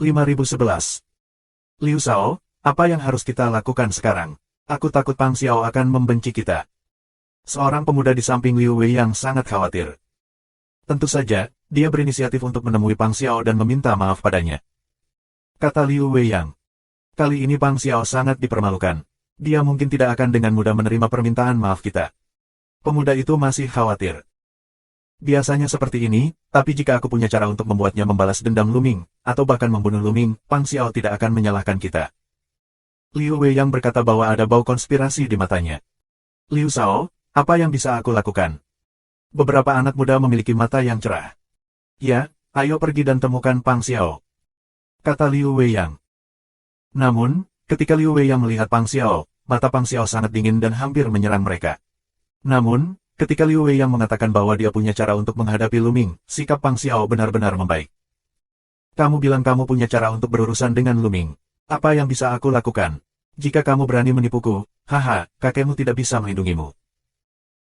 5011. Liu Xiao, apa yang harus kita lakukan sekarang? Aku takut Pang Xiao akan membenci kita. Seorang pemuda di samping Liu Wei yang sangat khawatir. Tentu saja, dia berinisiatif untuk menemui Pang Xiao dan meminta maaf padanya. Kata Liu Wei Yang. Kali ini Pang Xiao sangat dipermalukan. Dia mungkin tidak akan dengan mudah menerima permintaan maaf kita. Pemuda itu masih khawatir. Biasanya seperti ini, tapi jika aku punya cara untuk membuatnya membalas dendam Luming, atau bahkan membunuh Luming, Pang Xiao tidak akan menyalahkan kita. Liu Wei Yang berkata bahwa ada bau konspirasi di matanya. Liu Xiao, apa yang bisa aku lakukan? Beberapa anak muda memiliki mata yang cerah. Ya, ayo pergi dan temukan Pang Xiao. Kata Liu Wei Yang. Namun, ketika Liu Wei Yang melihat Pang Xiao, mata Pang Xiao sangat dingin dan hampir menyerang mereka. Namun, ketika Liu Wei Yang mengatakan bahwa dia punya cara untuk menghadapi Luming, sikap Pang Xiao benar-benar membaik. Kamu bilang kamu punya cara untuk berurusan dengan Luming. Apa yang bisa aku lakukan? Jika kamu berani menipuku, haha, kakekmu tidak bisa melindungimu.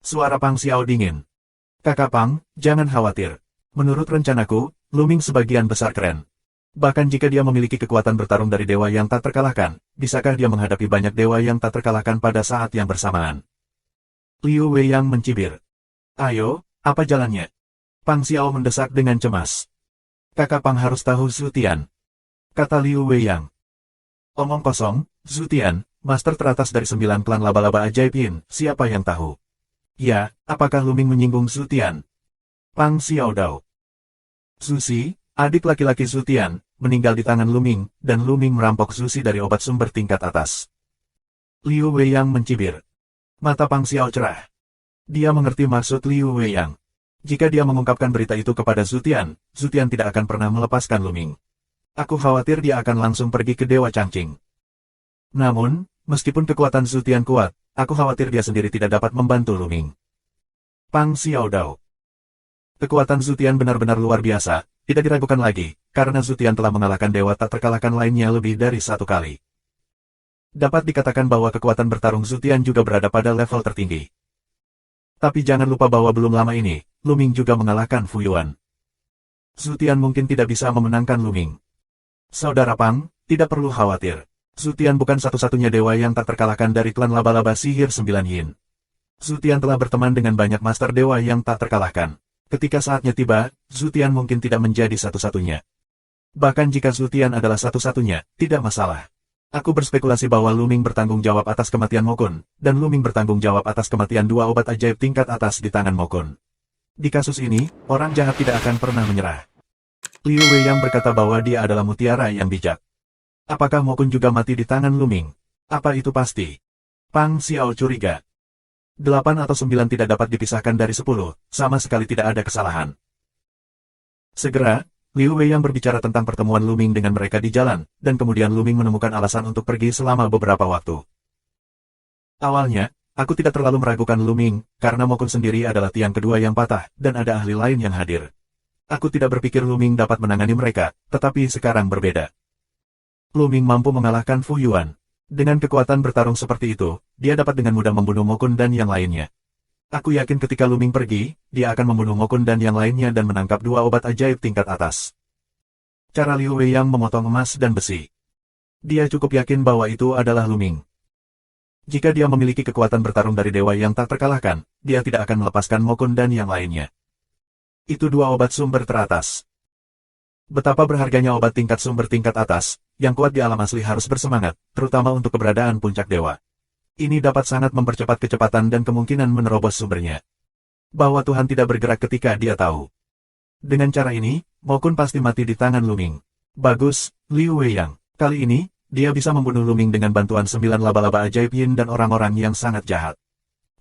Suara Pang Xiao dingin. Kakak Pang, jangan khawatir. Menurut rencanaku, Luming sebagian besar keren. Bahkan jika dia memiliki kekuatan bertarung dari dewa yang tak terkalahkan, bisakah dia menghadapi banyak dewa yang tak terkalahkan pada saat yang bersamaan? Liu Wei Yang mencibir. Ayo, apa jalannya? Pang Xiao mendesak dengan cemas. Kakak Pang harus tahu Zhu Tian. Kata Liu Wei Yang. Omong kosong, Zhu Tian, master teratas dari 9 klan laba-laba ajaib Yin, siapa yang tahu? Ya, apakah Luming menyinggung Zhu Tian? Pang Xiao Dao. Zhu Si, adik laki-laki Zhu Tian, meninggal di tangan Luming, dan Luming merampok Zhu Si dari obat sumber tingkat atas. Liu Wei Yang mencibir. Mata Pang Xiao cerah. Dia mengerti maksud Liu Wei Yang. Jika dia mengungkapkan berita itu kepada Zhu Tian tidak akan pernah melepaskan Luming. Aku khawatir dia akan langsung pergi ke Dewa Changqing. Namun, meskipun kekuatan Zhu Tian kuat, aku khawatir dia sendiri tidak dapat membantu Luming. Pang Xiao Dao. Kekuatan Zhu Tian benar-benar luar biasa, tidak diragukan lagi, karena Zhu Tian telah mengalahkan dewa tak terkalahkan lainnya lebih dari 1 kali. Dapat dikatakan bahwa kekuatan bertarung Zhu Tian juga berada pada level tertinggi. Tapi jangan lupa bahwa belum lama ini, Luming juga mengalahkan Fu Yuan. Zhu Tian mungkin tidak bisa memenangkan Luming. Saudara Pang, tidak perlu khawatir. Zhu Tian bukan satu-satunya dewa yang tak terkalahkan dari klan laba-laba sihir 9 Yin. Zhu Tian telah berteman dengan banyak master dewa yang tak terkalahkan. Ketika saatnya tiba, Zhu Tian mungkin tidak menjadi satu-satunya. Bahkan jika Zhu Tian adalah satu-satunya, tidak masalah. Aku berspekulasi bahwa Luming bertanggung jawab atas kematian Mo Kun, dan Luming bertanggung jawab atas kematian 2 obat ajaib tingkat atas di tangan Mo Kun. Di kasus ini, orang jahat tidak akan pernah menyerah. Liu Wei Yang berkata bahwa dia adalah mutiara yang bijak. Apakah Mo Kun juga mati di tangan Luming? Apa itu pasti? Pang Xiao curiga. 8 atau 9 tidak dapat dipisahkan dari 10, sama sekali tidak ada kesalahan. Segera, Liu Wei Yang berbicara tentang pertemuan Luming dengan mereka di jalan, dan kemudian Luming menemukan alasan untuk pergi selama beberapa waktu. Awalnya, aku tidak terlalu meragukan Luming, karena Mo Kun sendiri adalah tiang kedua yang patah, dan ada ahli lain yang hadir. Aku tidak berpikir Luming dapat menangani mereka, tetapi sekarang berbeda. Luming mampu mengalahkan Fu Yuan. Dengan kekuatan bertarung seperti itu, dia dapat dengan mudah membunuh Mo Kun dan yang lainnya. Aku yakin ketika Luming pergi, dia akan membunuh Mo Kun dan yang lainnya dan menangkap 2 obat ajaib tingkat atas. Cara Liu Wei Yang memotong emas dan besi. Dia cukup yakin bahwa itu adalah Luming. Jika dia memiliki kekuatan bertarung dari dewa yang tak terkalahkan, dia tidak akan melepaskan Mo Kun dan yang lainnya. Itu 2 obat sumber teratas. Betapa berharganya obat tingkat sumber tingkat atas, yang kuat di alam asli harus bersemangat, terutama untuk keberadaan puncak dewa. Ini dapat sangat mempercepat kecepatan dan kemungkinan menerobos sumbernya. Bahwa Tuhan tidak bergerak ketika dia tahu. Dengan cara ini, Mo Kun pasti mati di tangan Luming. Bagus, Liu Wei Yang. Kali ini, dia bisa membunuh Luming dengan bantuan 9 laba-laba ajaib Yin dan orang-orang yang sangat jahat.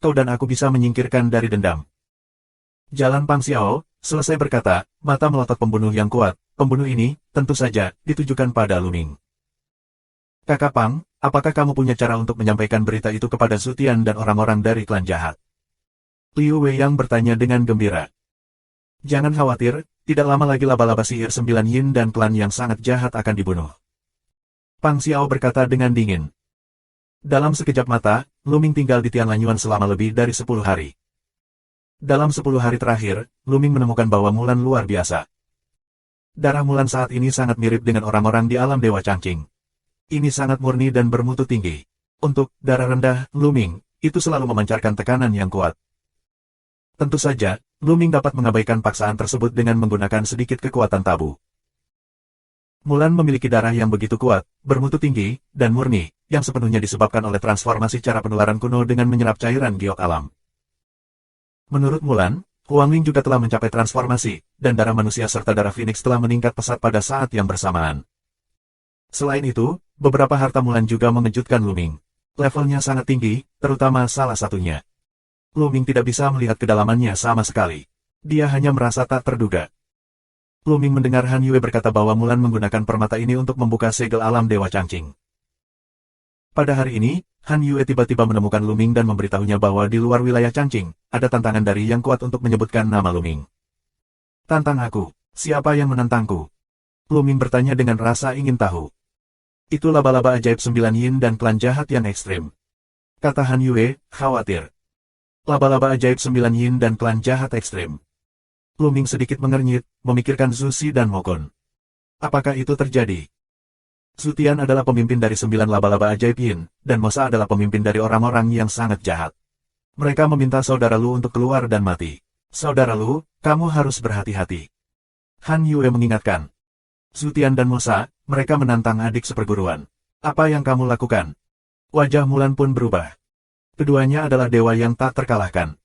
Kau dan aku bisa menyingkirkan dari dendam. Jalan Pang Xiao selesai berkata, mata melotot pembunuh yang kuat. Pembunuh ini, tentu saja, ditujukan pada Luming. Kakak Pang, apakah kamu punya cara untuk menyampaikan berita itu kepada Zhu Tian dan orang-orang dari klan jahat? Liu Wei Yang bertanya dengan gembira. Jangan khawatir, tidak lama lagi laba-laba sihir 9 Yin dan klan yang sangat jahat akan dibunuh. Pang Xiao berkata dengan dingin. Dalam sekejap mata, Luming tinggal di Tian Lanyuan selama lebih dari 10 hari. Dalam 10 hari terakhir, Luming menemukan bahwa Mulan luar biasa. Darah Mulan saat ini sangat mirip dengan orang-orang di alam Dewa Changqing. Ini sangat murni dan bermutu tinggi. Untuk darah rendah, Lu Ming, itu selalu memancarkan tekanan yang kuat. Tentu saja, Lu Ming dapat mengabaikan paksaan tersebut dengan menggunakan sedikit kekuatan tabu. Mulan memiliki darah yang begitu kuat, bermutu tinggi, dan murni, yang sepenuhnya disebabkan oleh transformasi cara penularan kuno dengan menyerap cairan giok alam. Menurut Mulan, Huang Ling juga telah mencapai transformasi, dan darah manusia serta darah Phoenix telah meningkat pesat pada saat yang bersamaan. Selain itu, beberapa harta Mulan juga mengejutkan Lu Ming. Levelnya sangat tinggi, terutama salah satunya. Lu Ming tidak bisa melihat kedalamannya sama sekali. Dia hanya merasa tak terduga. Lu Ming mendengar Han Yue berkata bahwa Mulan menggunakan permata ini untuk membuka segel alam Dewa Changqing. Pada hari ini, Han Yue tiba-tiba menemukan Lu Ming dan memberitahunya bahwa di luar wilayah Changqing, ada tantangan dari yang kuat untuk menyebutkan nama Lu Ming. Tantang aku, siapa yang menantangku? Lu Ming bertanya dengan rasa ingin tahu. Itu laba-laba ajaib 9 yin dan klan jahat yang ekstrim. Kata Han Yue, khawatir. Laba-laba ajaib 9 yin dan klan jahat ekstrim. Lu Ming sedikit mengernyit, memikirkan Zhu Si dan Mo Kun. Apakah itu terjadi? Zhu Tian adalah pemimpin dari 9 laba-laba ajaib yin, dan Mo Sa adalah pemimpin dari orang-orang yang sangat jahat. Mereka meminta saudara Lu untuk keluar dan mati. Saudara Lu, kamu harus berhati-hati. Han Yue mengingatkan. Zhu Tian dan Mo Sa, mereka menantang adik seperguruan. Apa yang kamu lakukan? Wajah Mulan pun berubah. Keduanya adalah dewa yang tak terkalahkan.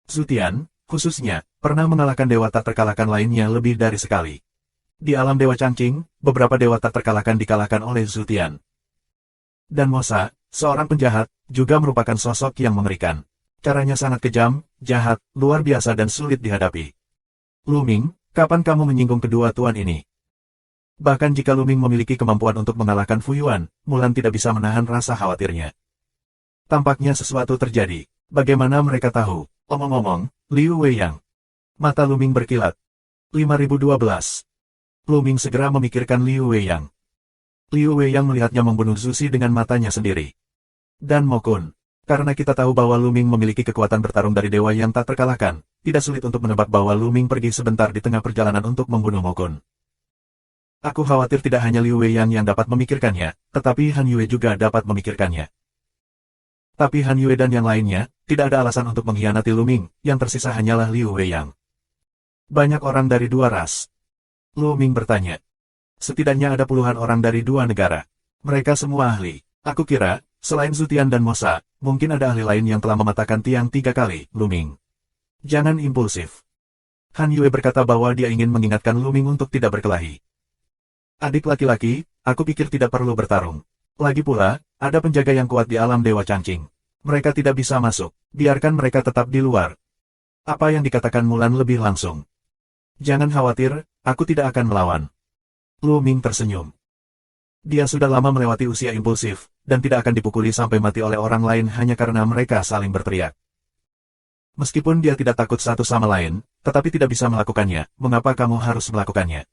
Zhu Tian, khususnya, pernah mengalahkan dewa tak terkalahkan lainnya lebih dari sekali. Di alam Dewa Changqing, beberapa dewa tak terkalahkan dikalahkan oleh Zhu Tian. Dan Mo Sa, seorang penjahat, juga merupakan sosok yang mengerikan. Caranya sangat kejam, jahat, luar biasa dan sulit dihadapi. Lu Ming, kapan kamu menyinggung kedua tuan ini? Bahkan jika Lu Ming memiliki kemampuan untuk mengalahkan Fu Yuan, Mulan tidak bisa menahan rasa khawatirnya. Tampaknya sesuatu terjadi. Bagaimana mereka tahu? Omong-omong, Liu Weiyang. Mata Lu Ming berkilat. 5012. Lu Ming segera memikirkan Liu Weiyang. Liu Weiyang melihatnya membunuh Zhu Si dengan matanya sendiri. Dan Mo Kun. Karena kita tahu bahwa Lu Ming memiliki kekuatan bertarung dari dewa yang tak terkalahkan, tidak sulit untuk menebak bahwa Lu Ming pergi sebentar di tengah perjalanan untuk membunuh Mo Kun. Aku khawatir tidak hanya Liu Weiyang yang dapat memikirkannya, tetapi Han Yue juga dapat memikirkannya. Tapi Han Yue dan yang lainnya, tidak ada alasan untuk mengkhianati Lu Ming, yang tersisa hanyalah Liu Weiyang. Banyak orang dari dua ras. Lu Ming bertanya. Setidaknya ada puluhan orang dari dua negara. Mereka semua ahli. Aku kira, selain Zhu Tian dan Mo Sa, mungkin ada ahli lain yang telah mematahkan tiang 3 kali, Lu Ming. Jangan impulsif. Han Yue berkata bahwa dia ingin mengingatkan Lu Ming untuk tidak berkelahi. Adik laki-laki, aku pikir tidak perlu bertarung. Lagi pula, ada penjaga yang kuat di alam Dewa Changqing. Mereka tidak bisa masuk, biarkan mereka tetap di luar. Apa yang dikatakan Mulan lebih langsung. Jangan khawatir, aku tidak akan melawan. Lu Ming tersenyum. Dia sudah lama melewati usia impulsif, dan tidak akan dipukuli sampai mati oleh orang lain hanya karena mereka saling berteriak. Meskipun dia tidak takut satu sama lain, tetapi tidak bisa melakukannya, mengapa kamu harus melakukannya?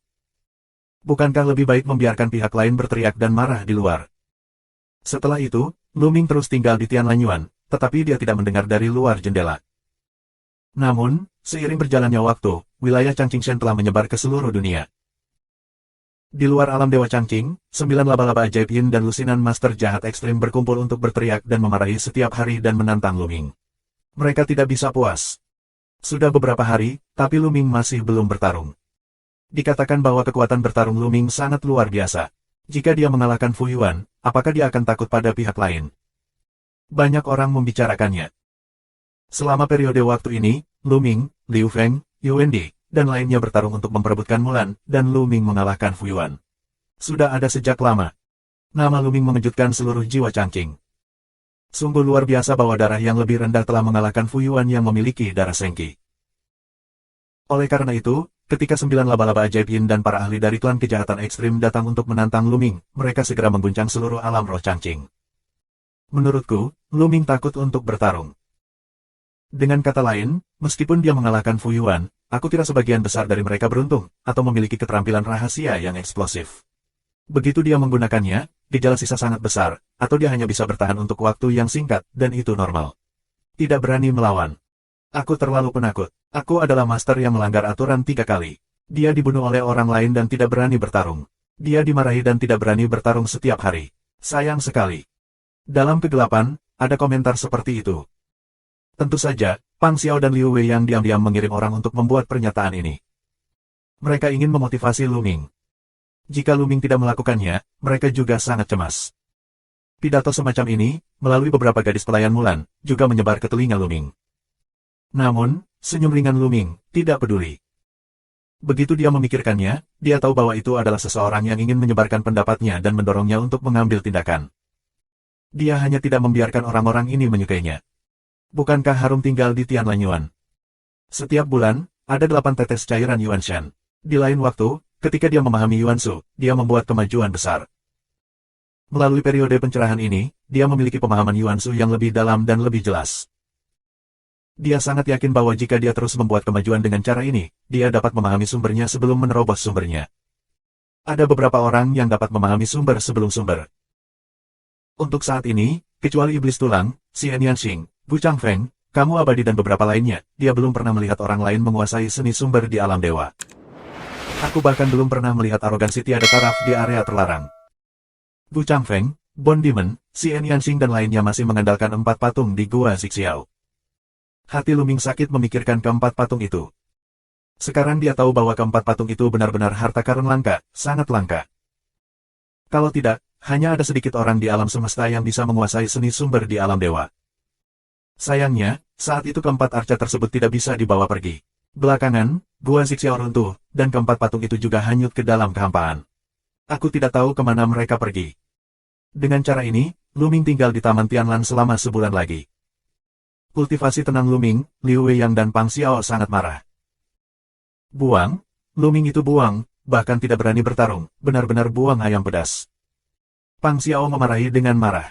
Bukankah lebih baik membiarkan pihak lain berteriak dan marah di luar? Setelah itu, Lu Ming terus tinggal di Tianlanyuan, tetapi dia tidak mendengar dari luar jendela. Namun, seiring berjalannya waktu, wilayah Changqingshan telah menyebar ke seluruh dunia. Di luar alam Dewa Changqing, 9 laba-laba ajaib yin dan lusinan master jahat ekstrim berkumpul untuk berteriak dan memarahi setiap hari dan menantang Lu Ming. Mereka tidak bisa puas. Sudah beberapa hari, tapi Lu Ming masih belum bertarung. Dikatakan bahwa kekuatan bertarung Lu Ming sangat luar biasa. Jika dia mengalahkan Fu Yuan, apakah dia akan takut pada pihak lain? Banyak orang membicarakannya. Selama periode waktu ini, Lu Ming, Liu Feng, Yuendi, dan lainnya bertarung untuk memperebutkan Mulan, dan Lu Ming mengalahkan Fu Yuan. Sudah ada sejak lama. Nama Lu Ming mengejutkan seluruh jiwa Changqing. Sungguh luar biasa bahwa darah yang lebih rendah telah mengalahkan Fu Yuan yang memiliki darah Sengqi. Oleh karena itu, ketika 9 laba-laba ajaib yin dan para ahli dari klan kejahatan ekstrim datang untuk menantang Lu Ming, mereka segera mengguncang seluruh alam roh Changqing. Menurutku, Lu Ming takut untuk bertarung. Dengan kata lain, meskipun dia mengalahkan Fu Yuan, aku kira sebagian besar dari mereka beruntung, atau memiliki keterampilan rahasia yang eksplosif. Begitu dia menggunakannya, gejala sisa sangat besar, atau dia hanya bisa bertahan untuk waktu yang singkat, dan itu normal. Tidak berani melawan. Aku terlalu penakut. Aku adalah master yang melanggar aturan 3 kali. Dia dibunuh oleh orang lain dan tidak berani bertarung. Dia dimarahi dan tidak berani bertarung setiap hari. Sayang sekali. Dalam kegelapan, ada komentar seperti itu. Tentu saja, Pang Xiao dan Liu Wei yang diam-diam mengirim orang untuk membuat pernyataan ini. Mereka ingin memotivasi Lu Ming. Jika Lu Ming tidak melakukannya, mereka juga sangat cemas. Pidato semacam ini, melalui beberapa gadis pelayan Mulan, juga menyebar ke telinga Lu Ming. Namun, senyum ringan Lu Ming tidak peduli. Begitu dia memikirkannya, dia tahu bahwa itu adalah seseorang yang ingin menyebarkan pendapatnya dan mendorongnya untuk mengambil tindakan. Dia hanya tidak membiarkan orang-orang ini menyukainya. Bukankah harum tinggal di Tianlan Yuan? Setiap bulan, ada 8 tetes cairan Yuan Shan. Di lain waktu, ketika dia memahami Yuan Shu, dia membuat kemajuan besar. Melalui periode pencerahan ini, dia memiliki pemahaman Yuan Shu yang lebih dalam dan lebih jelas. Dia sangat yakin bahwa jika dia terus membuat kemajuan dengan cara ini, dia dapat memahami sumbernya sebelum menerobos sumbernya. Ada beberapa orang yang dapat memahami sumber sebelum sumber. Untuk saat ini, kecuali iblis tulang, Xian Yanxing, Gu Changfeng, kamu abadi dan beberapa lainnya, dia belum pernah melihat orang lain menguasai seni sumber di alam dewa. Aku bahkan belum pernah melihat arogansi tiada taraf di area terlarang. Gu Changfeng, Bond Demon, Xian Yanxing dan lainnya masih mengandalkan 4 patung di Gua Zixiao. Hati Lu Ming sakit memikirkan keempat patung itu. Sekarang dia tahu bahwa keempat patung itu benar-benar harta karun langka, sangat langka. Kalau tidak, hanya ada sedikit orang di alam semesta yang bisa menguasai seni sumber di alam dewa. Sayangnya, saat itu keempat arca tersebut tidak bisa dibawa pergi. Belakangan, Gua Zixiao runtuh, dan keempat patung itu juga hanyut ke dalam kehampaan. Aku tidak tahu kemana mereka pergi. Dengan cara ini, Lu Ming tinggal di Taman Tianlan selama sebulan lagi. Kultivasi tenang Lu Ming, Liu Weiyang dan Pang Xiao sangat marah. Buang? Lu Ming itu buang, bahkan tidak berani bertarung, benar-benar buang ayam pedas. Pang Xiao memarahi dengan marah.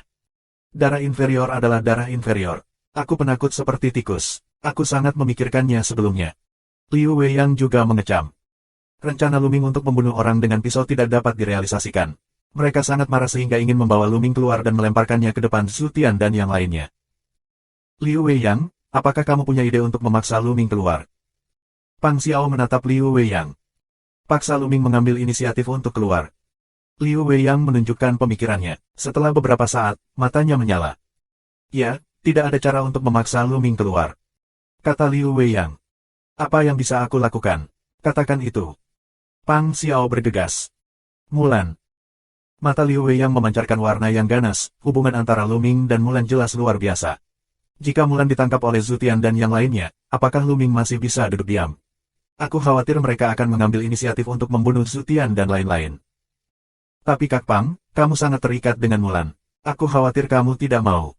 Darah inferior adalah darah inferior. Aku penakut seperti tikus. Aku sangat memikirkannya sebelumnya. Liu Weiyang juga mengecam. Rencana Lu Ming untuk membunuh orang dengan pisau tidak dapat direalisasikan. Mereka sangat marah sehingga ingin membawa Lu Ming keluar dan melemparkannya ke depan Su Tian dan yang lainnya. Liu Weiyang, apakah kamu punya ide untuk memaksa Lu Ming keluar? Pang Xiao menatap Liu Weiyang. Paksa Lu Ming mengambil inisiatif untuk keluar. Liu Weiyang menunjukkan pemikirannya. Setelah beberapa saat, matanya menyala. Ya, tidak ada cara untuk memaksa Lu Ming keluar. Kata Liu Weiyang. Apa yang bisa aku lakukan? Katakan itu. Pang Xiao bergegas. Mulan. Mata Liu Weiyang memancarkan warna yang ganas, hubungan antara Lu Ming dan Mulan jelas luar biasa. Jika Mulan ditangkap oleh Su Tian dan yang lainnya, apakah Lu Ming masih bisa duduk diam? Aku khawatir mereka akan mengambil inisiatif untuk membunuh Su Tian dan lain-lain. Tapi Kak Pang, kamu sangat terikat dengan Mulan. Aku khawatir kamu tidak mau.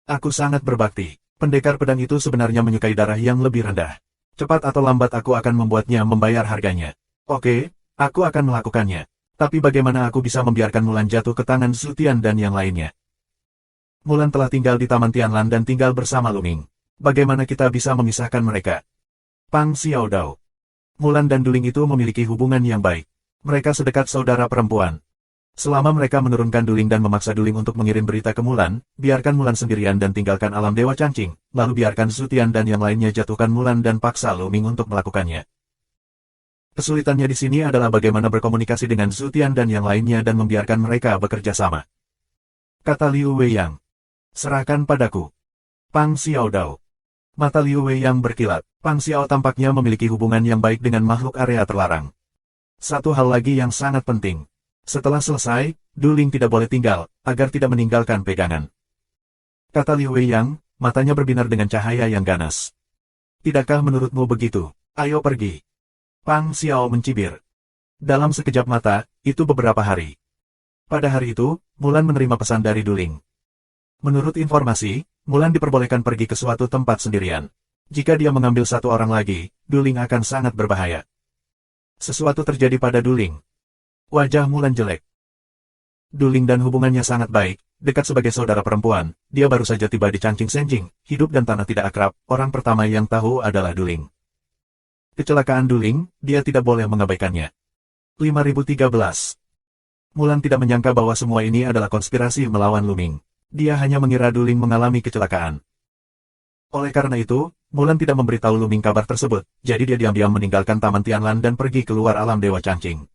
Aku sangat berbakti. Pendekar pedang itu sebenarnya menyukai darah yang lebih rendah. Cepat atau lambat aku akan membuatnya membayar harganya. Oke, aku akan melakukannya. Tapi bagaimana aku bisa membiarkan Mulan jatuh ke tangan Su Tian dan yang lainnya? Mulan telah tinggal di Taman Tianlan dan tinggal bersama Lu Ming. Bagaimana kita bisa memisahkan mereka? Pang Xiao Dao. Mulan dan Duling itu memiliki hubungan yang baik. Mereka sedekat saudara perempuan. Selama mereka menurunkan Duling dan memaksa Duling untuk mengirim berita ke Mulan, biarkan Mulan sendirian dan tinggalkan alam dewa Changqing, lalu biarkan Su Tian dan yang lainnya jatuhkan Mulan dan paksa Lu Ming untuk melakukannya. Kesulitannya di sini adalah bagaimana berkomunikasi dengan Su Tian dan yang lainnya dan membiarkan mereka bekerja sama. Kata Liu Weiyang. Serahkan padaku. Pang Xiao Dao. Mata Liu Weiyang berkilat. Pang Xiao tampaknya memiliki hubungan yang baik dengan makhluk area terlarang. Satu hal lagi yang sangat penting. Setelah selesai, Duling tidak boleh tinggal, agar tidak meninggalkan pegangan. Kata Liu Weiyang, matanya berbinar dengan cahaya yang ganas. Tidakkah menurutmu begitu? Ayo pergi. Pang Xiao mencibir. Dalam sekejap mata, itu beberapa hari. Pada hari itu, Mulan menerima pesan dari Duling. Menurut informasi, Mulan diperbolehkan pergi ke suatu tempat sendirian. Jika dia mengambil satu orang lagi, Duling akan sangat berbahaya. Sesuatu terjadi pada Duling. Wajah Mulan jelek. Duling dan hubungannya sangat baik, dekat sebagai saudara perempuan. Dia baru saja tiba di Changqing Senjing, hidup dan tanah tidak akrab. Orang pertama yang tahu adalah Duling. Kecelakaan Duling, dia tidak boleh mengabaikannya. 5013. Mulan tidak menyangka bahwa semua ini adalah konspirasi melawan Lu Ming. Dia hanya mengira Duling mengalami kecelakaan. Oleh karena itu, Mulan tidak memberitahu Luming kabar tersebut, jadi dia diam-diam meninggalkan Taman Tianlan dan pergi keluar alam Dewa Changqing.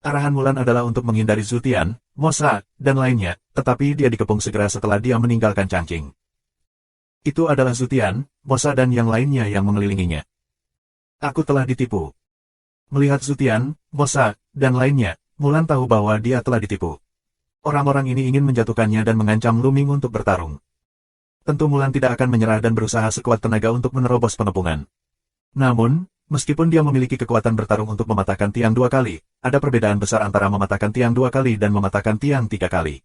Arahan Mulan adalah untuk menghindari Zutian, Mosa, dan lainnya, tetapi dia dikepung segera setelah dia meninggalkan Changqing. Itu adalah Zutian, Mosa dan yang lainnya yang mengelilinginya. Aku telah ditipu. Melihat Zutian, Mosa, dan lainnya, Mulan tahu bahwa dia telah ditipu. Orang-orang ini ingin menjatuhkannya dan mengancam Luming untuk bertarung. Tentu Mulan tidak akan menyerah dan berusaha sekuat tenaga untuk menerobos pengepungan. Namun, meskipun dia memiliki kekuatan bertarung untuk mematahkan tiang 2 kali, ada perbedaan besar antara mematahkan tiang 2 kali dan mematahkan tiang 3 kali.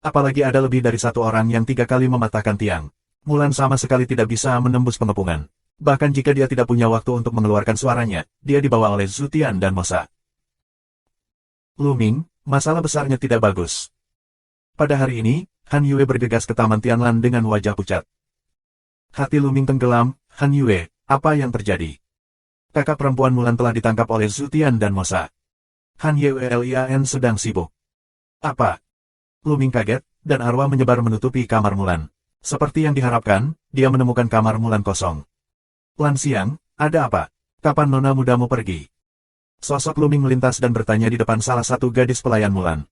Apalagi ada lebih dari satu orang yang 3 kali mematahkan tiang. Mulan sama sekali tidak bisa menembus pengepungan. Bahkan jika dia tidak punya waktu untuk mengeluarkan suaranya, dia dibawa oleh Zutian dan Mosa. Luming, masalah besarnya tidak bagus. Pada hari ini, Han Yue bergegas ke Taman Tianlan dengan wajah pucat. Hati Luming tenggelam. Han Yue, apa yang terjadi? Kakak perempuan Mulan telah ditangkap oleh Zutian dan Mosa. Han Yue Lian sedang sibuk. Apa? Luming kaget, dan arwah menyebar menutupi kamar Mulan. Seperti yang diharapkan, dia menemukan kamar Mulan kosong. Lan siang, ada apa? Kapan nona mudamu pergi? Sosok Luming melintas dan bertanya di depan salah satu gadis pelayan Mulan.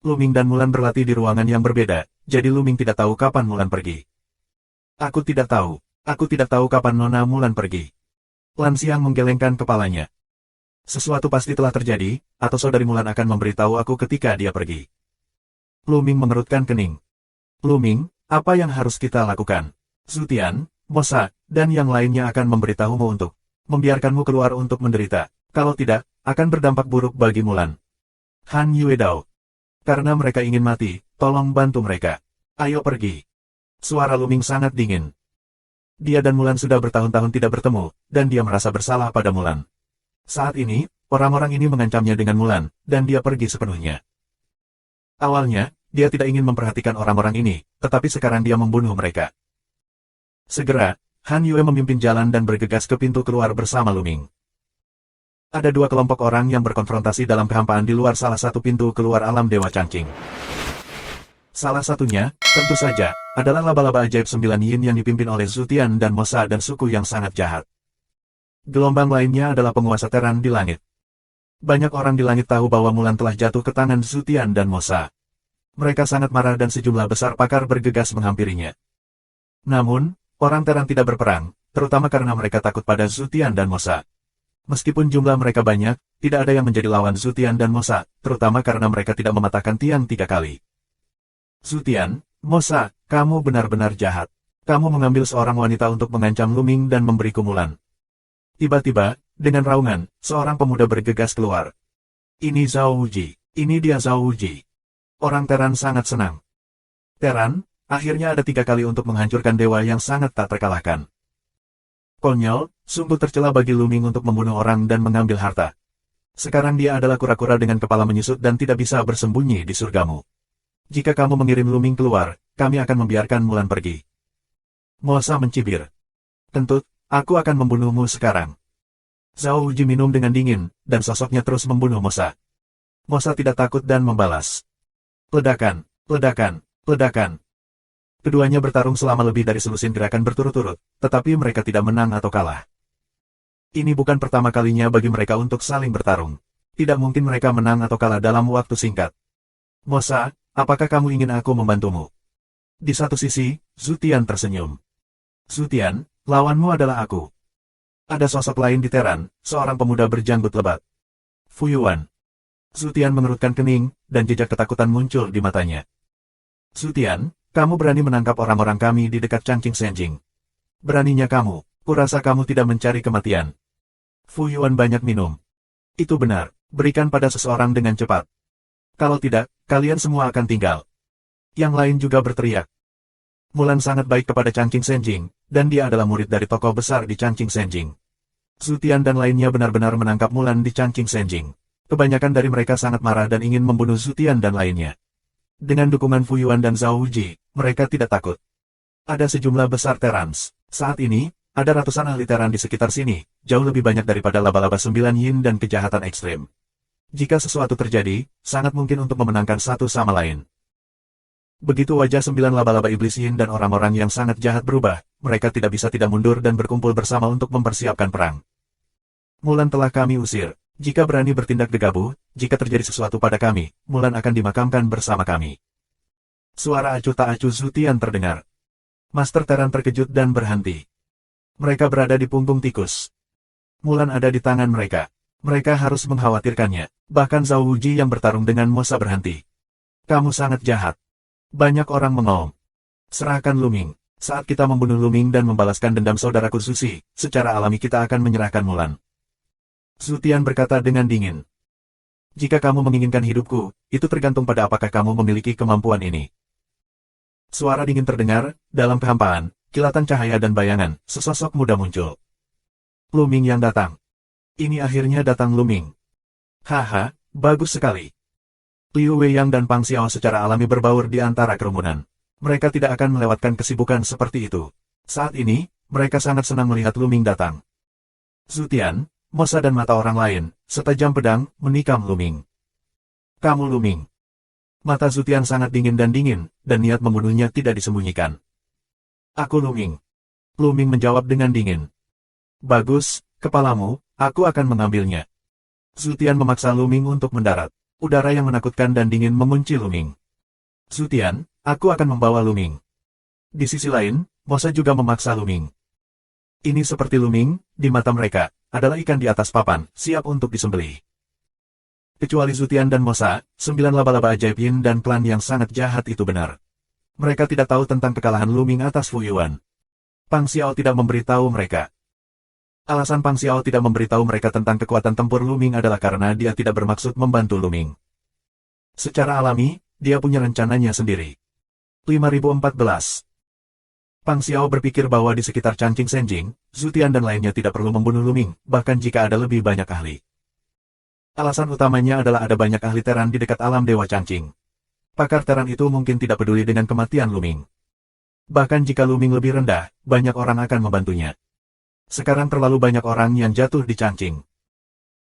Luming dan Mulan berlatih di ruangan yang berbeda, jadi Luming tidak tahu kapan Mulan pergi. Aku tidak tahu kapan nona Mulan pergi. Lan Xiang menggelengkan kepalanya. Sesuatu pasti telah terjadi, atau saudari Mulan akan memberitahu aku ketika dia pergi. Luming mengerutkan kening. Luming, apa yang harus kita lakukan? Zutian, Mosa, dan yang lainnya akan memberitahumu untuk membiarkanmu keluar untuk menderita. Kalau tidak, akan berdampak buruk bagi Mulan. Han Yue Dao. Karena mereka ingin mati, tolong bantu mereka. Ayo pergi. Suara Luming sangat dingin. Dia dan Mulan sudah bertahun-tahun tidak bertemu, dan dia merasa bersalah pada Mulan. Saat ini, orang-orang ini mengancamnya dengan Mulan, dan dia pergi sepenuhnya. Awalnya, dia tidak ingin memperhatikan orang-orang ini, tetapi sekarang dia membunuh mereka. Segera, Han Yue memimpin jalan dan bergegas ke pintu keluar bersama Luming. Ada dua kelompok orang yang berkonfrontasi dalam kehampaan di luar salah satu pintu keluar alam Dewa Changqing. Salah satunya, tentu saja, adalah laba-laba ajaib 9 yin yang dipimpin oleh Zutian dan Mosa dan suku yang sangat jahat. Gelombang lainnya adalah penguasa teran di langit. Banyak orang di langit tahu bahwa Mulan telah jatuh ke tangan Zutian dan Mosa. Mereka sangat marah dan sejumlah besar pakar bergegas menghampirinya. Namun, orang teran tidak berperang, terutama karena mereka takut pada Zutian dan Mosa. Meskipun jumlah mereka banyak, tidak ada yang menjadi lawan Zutian dan Mosa, terutama karena mereka tidak mematahkan tiang 3 kali. Zutian, Mosa, kamu benar-benar jahat. Kamu mengambil seorang wanita untuk mengancam Luming dan memberiku Mulan. Tiba-tiba, dengan raungan, seorang pemuda bergegas keluar. Ini Zhao Wuji. Ini dia Zhao Wuji. Orang Teran sangat senang. Teran, akhirnya ada 3 kali untuk menghancurkan dewa yang sangat tak terkalahkan. Konyol, sungguh tercela bagi Luming untuk membunuh orang dan mengambil harta. Sekarang dia adalah kura-kura dengan kepala menyusut dan tidak bisa bersembunyi di surgamu. Jika kamu mengirim Luming keluar, kami akan membiarkan Mulan pergi. Mosa mencibir. Kentut, aku akan membunuhmu sekarang. Zhao Wuji minum dengan dingin, dan sosoknya terus membunuh Mosa. Mosa tidak takut dan membalas. Ledakan, ledakan, ledakan. Keduanya bertarung selama lebih dari selusin gerakan berturut-turut, tetapi mereka tidak menang atau kalah. Ini bukan pertama kalinya bagi mereka untuk saling bertarung. Tidak mungkin mereka menang atau kalah dalam waktu singkat. Mosa, apakah kamu ingin aku membantumu? Di satu sisi, Zutian tersenyum. Zutian, lawanmu adalah aku. Ada sosok lain di Teran, seorang pemuda berjanggut lebat. Fuyuan. Zutian mengerutkan kening, dan jejak ketakutan muncul di matanya. Zutian, kamu berani menangkap orang-orang kami di dekat Changqing Senjing. Beraninya kamu, kurasa kamu tidak mencari kematian. Fuyuan banyak minum. Itu benar, berikan pada seseorang dengan cepat. Kalau tidak, kalian semua akan tinggal. Yang lain juga berteriak. Mulan sangat baik kepada Changqing Senjing, dan dia adalah murid dari tokoh besar di Changqing Senjing. Zutian dan lainnya benar-benar menangkap Mulan di Changqing Senjing. Kebanyakan dari mereka sangat marah dan ingin membunuh Zutian dan lainnya. Dengan dukungan Fuyuan dan Zhao Wuji, mereka tidak takut. Ada sejumlah besar Terans. Saat ini, ada ratusan ahli Teran di sekitar sini, jauh lebih banyak daripada laba-laba 9 yin dan kejahatan ekstrem. Jika sesuatu terjadi, sangat mungkin untuk memenangkan satu sama lain. Begitu wajah 9 laba-laba iblis Yin dan orang-orang yang sangat jahat berubah, mereka tidak bisa tidak mundur dan berkumpul bersama untuk mempersiapkan perang. Mulan telah kami usir. Jika berani bertindak gegabah, jika terjadi sesuatu pada kami, Mulan akan dimakamkan bersama kami. Suara acuh tak acuh Zutian terdengar. Master Teran terkejut dan berhenti. Mereka berada di punggung tikus. Mulan ada di tangan mereka. Mereka harus mengkhawatirkannya. Bahkan Zhao Wuji yang bertarung dengan Mosa berhenti. Kamu sangat jahat. Banyak orang mengaum. Serahkan Luming. Saat kita membunuh Luming dan membalaskan dendam saudaraku Susi, secara alami kita akan menyerahkan Mulan. Zutian berkata dengan dingin. Jika kamu menginginkan hidupku, itu tergantung pada apakah kamu memiliki kemampuan ini. Suara dingin terdengar, dalam kehampaan, kilatan cahaya dan bayangan, sesosok muda muncul. Luming yang datang. Ini akhirnya datang Luming. Haha, bagus sekali. Liu Weiyang dan Pang Xiao secara alami berbaur di antara kerumunan. Mereka tidak akan melewatkan kesibukan seperti itu. Saat ini, mereka sangat senang melihat Luming datang. Zutian, Mosa dan mata orang lain, setajam pedang, menikam Luming. Kamu Luming. Mata Zutian sangat dingin, dan niat membunuhnya tidak disembunyikan. Aku Luming. Luming menjawab dengan dingin. Bagus, kepalamu, aku akan mengambilnya. Zutian memaksa Luming untuk mendarat. Udara yang menakutkan dan dingin mengunci Luming. Zutian, aku akan membawa Luming. Di sisi lain, Mosa juga memaksa Luming. Ini seperti Luming, di mata mereka, adalah ikan di atas papan, siap untuk disembelih. Kecuali Zutian dan Mosa, 9 laba-laba ajaib Yin dan klan yang sangat jahat itu benar. Mereka tidak tahu tentang kekalahan Luming atas Fu Yuan. Pang Xiao tidak memberitahu mereka. Alasan Pang Xiao tidak memberitahu mereka tentang kekuatan tempur Luming adalah karena dia tidak bermaksud membantu Luming. Secara alami, dia punya rencananya sendiri. 5014. Pang Xiao berpikir bahwa di sekitar Changqing Senjing, Zutian dan lainnya tidak perlu membunuh Luming, bahkan jika ada lebih banyak ahli. Alasan utamanya adalah ada banyak ahli teran di dekat alam Dewa Changqing. Pakar teran itu mungkin tidak peduli dengan kematian Luming. Bahkan jika Luming lebih rendah, banyak orang akan membantunya. Sekarang terlalu banyak orang yang jatuh di Changqing.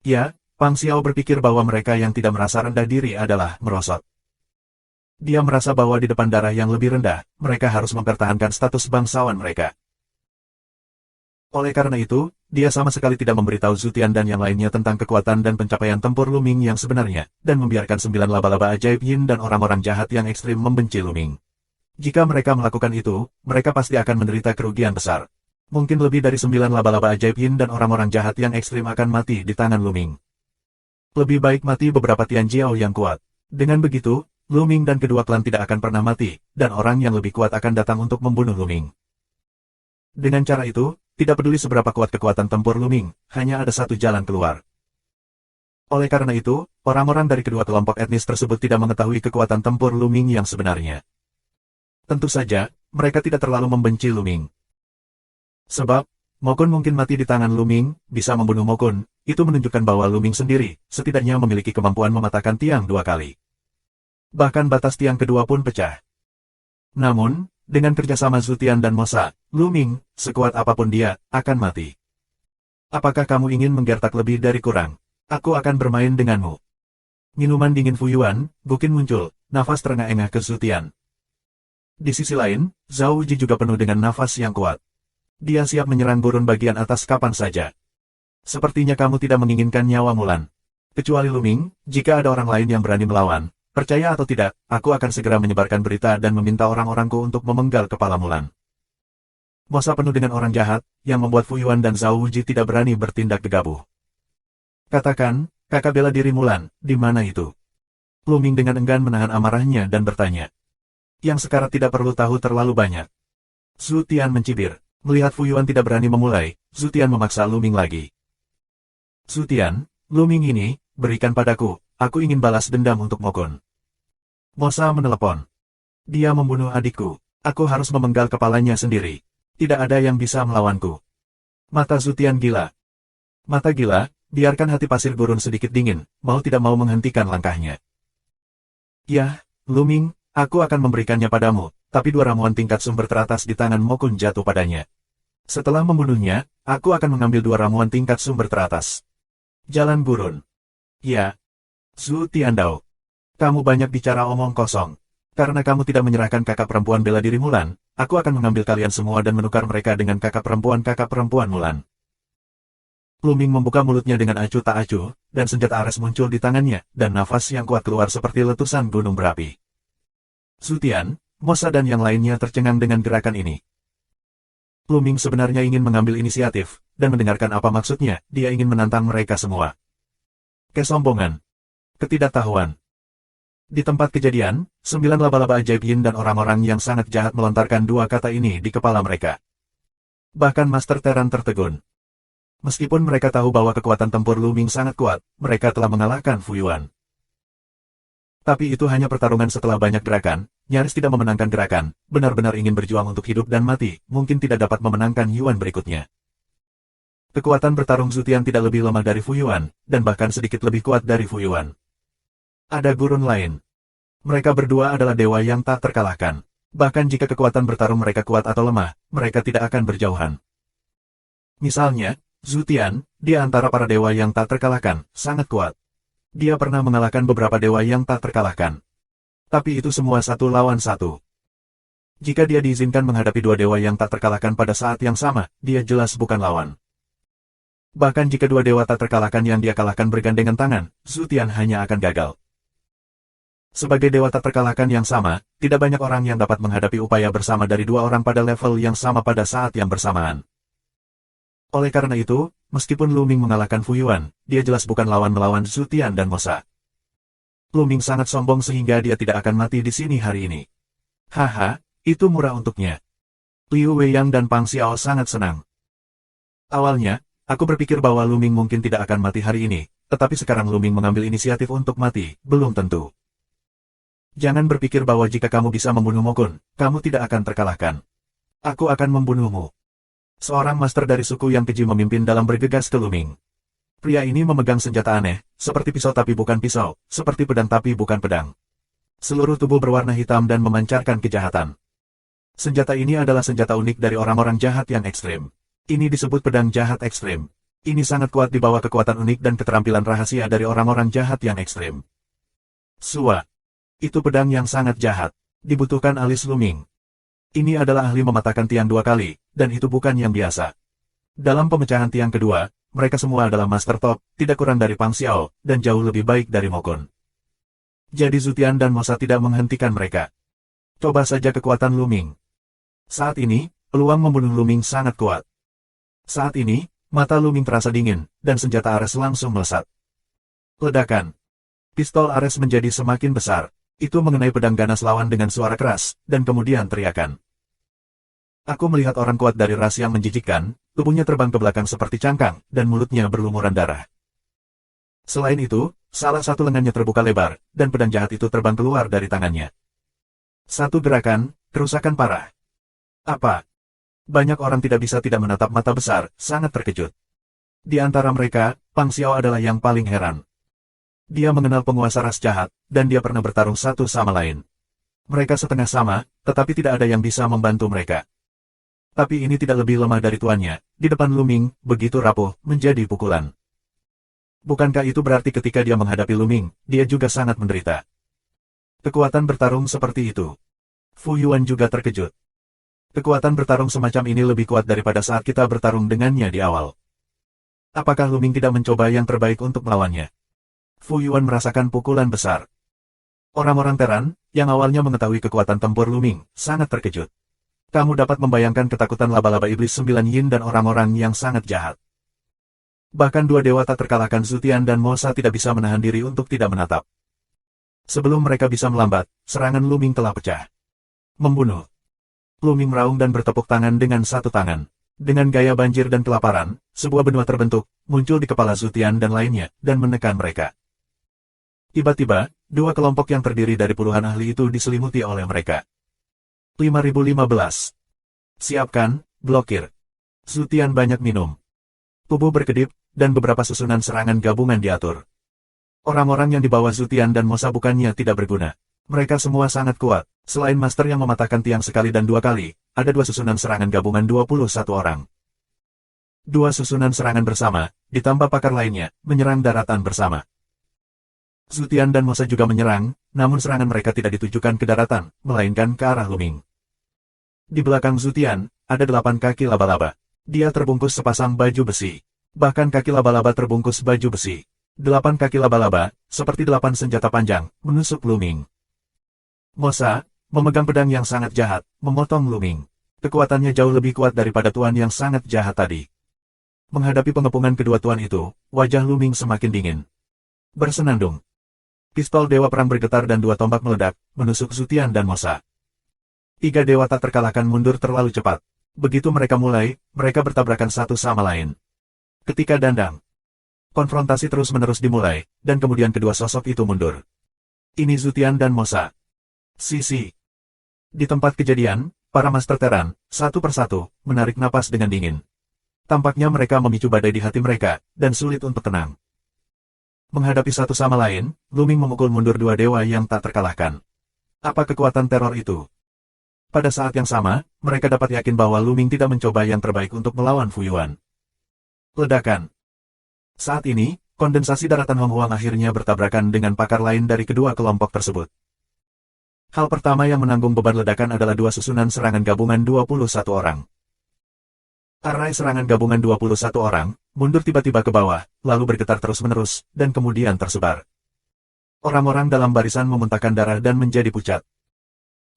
Ya, Pang Xiao berpikir bahwa mereka yang tidak merasa rendah diri adalah merosot. Dia merasa bahwa di depan darah yang lebih rendah, mereka harus mempertahankan status bangsawan mereka. Oleh karena itu, dia sama sekali tidak memberitahu Zutian dan yang lainnya tentang kekuatan dan pencapaian tempur Luming yang sebenarnya, dan membiarkan 9 laba-laba ajaib Yin dan orang-orang jahat yang ekstrim membenci Luming. Jika mereka melakukan itu, mereka pasti akan menderita kerugian besar. Mungkin lebih dari 9 laba-laba ajaib Yin dan orang-orang jahat yang ekstrim akan mati di tangan Luming. Lebih baik mati beberapa Tian Jiao yang kuat. Dengan begitu, Luming dan kedua klan tidak akan pernah mati, dan orang yang lebih kuat akan datang untuk membunuh Luming. Dengan cara itu, tidak peduli seberapa kuat kekuatan tempur Luming, hanya ada satu jalan keluar. Oleh karena itu, orang-orang dari kedua kelompok etnis tersebut tidak mengetahui kekuatan tempur Luming yang sebenarnya. Tentu saja, mereka tidak terlalu membenci Luming. Sebab, Mokun mungkin mati di tangan Luming, bisa membunuh Mokun, itu menunjukkan bahwa Luming sendiri, setidaknya memiliki kemampuan mematahkan tiang 2 kali. Bahkan batas tiang kedua pun pecah. Namun, dengan kerjasama Zutian dan Mosa, Luming, sekuat apapun dia, akan mati. Apakah kamu ingin menggertak lebih dari kurang? Aku akan bermain denganmu. Minuman dingin Fu Yuan, Guqin muncul, nafas terengah-engah ke Zutian. Di sisi lain, Zhao Wuji juga penuh dengan nafas yang kuat. Dia siap menyerang gurun bagian atas kapan saja. Sepertinya kamu tidak menginginkan nyawa Mulan. Kecuali Luming, jika ada orang lain yang berani melawan, percaya atau tidak, aku akan segera menyebarkan berita dan meminta orang-orangku untuk memenggal kepala Mulan. Mosa penuh dengan orang jahat, yang membuat Fu Yuan dan Zhao Wuji tidak berani bertindak gegabah. Katakan, kakak bela diri Mulan, di mana itu? Luming dengan enggan menahan amarahnya dan bertanya. Yang sekarang tidak perlu tahu terlalu banyak. Zutian mencibir. Melihat Fu Yuan tidak berani memulai, Zutian memaksa Luming lagi. Zutian, Luming ini, berikan padaku, aku ingin balas dendam untuk Mokun. Mosa menelepon. Dia membunuh adikku, aku harus memenggal kepalanya sendiri. Tidak ada yang bisa melawanku. Mata Zutian gila. Mata gila, biarkan hati pasir gurun sedikit dingin, mau tidak mau menghentikan langkahnya. Ya, Luming, aku akan memberikannya padamu. Tapi 2 ramuan tingkat sumber teratas di tangan Mokun jatuh padanya. Setelah membunuhnya, aku akan mengambil 2 ramuan tingkat sumber teratas. Jalan gurun. Ya. Zhu Tiandao. Kamu banyak bicara omong kosong. Karena kamu tidak menyerahkan kakak perempuan bela diri Mulan, aku akan mengambil kalian semua dan menukar mereka dengan kakak perempuan Mulan. Luming membuka mulutnya dengan acuh tak acuh, dan senjata Ares muncul di tangannya, dan nafas yang kuat keluar seperti letusan gunung berapi. Zutian, Mosa dan yang lainnya tercengang dengan gerakan ini. Luming sebenarnya ingin mengambil inisiatif, dan mendengarkan apa maksudnya, dia ingin menantang mereka semua. Kesombongan. Ketidaktahuan. Di tempat kejadian, 9 laba-laba ajaib Yin dan orang-orang yang sangat jahat melontarkan dua kata ini di kepala mereka. Bahkan Master Teran tertegun. Meskipun mereka tahu bahwa kekuatan tempur Luming sangat kuat, mereka telah mengalahkan Fu Yuan. Tapi itu hanya pertarungan setelah banyak gerakan, nyaris tidak memenangkan gerakan, benar-benar ingin berjuang untuk hidup dan mati, mungkin tidak dapat memenangkan Yuan berikutnya. Kekuatan bertarung Zutian tidak lebih lemah dari Fu Yuan, dan bahkan sedikit lebih kuat dari Fu Yuan. Ada gurun lain. Mereka berdua adalah dewa yang tak terkalahkan. Bahkan jika kekuatan bertarung mereka kuat atau lemah, mereka tidak akan berjauhan. Misalnya, Zutian, di antara para dewa yang tak terkalahkan, sangat kuat. Dia pernah mengalahkan beberapa dewa yang tak terkalahkan. Tapi itu semua satu lawan satu. Jika dia diizinkan menghadapi dua dewa yang tak terkalahkan pada saat yang sama, dia jelas bukan lawan. Bahkan jika dua dewa tak terkalahkan yang dia kalahkan bergandengan tangan, Zutian hanya akan gagal. Sebagai dewa tak terkalahkan yang sama, tidak banyak orang yang dapat menghadapi upaya bersama dari dua orang pada level yang sama pada saat yang bersamaan. Oleh karena itu, meskipun Luming mengalahkan Fu Yuan, dia jelas bukan lawan melawan Zutian dan Mosa. Luming sangat sombong sehingga dia tidak akan mati di sini hari ini. Haha, itu murah untuknya. Liu Weiyang dan Pang Xiao sangat senang. Awalnya, aku berpikir bahwa Luming mungkin tidak akan mati hari ini, tetapi sekarang Luming mengambil inisiatif untuk mati, belum tentu. Jangan berpikir bahwa jika kamu bisa membunuh Mokun, kamu tidak akan terkalahkan. Aku akan membunuhmu. Seorang master dari suku yang keji memimpin dalam bergegas ke Luming. Pria ini memegang senjata aneh, seperti pisau tapi bukan pisau, seperti pedang tapi bukan pedang. Seluruh tubuh berwarna hitam dan memancarkan kejahatan. Senjata ini adalah senjata unik dari orang-orang jahat yang ekstrim. Ini disebut pedang jahat ekstrim. Ini sangat kuat di bawah kekuatan unik dan keterampilan rahasia dari orang-orang jahat yang ekstrim. Sua. Itu pedang yang sangat jahat. Dibutuhkan alis Luming. Ini adalah ahli mematahkan tiang 2 kali, dan itu bukan yang biasa. Dalam pemecahan tiang kedua, mereka semua adalah master top, tidak kurang dari Pang Xiao, dan jauh lebih baik dari Mokun. Jadi Zutian dan Mosa tidak menghentikan mereka. Coba saja kekuatan Luming. Saat ini, peluang membunuh Luming sangat kuat. Saat ini, mata Luming terasa dingin, dan senjata Ares langsung melesat. Ledakan. Pistol Ares menjadi semakin besar. Itu mengenai pedang ganas lawan dengan suara keras, dan kemudian teriakan. Aku melihat orang kuat dari ras yang menjijikkan, tubuhnya terbang ke belakang seperti cangkang, dan mulutnya berlumuran darah. Selain itu, salah satu lengannya terbuka lebar, dan pedang jahat itu terbang keluar dari tangannya. Satu gerakan, kerusakan parah. Apa? Banyak orang tidak bisa tidak menatap mata besar, sangat terkejut. Di antara mereka, Pang Xiao adalah yang paling heran. Dia mengenal penguasa ras jahat, dan dia pernah bertarung satu sama lain. Mereka setengah sama, tetapi tidak ada yang bisa membantu mereka. Tapi ini tidak lebih lemah dari tuannya, di depan Luming, begitu rapuh, menjadi pukulan. Bukankah itu berarti ketika dia menghadapi Luming, dia juga sangat menderita? Kekuatan bertarung seperti itu. Fu Yuan juga terkejut. Kekuatan bertarung semacam ini lebih kuat daripada saat kita bertarung dengannya di awal. Apakah Luming tidak mencoba yang terbaik untuk melawannya? Fu Yuan merasakan pukulan besar. Orang-orang Teran, yang awalnya mengetahui kekuatan tempur Luming, sangat terkejut. Kamu dapat membayangkan ketakutan laba-laba iblis 9 Yin dan orang-orang yang sangat jahat. Bahkan dua dewa tak terkalahkan Zutian dan Mosa tidak bisa menahan diri untuk tidak menatap. Sebelum mereka bisa melambat, serangan Luming telah pecah. Membunuh. Luming meraung dan bertepuk tangan dengan satu tangan. Dengan gaya banjir dan kelaparan, sebuah benua terbentuk, muncul di kepala Zutian dan lainnya, dan menekan mereka. Tiba-tiba, dua kelompok yang terdiri dari puluhan ahli itu diselimuti oleh mereka. 5015. Siapkan, blokir. Zutian banyak minum. Tubuh berkedip, dan beberapa susunan serangan gabungan diatur. Orang-orang yang dibawa Zutian dan Mosa bukannya tidak berguna. Mereka semua sangat kuat. Selain master yang mematahkan tiang sekali dan 2 kali, ada 2 susunan serangan gabungan 21 orang. 2 susunan serangan bersama, ditambah pakar lainnya, menyerang daratan bersama. Zutian dan Mosa juga menyerang, namun serangan mereka tidak ditujukan ke daratan, melainkan ke arah Luming. Di belakang Zutian, ada 8 kaki laba-laba. Dia terbungkus sepasang baju besi. Bahkan kaki laba-laba terbungkus baju besi. 8 kaki laba-laba, seperti 8 senjata panjang, menusuk Luming. Mosa, memegang pedang yang sangat jahat, memotong Luming. Kekuatannya jauh lebih kuat daripada tuan yang sangat jahat tadi. Menghadapi pengepungan kedua tuan itu, wajah Luming semakin dingin. Bersenandung. Pistol Dewa Perang bergetar dan 2 tombak meledak, menusuk Zutian dan Mosa. 3 dewa tak terkalahkan mundur terlalu cepat. Begitu mereka mulai, mereka bertabrakan satu sama lain. Ketika dandang. Konfrontasi terus-menerus dimulai, dan kemudian kedua sosok itu mundur. Ini Zutian dan Mosa. Sisi. Di tempat kejadian, para Master Teran, satu persatu, menarik napas dengan dingin. Tampaknya mereka memicu badai di hati mereka, dan sulit untuk tenang. Menghadapi satu sama lain, Luming memukul mundur 2 dewa yang tak terkalahkan. Apa kekuatan teror itu? Pada saat yang sama, mereka dapat yakin bahwa Luming tidak mencoba yang terbaik untuk melawan Fuyuan. Ledakan. Saat ini, kondensasi daratan Hong Huang akhirnya bertabrakan dengan pakar lain dari kedua kelompok tersebut. Hal pertama yang menanggung beban ledakan adalah 2 susunan serangan gabungan 21 orang. Arai serangan gabungan 21 orang, mundur tiba-tiba ke bawah, lalu bergetar terus-menerus, dan kemudian tersebar. Orang-orang dalam barisan memuntahkan darah dan menjadi pucat.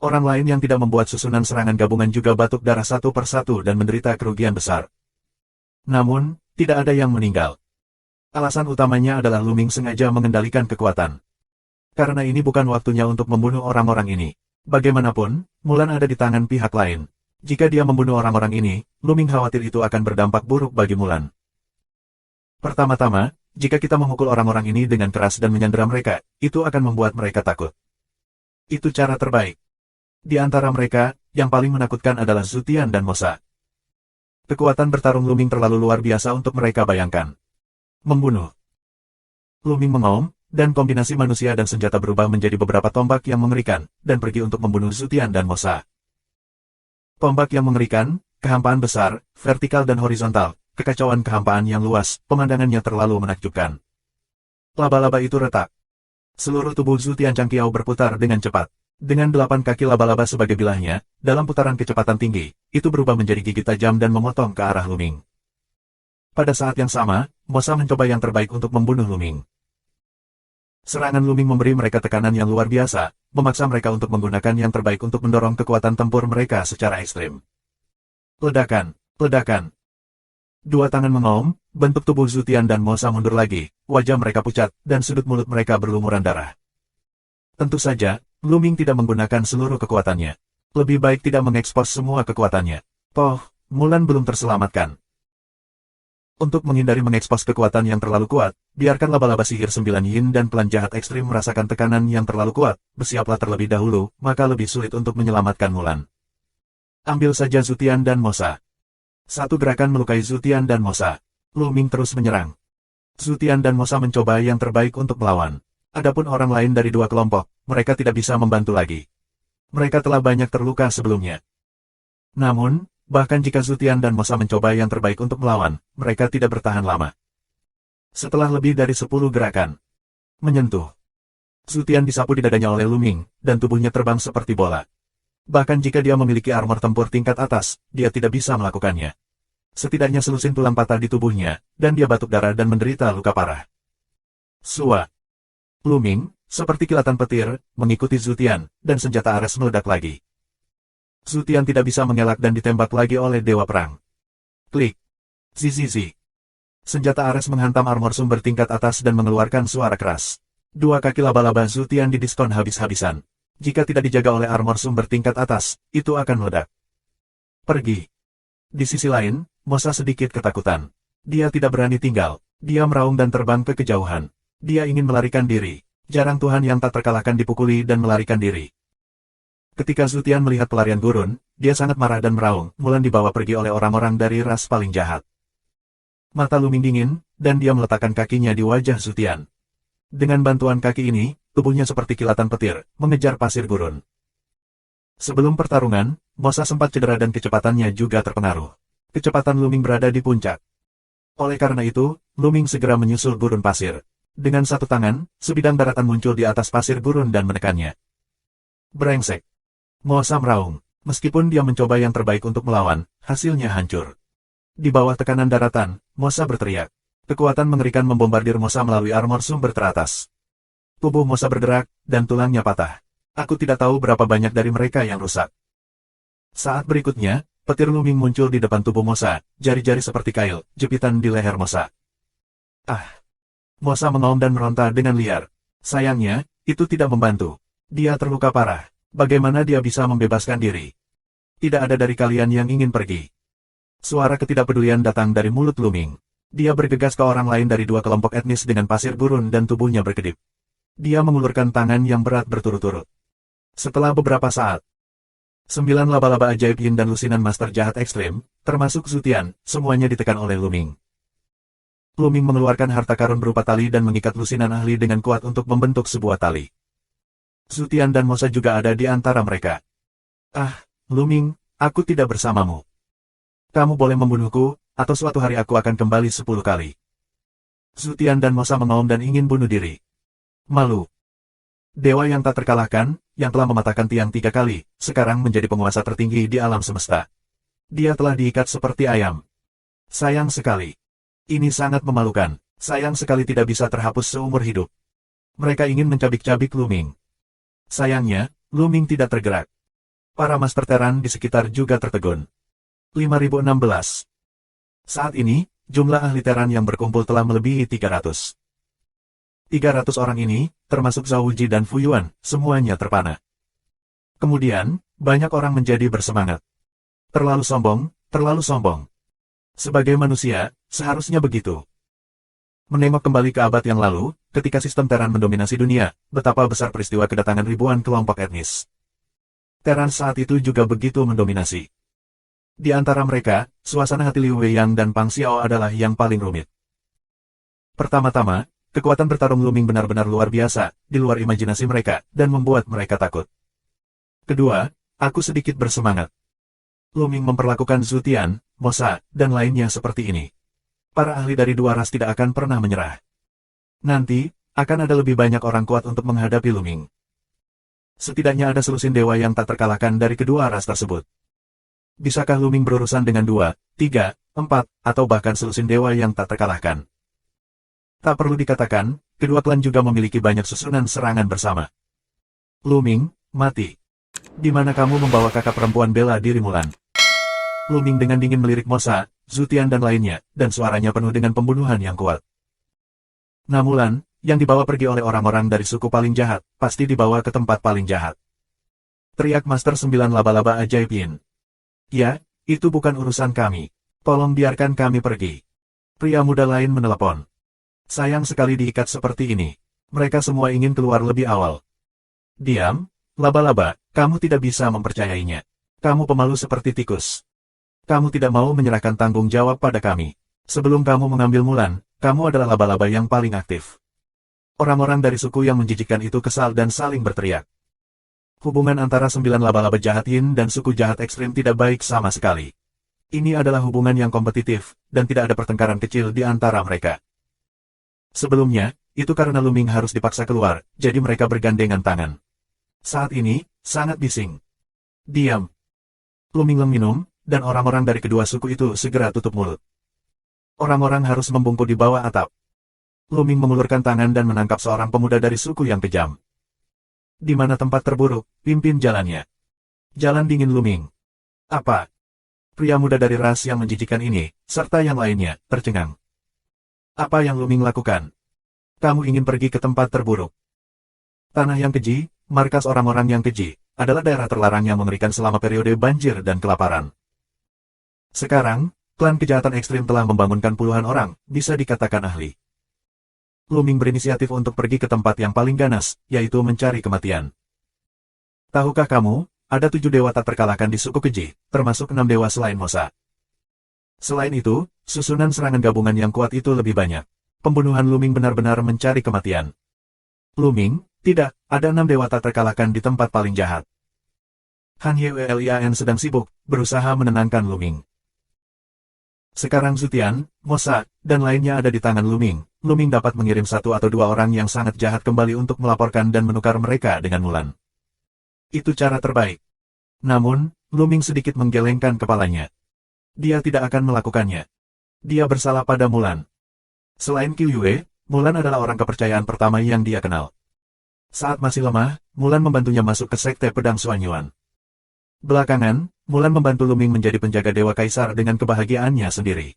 Orang lain yang tidak membuat susunan serangan gabungan juga batuk darah satu persatu dan menderita kerugian besar. Namun, tidak ada yang meninggal. Alasan utamanya adalah Luming sengaja mengendalikan kekuatan. Karena ini bukan waktunya untuk membunuh orang-orang ini. Bagaimanapun, Mulan ada di tangan pihak lain. Jika dia membunuh orang-orang ini, Luming khawatir itu akan berdampak buruk bagi Mulan. Pertama-tama, jika kita memukul orang-orang ini dengan keras dan menyandera mereka, itu akan membuat mereka takut. Itu cara terbaik. Di antara mereka, yang paling menakutkan adalah Zutian dan Mosa. Kekuatan bertarung Luming terlalu luar biasa untuk mereka bayangkan. Membunuh. Luming mengaum, dan kombinasi manusia dan senjata berubah menjadi beberapa tombak yang mengerikan, dan pergi untuk membunuh Zutian dan Mosa. Tombak yang mengerikan, kehampaan besar, vertikal dan horizontal, kekacauan kehampaan yang luas, pemandangannya terlalu menakjubkan. Laba-laba itu retak. Seluruh tubuh Zutian Changqiao berputar dengan cepat. Dengan 8 kaki laba-laba sebagai bilahnya, dalam putaran kecepatan tinggi, itu berubah menjadi gigi tajam dan memotong ke arah Luming. Pada saat yang sama, Mosa mencoba yang terbaik untuk membunuh Luming. Serangan Luming memberi mereka tekanan yang luar biasa, memaksa mereka untuk menggunakan yang terbaik untuk mendorong kekuatan tempur mereka secara ekstrim. Ledakan, ledakan. 2 tangan mengaum, bentuk tubuh Zutian dan Mosa mundur lagi, wajah mereka pucat, dan sudut mulut mereka berlumuran darah. Tentu saja, Luming tidak menggunakan seluruh kekuatannya. Lebih baik tidak mengekspos semua kekuatannya. Toh, Mulan belum terselamatkan. Untuk menghindari mengekspos kekuatan yang terlalu kuat, biarkan laba-laba sihir 9 yin dan pelan jahat ekstrim merasakan tekanan yang terlalu kuat, bersiaplah terlebih dahulu, maka lebih sulit untuk menyelamatkan Mulan. Ambil saja Zutian dan Mosa. Satu gerakan melukai Zutian dan Mosa. Luming terus menyerang. Zutian dan Mosa mencoba yang terbaik untuk melawan. Adapun orang lain dari 2 kelompok, mereka tidak bisa membantu lagi. Mereka telah banyak terluka sebelumnya. Namun, bahkan jika Zutian dan Mosa mencoba yang terbaik untuk melawan, mereka tidak bertahan lama. Setelah lebih dari 10 gerakan, menyentuh. Zutian disapu di dadanya oleh Luming, dan tubuhnya terbang seperti bola. Bahkan jika dia memiliki armor tempur tingkat atas, dia tidak bisa melakukannya. Setidaknya selusin tulang patah di tubuhnya, dan dia batuk darah dan menderita luka parah. Sua. Luming, seperti kilatan petir, mengikuti Zutian, dan senjata Ares meledak lagi. Zutian tidak bisa mengelak dan ditembak lagi oleh Dewa Perang. Klik. Zizizi. Senjata Ares menghantam armor sumber tingkat atas dan mengeluarkan suara keras. 2 kaki laba-laba Zutian didiskon habis-habisan. Jika tidak dijaga oleh armor sumber tingkat atas, itu akan meledak. Pergi. Di sisi lain, Mosa sedikit ketakutan. Dia tidak berani tinggal. Dia meraung dan terbang ke kejauhan. Dia ingin melarikan diri. Jarang Tuhan yang tak terkalahkan dipukuli dan melarikan diri. Ketika Zutian melihat pelarian gurun, dia sangat marah dan meraung, Mulan dibawa pergi oleh orang-orang dari ras paling jahat. Mata Luming dingin, dan dia meletakkan kakinya di wajah Zutian. Dengan bantuan kaki ini, tubuhnya seperti kilatan petir, mengejar pasir gurun. Sebelum pertarungan, Mosa sempat cedera dan kecepatannya juga terpengaruh. Kecepatan Luming berada di puncak. Oleh karena itu, Luming segera menyusul gurun pasir. Dengan satu tangan, sebidang daratan muncul di atas pasir gurun dan menekannya. Brengsek. Mosa meraung. Meskipun dia mencoba yang terbaik untuk melawan, hasilnya hancur. Di bawah tekanan daratan, Mosa berteriak. Kekuatan mengerikan membombardir Mosa melalui armor sumber teratas. Tubuh Mosa bergerak, dan tulangnya patah. Aku tidak tahu berapa banyak dari mereka yang rusak. Saat berikutnya, petir Luming muncul di depan tubuh Mosa, jari-jari seperti kail, jepitan di leher Mosa. Ah! Mosa mengaum dan meronta dengan liar. Sayangnya, itu tidak membantu. Dia terluka parah. Bagaimana dia bisa membebaskan diri? Tidak ada dari kalian yang ingin pergi. Suara ketidakpedulian datang dari mulut Luming. Dia bergegas ke orang lain dari dua kelompok etnis dengan pasir gurun dan tubuhnya berkedip. Dia mengulurkan tangan yang berat berturut-turut. Setelah beberapa saat, 9 laba-laba ajaib Yin dan lusinan master jahat ekstrim, termasuk Zutian, semuanya ditekan oleh Luming. Luming mengeluarkan harta karun berupa tali dan mengikat lusinan ahli dengan kuat untuk membentuk sebuah tali. Zutian dan Mosa juga ada di antara mereka. Ah, Luming, aku tidak bersamamu. Kamu boleh membunuhku, atau suatu hari aku akan kembali 10 kali. Zutian dan Mosa mengaum dan ingin bunuh diri. Malu. Dewa yang tak terkalahkan, yang telah mematahkan tiang 3 kali, sekarang menjadi penguasa tertinggi di alam semesta. Dia telah diikat seperti ayam. Sayang sekali. Ini sangat memalukan. Sayang sekali tidak bisa terhapus seumur hidup. Mereka ingin mencabik-cabik Luming. Sayangnya, Luming tidak tergerak. Para master teran di sekitar juga tertegun. 5016. Saat ini, jumlah ahli teran yang berkumpul telah melebihi 300. 300 orang ini, termasuk Zhao Wuji dan Fu Yuan, semuanya terpana. Kemudian, banyak orang menjadi bersemangat. Terlalu sombong, terlalu sombong. Sebagai manusia, seharusnya begitu. Menengok kembali ke abad yang lalu, ketika sistem Teran mendominasi dunia, betapa besar peristiwa kedatangan ribuan kelompok etnis. Teran saat itu juga begitu mendominasi. Di antara mereka, suasana hati Liu Weiyang dan Pang Xiao adalah yang paling rumit. Pertama-tama, kekuatan bertarung Luming benar-benar luar biasa, di luar imajinasi mereka, dan membuat mereka takut. Kedua, aku sedikit bersemangat. Luming memperlakukan Zutian, Mosa, dan lainnya seperti ini. Para ahli dari dua ras tidak akan pernah menyerah. Nanti, akan ada lebih banyak orang kuat untuk menghadapi Luming. Setidaknya ada selusin dewa yang tak terkalahkan dari kedua ras tersebut. Bisakah Luming berurusan dengan 2, 3, 4, atau bahkan selusin dewa yang tak terkalahkan? Tak perlu dikatakan, kedua klan juga memiliki banyak susunan serangan bersama. Luming, mati. Di mana kamu membawa kakak perempuan bela diri Mulan? Luming dengan dingin melirik Mosa, Zutian dan lainnya, dan suaranya penuh dengan pembunuhan yang kuat. Nah Mulan, yang dibawa pergi oleh orang-orang dari suku paling jahat, pasti dibawa ke tempat paling jahat. Teriak Master 9 laba-laba ajaib Yin. Ya, itu bukan urusan kami. Tolong biarkan kami pergi. Pria muda lain menelepon. Sayang sekali diikat seperti ini. Mereka semua ingin keluar lebih awal. Diam, laba-laba, kamu tidak bisa mempercayainya. Kamu pemalu seperti tikus. Kamu tidak mau menyerahkan tanggung jawab pada kami. Sebelum kamu mengambil Mulan, kamu adalah laba-laba yang paling aktif. Orang-orang dari suku yang menjijikkan itu kesal dan saling berteriak. Hubungan antara 9 laba-laba jahat Yin dan suku jahat ekstrim tidak baik sama sekali. Ini adalah hubungan yang kompetitif, dan tidak ada pertengkaran kecil di antara mereka. Sebelumnya, itu karena Luming harus dipaksa keluar, jadi mereka bergandengan tangan. Saat ini, sangat bising. Diam. Luming minum, dan orang-orang dari kedua suku itu segera tutup mulut. Orang-orang harus membungkuk di bawah atap. Luming mengulurkan tangan dan menangkap seorang pemuda dari suku yang kejam. Di mana tempat terburuk, pimpin jalannya. Jalan dingin Luming. Apa? Pria muda dari ras yang menjijikan ini, serta yang lainnya, tercengang. Apa yang Luming lakukan? Kamu ingin pergi ke tempat terburuk. Tanah yang keji, markas orang-orang yang keji, adalah daerah terlarang yang mengerikan selama periode banjir dan kelaparan. Sekarang, klan kejahatan ekstrim telah membangunkan puluhan orang, bisa dikatakan ahli. Luming berinisiatif untuk pergi ke tempat yang paling ganas, yaitu mencari kematian. Tahukah kamu, ada 7 dewa tak terkalahkan di suku keji, termasuk 6 dewa selain Mosa. Selain itu, susunan serangan gabungan yang kuat itu lebih banyak. Pembunuhan Luming benar-benar mencari kematian. Luming, tidak, ada 6 dewa tak terkalahkan di tempat paling jahat. Han Yelian sedang sibuk, berusaha menenangkan Luming. Sekarang Zutian, Mosa, dan lainnya ada di tangan Luming. Luming dapat mengirim satu atau dua orang yang sangat jahat kembali untuk melaporkan dan menukar mereka dengan Mulan. Itu cara terbaik. Namun, Luming sedikit menggelengkan kepalanya. Dia tidak akan melakukannya. Dia bersalah pada Mulan. Selain Qiu Yue, Mulan adalah orang kepercayaan pertama yang dia kenal. Saat masih lemah, Mulan membantunya masuk ke Sekte Pedang Xuanyuan. Belakangan, Mulan membantu Luming menjadi penjaga Dewa Kaisar dengan kebahagiaannya sendiri.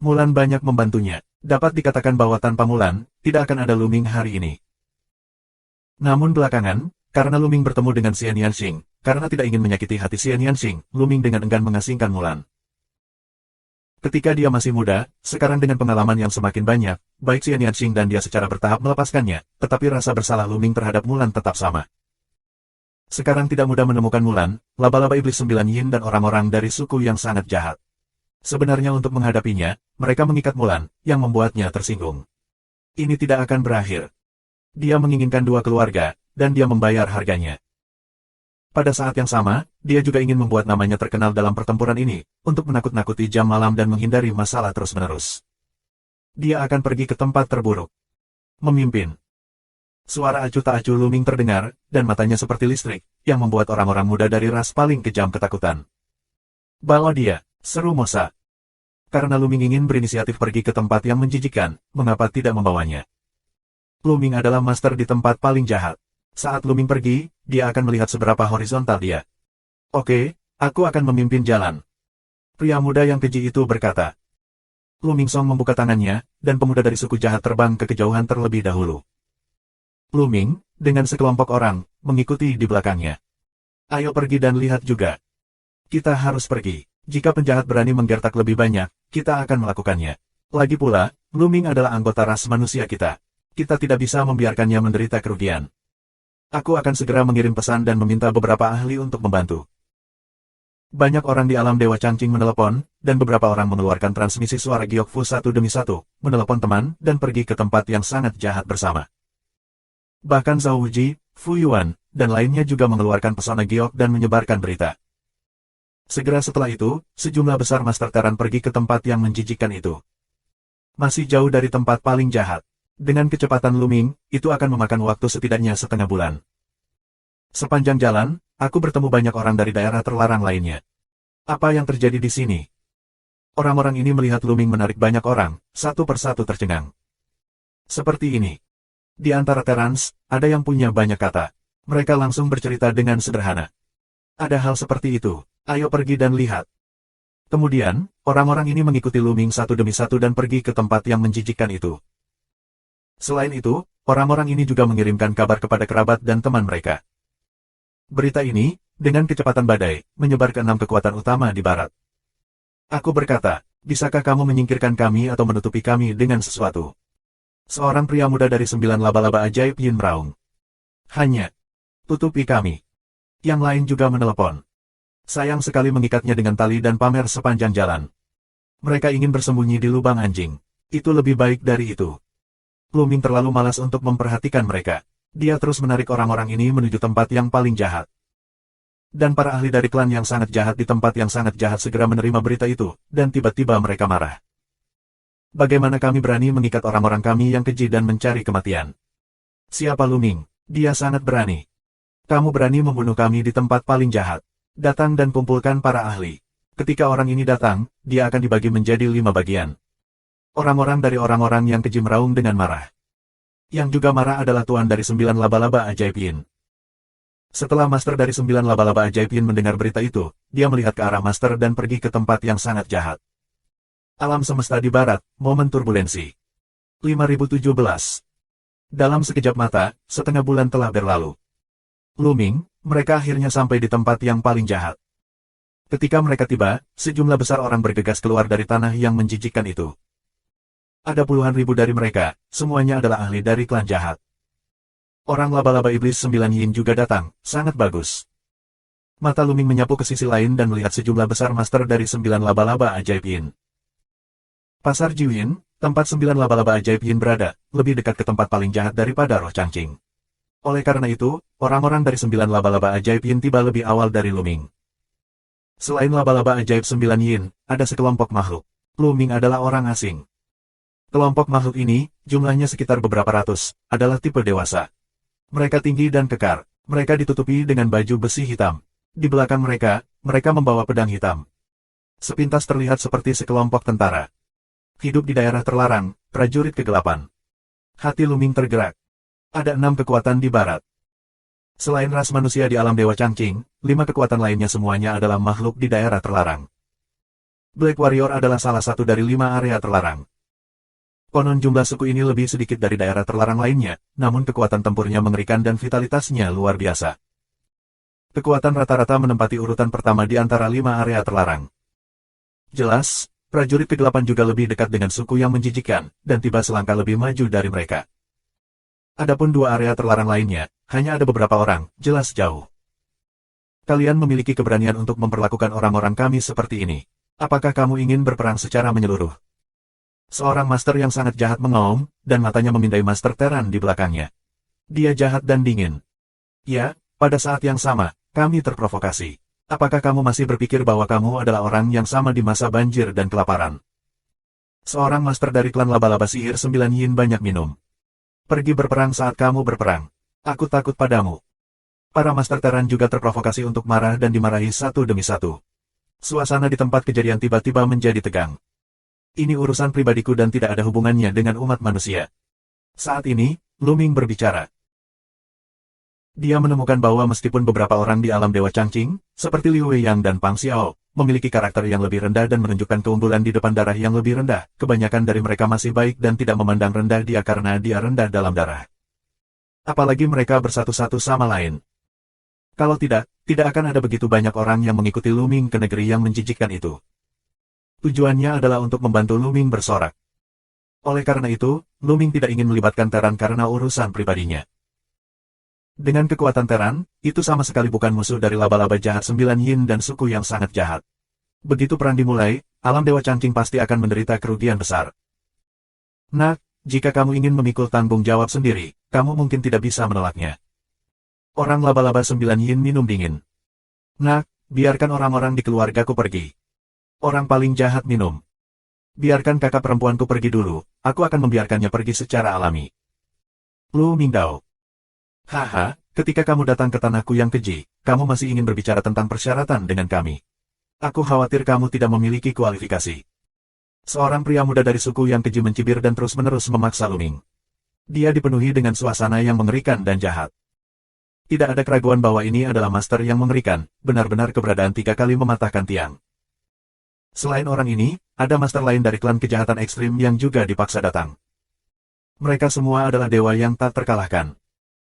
Mulan banyak membantunya. Dapat dikatakan bahwa tanpa Mulan, tidak akan ada Luming hari ini. Namun belakangan, karena Luming bertemu dengan Xian Yanxing, karena tidak ingin menyakiti hati Xian Yanxing, Luming dengan enggan mengasingkan Mulan. Ketika dia masih muda, sekarang dengan pengalaman yang semakin banyak, baik Xian Yanxing dan dia secara bertahap melepaskannya, tetapi rasa bersalah Luming terhadap Mulan tetap sama. Sekarang tidak mudah menemukan Mulan, laba-laba iblis 9 yin dan orang-orang dari suku yang sangat jahat. Sebenarnya untuk menghadapinya, mereka mengikat Mulan, yang membuatnya tersinggung. Ini tidak akan berakhir. Dia menginginkan dua keluarga, dan dia membayar harganya. Pada saat yang sama, dia juga ingin membuat namanya terkenal dalam pertempuran ini, untuk menakut-nakuti jam malam dan menghindari masalah terus-menerus. Dia akan pergi ke tempat terburuk. Memimpin. Suara acuh tak acuh Luming terdengar, dan matanya seperti listrik, yang membuat orang-orang muda dari ras paling kejam ketakutan. Bawa dia, seru Mosa. Karena Luming ingin berinisiatif pergi ke tempat yang menjijikkan, mengapa tidak membawanya? Luming adalah master di tempat paling jahat. Saat Luming pergi, dia akan melihat seberapa horizontal dia. Oke, aku akan memimpin jalan. Pria muda yang keji itu berkata. Luming Song membuka tangannya, dan pemuda dari suku jahat terbang ke kejauhan terlebih dahulu. Luming, dengan sekelompok orang, mengikuti di belakangnya. Ayo pergi dan lihat juga. Kita harus pergi. Jika penjahat berani menggertak lebih banyak, kita akan melakukannya. Lagi pula, Luming adalah anggota ras manusia kita. Kita tidak bisa membiarkannya menderita kerugian. Aku akan segera mengirim pesan dan meminta beberapa ahli untuk membantu. Banyak orang di alam Dewa Changqing menelepon, dan beberapa orang mengeluarkan transmisi suara Gyokfu satu demi satu, menelepon teman, dan pergi ke tempat yang sangat jahat bersama. Bahkan Zhao Wuji, Fu Yuan, dan lainnya juga mengeluarkan pesona giok dan menyebarkan berita. Segera setelah itu, sejumlah besar Master Teran pergi ke tempat yang menjijikkan itu. Masih jauh dari tempat paling jahat. Dengan kecepatan Luming, itu akan memakan waktu setidaknya setengah bulan. Sepanjang jalan, aku bertemu banyak orang dari daerah terlarang lainnya. Apa yang terjadi di sini? Orang-orang ini melihat Luming menarik banyak orang, satu persatu tercengang. Seperti ini. Di antara Terans, ada yang punya banyak kata. Mereka langsung bercerita dengan sederhana. Ada hal seperti itu, ayo pergi dan lihat. Kemudian, orang-orang ini mengikuti Luming satu demi satu dan pergi ke tempat yang menjijikkan itu. Selain itu, orang-orang ini juga mengirimkan kabar kepada kerabat dan teman mereka. Berita ini, dengan kecepatan badai, menyebar ke 6 kekuatan utama di barat. Aku berkata, bisakah kamu menyingkirkan kami atau menutupi kami dengan sesuatu? Seorang pria muda dari 9 laba-laba ajaib Yin meraung. Hanya, tutupi kami. Yang lain juga menelepon. Sayang sekali mengikatnya dengan tali dan pamer sepanjang jalan. Mereka ingin bersembunyi di lubang anjing. Itu lebih baik dari itu. Luming terlalu malas untuk memperhatikan mereka. Dia terus menarik orang-orang ini menuju tempat yang paling jahat. Dan para ahli dari klan yang sangat jahat di tempat yang sangat jahat segera menerima berita itu, dan tiba-tiba mereka marah. Bagaimana kami berani mengikat orang-orang kami yang keji dan mencari kematian? Siapa Luming? Dia sangat berani. Kamu berani membunuh kami di tempat paling jahat. Datang dan kumpulkan para ahli. Ketika orang ini datang, dia akan dibagi menjadi 5 bagian. Orang-orang dari orang-orang yang keji meraung dengan marah. Yang juga marah adalah tuan dari 9 laba-laba ajaib Yin. Setelah master dari 9 laba-laba ajaib Yin mendengar berita itu, dia melihat ke arah master dan pergi ke tempat yang sangat jahat. Alam semesta di barat, momen turbulensi. 5017. Dalam sekejap mata, setengah bulan telah berlalu. Luming, mereka akhirnya sampai di tempat yang paling jahat. Ketika mereka tiba, sejumlah besar orang bergegas keluar dari tanah yang menjijikkan itu. Ada puluhan ribu dari mereka, semuanya adalah ahli dari klan jahat. Orang laba-laba iblis 9 yin juga datang, sangat bagus. Mata Luming menyapu ke sisi lain dan melihat sejumlah besar master dari 9 laba-laba ajaib yin. Pasar Jiwin, tempat 9 laba-laba ajaib Yin berada, lebih dekat ke tempat paling jahat daripada roh Changqing. Oleh karena itu, orang-orang dari 9 laba-laba ajaib Yin tiba lebih awal dari Luming. Selain laba-laba ajaib 9 Yin, ada sekelompok makhluk. Lu Ming adalah orang asing. Kelompok makhluk ini, jumlahnya sekitar beberapa ratus, adalah tipe dewasa. Mereka tinggi dan kekar. Mereka ditutupi dengan baju besi hitam. Di belakang mereka, mereka membawa pedang hitam. Sepintas terlihat seperti sekelompok tentara. Hidup di daerah terlarang, prajurit kegelapan. Hati Lu Ming tergerak. Ada 6 kekuatan di barat. Selain ras manusia di alam Dewa Changqing, 5 kekuatan lainnya semuanya adalah makhluk di daerah terlarang. Black Warrior adalah salah satu dari 5 area terlarang. Konon jumlah suku ini lebih sedikit dari daerah terlarang lainnya, namun kekuatan tempurnya mengerikan dan vitalitasnya luar biasa. Kekuatan rata-rata menempati urutan pertama di antara 5 area terlarang. Jelas, prajurit kegelapan juga lebih dekat dengan suku yang menjijikkan, dan tiba selangkah lebih maju dari mereka. Adapun 2 area terlarang lainnya, hanya ada beberapa orang, jelas jauh. Kalian memiliki keberanian untuk memperlakukan orang-orang kami seperti ini. Apakah kamu ingin berperang secara menyeluruh? Seorang master yang sangat jahat mengaum, dan matanya memindai Master Teran di belakangnya. Dia jahat dan dingin. Ya, pada saat yang sama, kami terprovokasi. Apakah kamu masih berpikir bahwa kamu adalah orang yang sama di masa banjir dan kelaparan? Seorang master dari klan laba-laba sihir 9 yin banyak minum. Pergi berperang saat kamu berperang. Aku takut padamu. Para Master Teran juga terprovokasi untuk marah dan dimarahi satu demi satu. Suasana di tempat kejadian tiba-tiba menjadi tegang. Ini urusan pribadiku dan tidak ada hubungannya dengan umat manusia. Saat ini, Lu Ming berbicara. Dia menemukan bahwa meskipun beberapa orang di alam Dewa Changqing, seperti Liu Weiyang dan Pang Xiao, memiliki karakter yang lebih rendah dan menunjukkan keunggulan di depan darah yang lebih rendah, kebanyakan dari mereka masih baik dan tidak memandang rendah dia karena dia rendah dalam darah. Apalagi mereka bersatu-satu sama lain. Kalau tidak akan ada begitu banyak orang yang mengikuti Lu Ming ke negeri yang menjijikkan itu. Tujuannya adalah untuk membantu Lu Ming bersorak. Oleh karena itu, Lu Ming tidak ingin melibatkan Teran karena urusan pribadinya. Dengan kekuatan Teran, itu sama sekali bukan musuh dari laba-laba jahat 9 yin dan suku yang sangat jahat. Begitu perang dimulai, alam Dewa Changqing pasti akan menderita kerugian besar. Nah, jika kamu ingin memikul tanggung jawab sendiri, kamu mungkin tidak bisa menolaknya. Orang laba-laba 9 yin minum dingin. Nah, biarkan orang-orang di keluargaku pergi. Orang paling jahat minum. Biarkan kakak perempuanku pergi dulu, aku akan membiarkannya pergi secara alami. Lu Mingdao. Haha, ketika kamu datang ke tanahku yang keji, kamu masih ingin berbicara tentang persyaratan dengan kami. Aku khawatir kamu tidak memiliki kualifikasi. Seorang pria muda dari suku yang keji mencibir dan terus-menerus memaksa Lu Ming. Dia dipenuhi dengan suasana yang mengerikan dan jahat. Tidak ada keraguan bahwa ini adalah master yang mengerikan, benar-benar keberadaan 3 kali mematahkan tiang. Selain orang ini, ada master lain dari klan kejahatan ekstrim yang juga dipaksa datang. Mereka semua adalah dewa yang tak terkalahkan.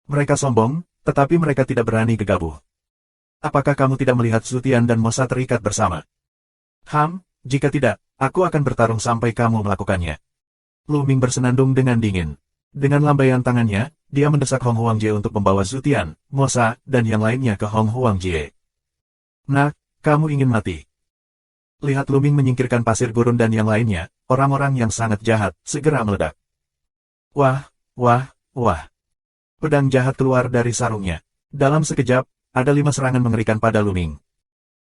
Mereka sombong, tetapi mereka tidak berani gegabah. Apakah kamu tidak melihat Zutian dan Mosa terikat bersama? Jika tidak, aku akan bertarung sampai kamu melakukannya. Lu Ming bersenandung dengan dingin. Dengan lambaian tangannya, dia mendesak Hong Huangjie untuk membawa Zutian, Mosa, dan yang lainnya ke Hong Huangjie. Nah, kamu ingin mati. Lihat Lu Ming menyingkirkan pasir gurun dan yang lainnya, orang-orang yang sangat jahat, segera meledak. Wah. Pedang jahat keluar dari sarungnya. Dalam sekejap, ada 5 serangan mengerikan pada Lu Ming.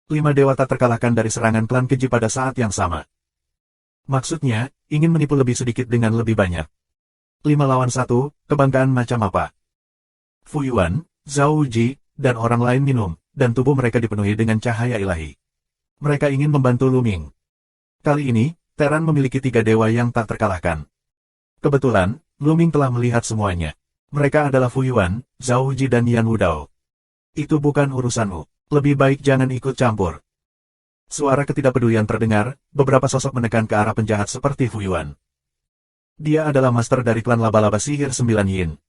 5 dewa tak terkalahkan dari serangan klan keji pada saat yang sama. Maksudnya, ingin menipu lebih sedikit dengan lebih banyak. 5 lawan 1, kebanggaan macam apa? Fu Yuan, Zhao Wuji, dan orang lain minum, dan tubuh mereka dipenuhi dengan cahaya ilahi. Mereka ingin membantu Lu Ming. Kali ini, Teran memiliki 3 dewa yang tak terkalahkan. Kebetulan, Lu Ming telah melihat semuanya. Mereka adalah Fu Yuan, Zhao Wuji dan Yan Wudao. Itu bukan urusanmu. Lebih baik jangan ikut campur. Suara ketidakpedulian terdengar, beberapa sosok menekan ke arah penjahat seperti Fu Yuan. Dia adalah master dari klan laba-laba sihir 9 yin.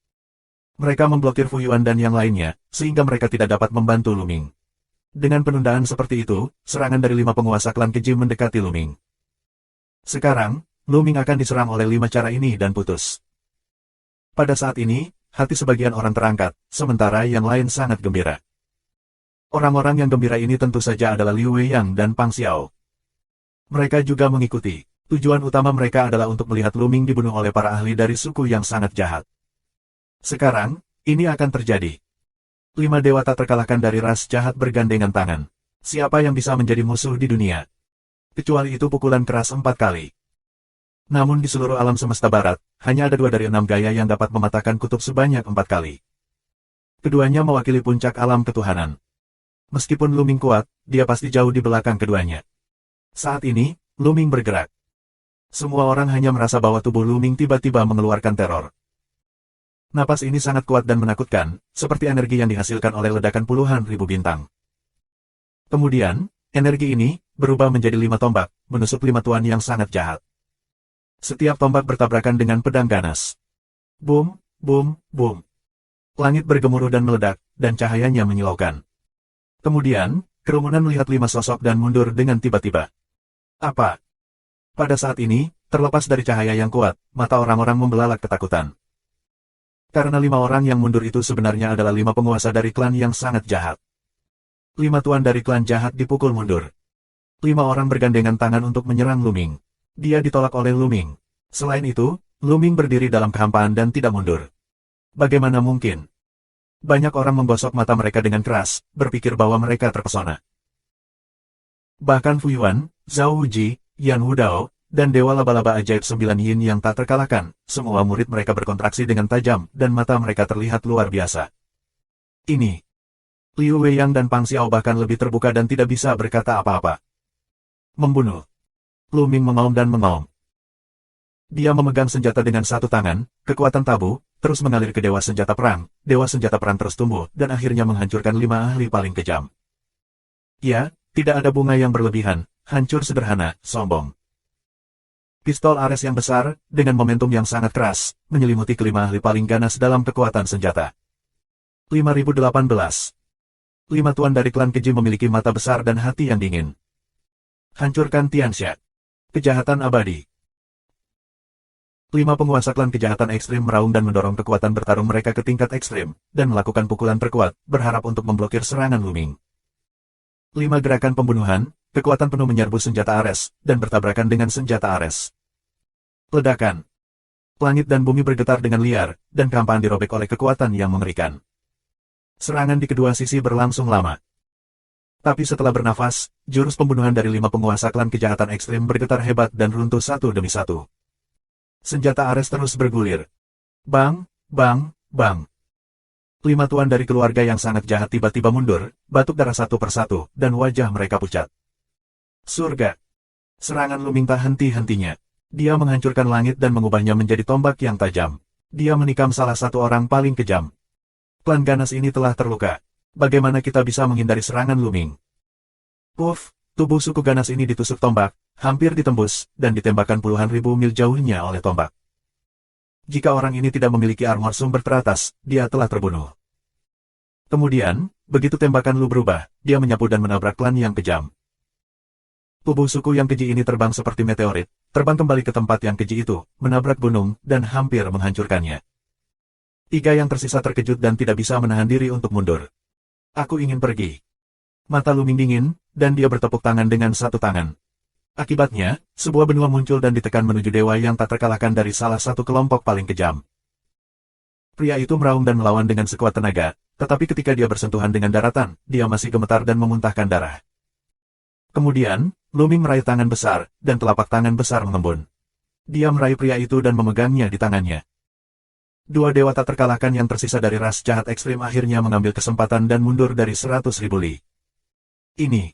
Mereka memblokir Fu Yuan dan yang lainnya, sehingga mereka tidak dapat membantu Lu Ming. Dengan penundaan seperti itu, serangan dari 5 penguasa klan keji mendekati Lu Ming. Sekarang, Lu Ming akan diserang oleh 5 cara ini dan putus. Pada saat ini, hati sebagian orang terangkat, sementara yang lain sangat gembira. Orang-orang yang gembira ini tentu saja adalah Liu Weiyang dan Pang Xiao. Mereka juga mengikuti. Tujuan utama mereka adalah untuk melihat Lu Ming dibunuh oleh para ahli dari suku yang sangat jahat. Sekarang, ini akan terjadi. 5 dewa tak terkalahkan dari ras jahat bergandengan tangan. Siapa yang bisa menjadi musuh di dunia? Kecuali itu pukulan keras 4 kali. Namun di seluruh alam semesta barat, hanya ada 2 dari 6 gaya yang dapat mematahkan kutub sebanyak 4 kali. Keduanya mewakili puncak alam ketuhanan. Meskipun Luming kuat, dia pasti jauh di belakang keduanya. Saat ini, Luming bergerak. Semua orang hanya merasa bahwa tubuh Luming tiba-tiba mengeluarkan teror. Napas ini sangat kuat dan menakutkan, seperti energi yang dihasilkan oleh ledakan puluhan ribu bintang. Kemudian, energi ini berubah menjadi 5 tombak, menusuk 5 tuan yang sangat jahat. Setiap tombak bertabrakan dengan pedang ganas. Boom, boom, boom. Langit bergemuruh dan meledak, dan cahayanya menyilaukan. Kemudian, kerumunan melihat 5 sosok dan mundur dengan tiba-tiba. Apa? Pada saat ini, terlepas dari cahaya yang kuat, mata orang-orang membelalak ketakutan. Karena 5 orang yang mundur itu sebenarnya adalah 5 penguasa dari klan yang sangat jahat. 5 tuan dari klan jahat dipukul mundur. 5 orang bergandengan tangan untuk menyerang Luming. Dia ditolak oleh Luming. Selain itu, Luming berdiri dalam kehampaan dan tidak mundur. Bagaimana mungkin? Banyak orang menggosok mata mereka dengan keras, berpikir bahwa mereka terpesona. Bahkan Fu Yuan, Zhao Wuji, Yan Wudao, dan Dewa Laba-Laba Ajaib 9 Yin yang tak terkalahkan, semua murid mereka berkontraksi dengan tajam, dan mata mereka terlihat luar biasa. Ini. Liu Weiyang dan Pang Xiao bahkan lebih terbuka dan tidak bisa berkata apa-apa. Membunuh. Luming mengaum dan mengaum. Dia memegang senjata dengan satu tangan, kekuatan tabu, terus mengalir ke Dewa Senjata Perang. Dewa Senjata Perang terus tumbuh, dan akhirnya menghancurkan 5 ahli paling kejam. Ya, tidak ada bunga yang berlebihan, hancur sederhana, sombong. Pistol Ares yang besar, dengan momentum yang sangat keras, menyelimuti kelima ahli paling ganas dalam kekuatan senjata. 5018. 5 tuan dari klan keji memiliki mata besar dan hati yang dingin. Hancurkan Tianxia. Kejahatan abadi. 5 penguasa klan kejahatan ekstrim meraung dan mendorong kekuatan bertarung mereka ke tingkat ekstrim, dan melakukan pukulan terkuat, berharap untuk memblokir serangan Luming. 5 gerakan pembunuhan, kekuatan penuh menyerbu senjata Ares, dan bertabrakan dengan senjata Ares. Ledakan. Langit dan bumi bergetar dengan liar, dan kehampaan dirobek oleh kekuatan yang mengerikan. Serangan di kedua sisi berlangsung lama. Tapi setelah bernafas, jurus pembunuhan dari 5 penguasa klan kejahatan ekstrim bergetar hebat dan runtuh satu demi satu. Senjata Ares terus bergulir. Bang, bang, bang. 5 tuan dari keluarga yang sangat jahat tiba-tiba mundur, batuk darah satu persatu, dan wajah mereka pucat. Surga. Serangan Luming tak henti-hentinya. Dia menghancurkan langit dan mengubahnya menjadi tombak yang tajam. Dia menikam salah satu orang paling kejam. Klan ganas ini telah terluka. Bagaimana kita bisa menghindari serangan Luming? Puff, tubuh suku ganas ini ditusuk tombak, hampir ditembus, dan ditembakkan puluhan ribu mil jauhnya oleh tombak. Jika orang ini tidak memiliki armor sumber teratas, dia telah terbunuh. Kemudian, begitu tembakan Lu berubah, dia menyapu dan menabrak klan yang kejam. Tubuh suku yang keji ini terbang seperti meteorit, terbang kembali ke tempat yang keji itu, menabrak gunung, dan hampir menghancurkannya. 3 yang tersisa terkejut dan tidak bisa menahan diri untuk mundur. Aku ingin pergi. Mata Luming dingin, dan dia bertepuk tangan dengan satu tangan. Akibatnya, sebuah benua muncul dan ditekan menuju dewa yang tak terkalahkan dari salah satu kelompok paling kejam. Pria itu meraung dan melawan dengan sekuat tenaga, tetapi ketika dia bersentuhan dengan daratan, dia masih gemetar dan memuntahkan darah. Kemudian, Luming meraih tangan besar, dan telapak tangan besar mengembun. Dia meraih pria itu dan memegangnya di tangannya. 2 dewa tak terkalahkan yang tersisa dari ras jahat ekstrim akhirnya mengambil kesempatan dan mundur dari 100.000 li. Ini.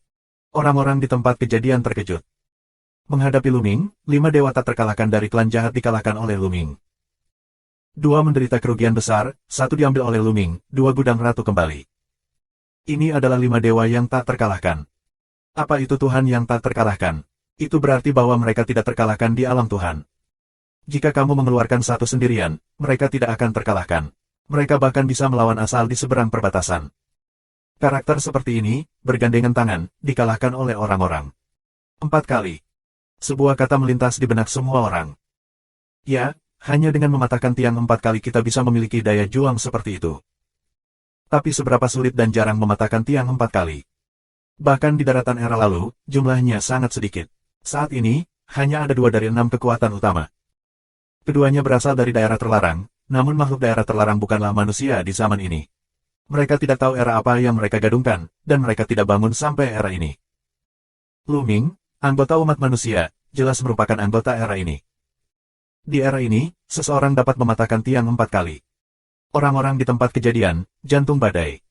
Orang-orang di tempat kejadian terkejut. Menghadapi Luming, 5 dewa tak terkalahkan dari klan jahat dikalahkan oleh Luming. 2 menderita kerugian besar, 1 diambil oleh Luming, 2 gudang ratu kembali. Ini adalah 5 dewa yang tak terkalahkan. Apa itu Tuhan yang tak terkalahkan? Itu berarti bahwa mereka tidak terkalahkan di alam Tuhan. Jika kamu mengeluarkan satu sendirian, mereka tidak akan terkalahkan. Mereka bahkan bisa melawan asal di seberang perbatasan. Karakter seperti ini, bergandengan tangan, dikalahkan oleh orang-orang. 4 kali. Sebuah kata melintas di benak semua orang. Ya, hanya dengan mematahkan tiang 4 kali kita bisa memiliki daya juang seperti itu. Tapi seberapa sulit dan jarang mematahkan tiang 4 kali. Bahkan di daratan era lalu, jumlahnya sangat sedikit. Saat ini, hanya ada 2 dari 6 kekuatan utama. Keduanya berasal dari daerah terlarang, namun makhluk daerah terlarang bukanlah manusia di zaman ini. Mereka tidak tahu era apa yang mereka gadungkan, dan mereka tidak bangun sampai era ini. Luming, anggota umat manusia, jelas merupakan anggota era ini. Di era ini, seseorang dapat mematahkan tiang 4 kali. Orang-orang di tempat kejadian, jantung badai.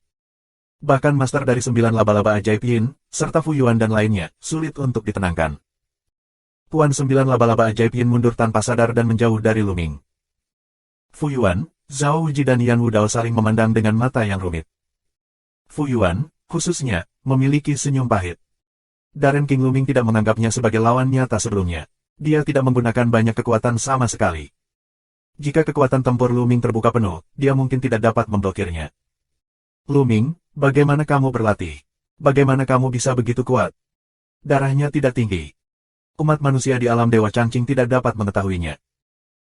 Bahkan master dari 9 laba-laba ajaib Yin, serta Fu Yuan dan lainnya, sulit untuk ditenangkan. Tuan 9 laba-laba ajaib Yin mundur tanpa sadar dan menjauh dari Lu Ming. Fu Yuan, Zhao Wuji dan Yan Wudao saling memandang dengan mata yang rumit. Fu Yuan, khususnya, memiliki senyum pahit. Darren King Lu Ming tidak menganggapnya sebagai lawan nyata sebelumnya. Dia tidak menggunakan banyak kekuatan sama sekali. Jika kekuatan tempur Lu Ming terbuka penuh, dia mungkin tidak dapat memblokirnya. Lu Ming, bagaimana kamu berlatih? Bagaimana kamu bisa begitu kuat? Darahnya tidak tinggi. Umat manusia di alam Dewa Changqing tidak dapat mengetahuinya.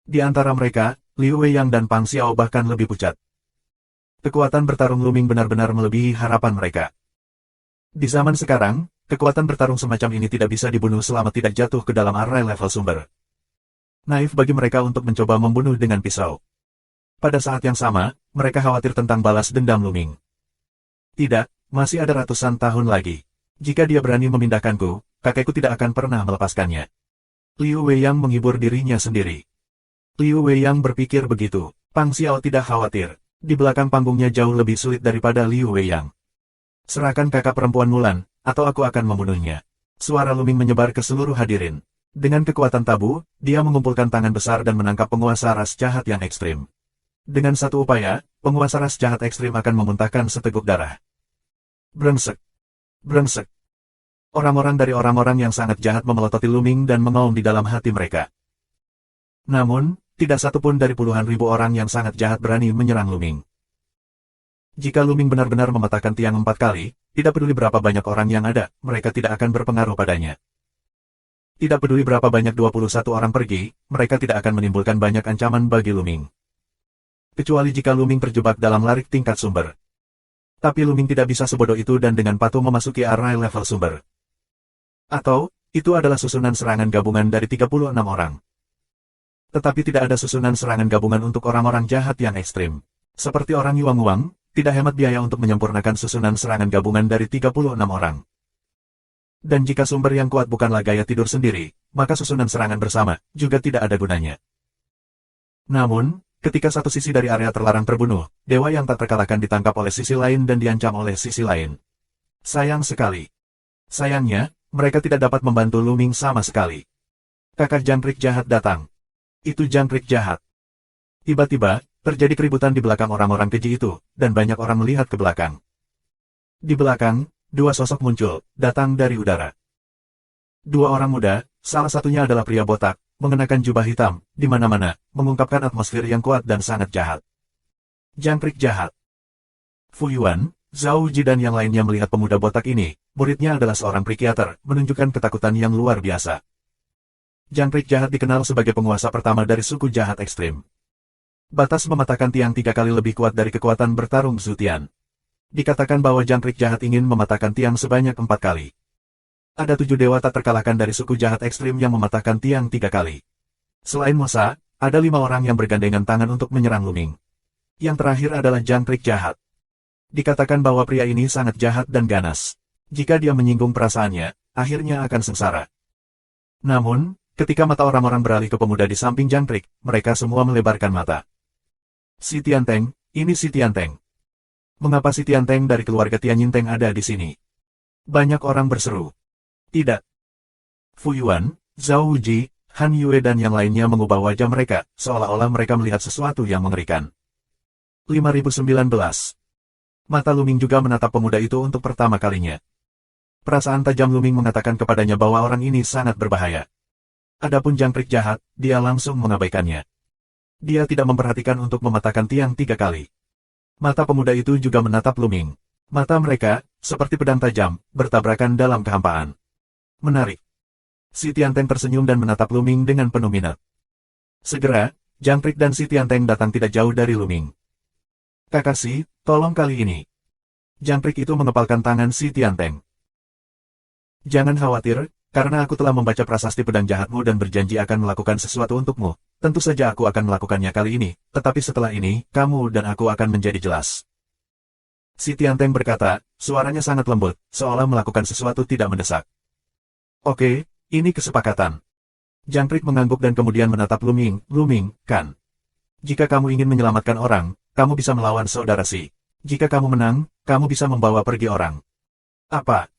Di antara mereka, Liu Weiyang dan Pang Xiao bahkan lebih pucat. Kekuatan bertarung Lu Ming benar-benar melebihi harapan mereka. Di zaman sekarang, kekuatan bertarung semacam ini tidak bisa dibunuh selama tidak jatuh ke dalam array level sumber. Naif bagi mereka untuk mencoba membunuh dengan pisau. Pada saat yang sama, mereka khawatir tentang balas dendam Lu Ming. Tidak, masih ada ratusan tahun lagi. Jika dia berani memindahkanku, kakekku tidak akan pernah melepaskannya. Liu Weiyang menghibur dirinya sendiri. Liu Weiyang berpikir begitu. Pang Xiao tidak khawatir. Di belakang panggungnya jauh lebih sulit daripada Liu Weiyang. Serahkan kakak perempuan Mulan, atau aku akan membunuhnya. Suara Lu Ming menyebar ke seluruh hadirin. Dengan kekuatan tabu, dia mengumpulkan tangan besar dan menangkap penguasa ras jahat yang ekstrim. Dengan satu upaya, penguasa ras jahat ekstrim akan memuntahkan seteguk darah. Brengsek. Brengsek. Orang-orang dari orang-orang yang sangat jahat memelototi Lu Ming dan mengaum di dalam hati mereka. Namun, tidak satupun dari puluhan ribu orang yang sangat jahat berani menyerang Lu Ming. Jika Lu Ming benar-benar mematahkan tiang 4 kali, tidak peduli berapa banyak orang yang ada, mereka tidak akan berpengaruh padanya. Tidak peduli berapa banyak 21 orang pergi, mereka tidak akan menimbulkan banyak ancaman bagi Lu Ming. Kecuali jika Lu Ming terjebak dalam larik tingkat sumber. Tapi Lu Ming tidak bisa sebodoh itu dan dengan patuh memasuki array level sumber. Atau, itu adalah susunan serangan gabungan dari 36 orang. Tetapi tidak ada susunan serangan gabungan untuk orang-orang jahat yang ekstrim. Seperti orang Yuang Wang, tidak hemat biaya untuk menyempurnakan susunan serangan gabungan dari 36 orang. Dan jika sumber yang kuat bukanlah gaya tidur sendiri, maka susunan serangan bersama juga tidak ada gunanya. Namun, ketika satu sisi dari area terlarang terbunuh, dewa yang tak terkalahkan ditangkap oleh sisi lain dan diancam oleh sisi lain. Sayang sekali. Sayangnya, mereka tidak dapat membantu Lu Ming sama sekali. Kakak jangkrik jahat datang. Itu jangkrik jahat. Tiba-tiba, terjadi keributan di belakang orang-orang keji itu, dan banyak orang melihat ke belakang. Di belakang, dua sosok muncul, datang dari udara. Dua orang muda, salah satunya adalah pria botak, mengenakan jubah hitam, di mana-mana, mengungkapkan atmosfer yang kuat dan sangat jahat. Jangkrik jahat. Fu Yuan, Zhao Wuji dan yang lainnya melihat pemuda botak ini, muridnya adalah seorang psikiater, menunjukkan ketakutan yang luar biasa. Jangkrik jahat dikenal sebagai penguasa pertama dari suku jahat ekstrim. Batas mematahkan tiang 3 kali lebih kuat dari kekuatan bertarung Zutian. Dikatakan bahwa jangkrik jahat ingin mematahkan tiang sebanyak 4 kali. Ada 7 dewa tak terkalahkan dari suku jahat ekstrim yang mematahkan tiang 3 kali. Selain Mosa, ada 5 orang yang bergandengan tangan untuk menyerang Lu Ming. Yang terakhir adalah jangkrik jahat. Dikatakan bahwa pria ini sangat jahat dan ganas. Jika dia menyinggung perasaannya, akhirnya akan sengsara. Namun, ketika mata orang-orang beralih ke pemuda di samping jangkrik, mereka semua melebarkan mata. Si Tianteng, ini si Tianteng. Mengapa si Tianteng dari keluarga Tianyinteng ada di sini? Banyak orang berseru. Tidak. Fu Yuan, Zhao Wuji, Han Yue dan yang lainnya mengubah wajah mereka, seolah-olah mereka melihat sesuatu yang mengerikan. 5019. Mata Lu Ming juga menatap pemuda itu untuk pertama kalinya. Perasaan tajam Lu Ming mengatakan kepadanya bahwa orang ini sangat berbahaya. Adapun jangkrik jahat, dia langsung mengabaikannya. Dia tidak memperhatikan untuk mematahkan tiang 3 kali. Mata pemuda itu juga menatap Lu Ming. Mata mereka, seperti pedang tajam, bertabrakan dalam kehampaan. Menarik. Si Tianteng tersenyum dan menatap Lu Ming dengan penuh minat. Segera, jangkrik dan si Tianteng datang tidak jauh dari Lu Ming. Kakashi, tolong kali ini. Jangkrik itu mengepalkan tangan si Tianteng. Jangan khawatir, karena aku telah membaca prasasti pedang jahatmu dan berjanji akan melakukan sesuatu untukmu. Tentu saja aku akan melakukannya kali ini, tetapi setelah ini, kamu dan aku akan menjadi jelas. Si Tianteng berkata, suaranya sangat lembut, seolah melakukan sesuatu tidak mendesak. Oke, ini kesepakatan. Jangkrik mengangguk dan kemudian menatap Luming, Luming, kan? Jika kamu ingin menyelamatkan orang, kamu bisa melawan saudara Si. Jika kamu menang, kamu bisa membawa pergi orang. Apa?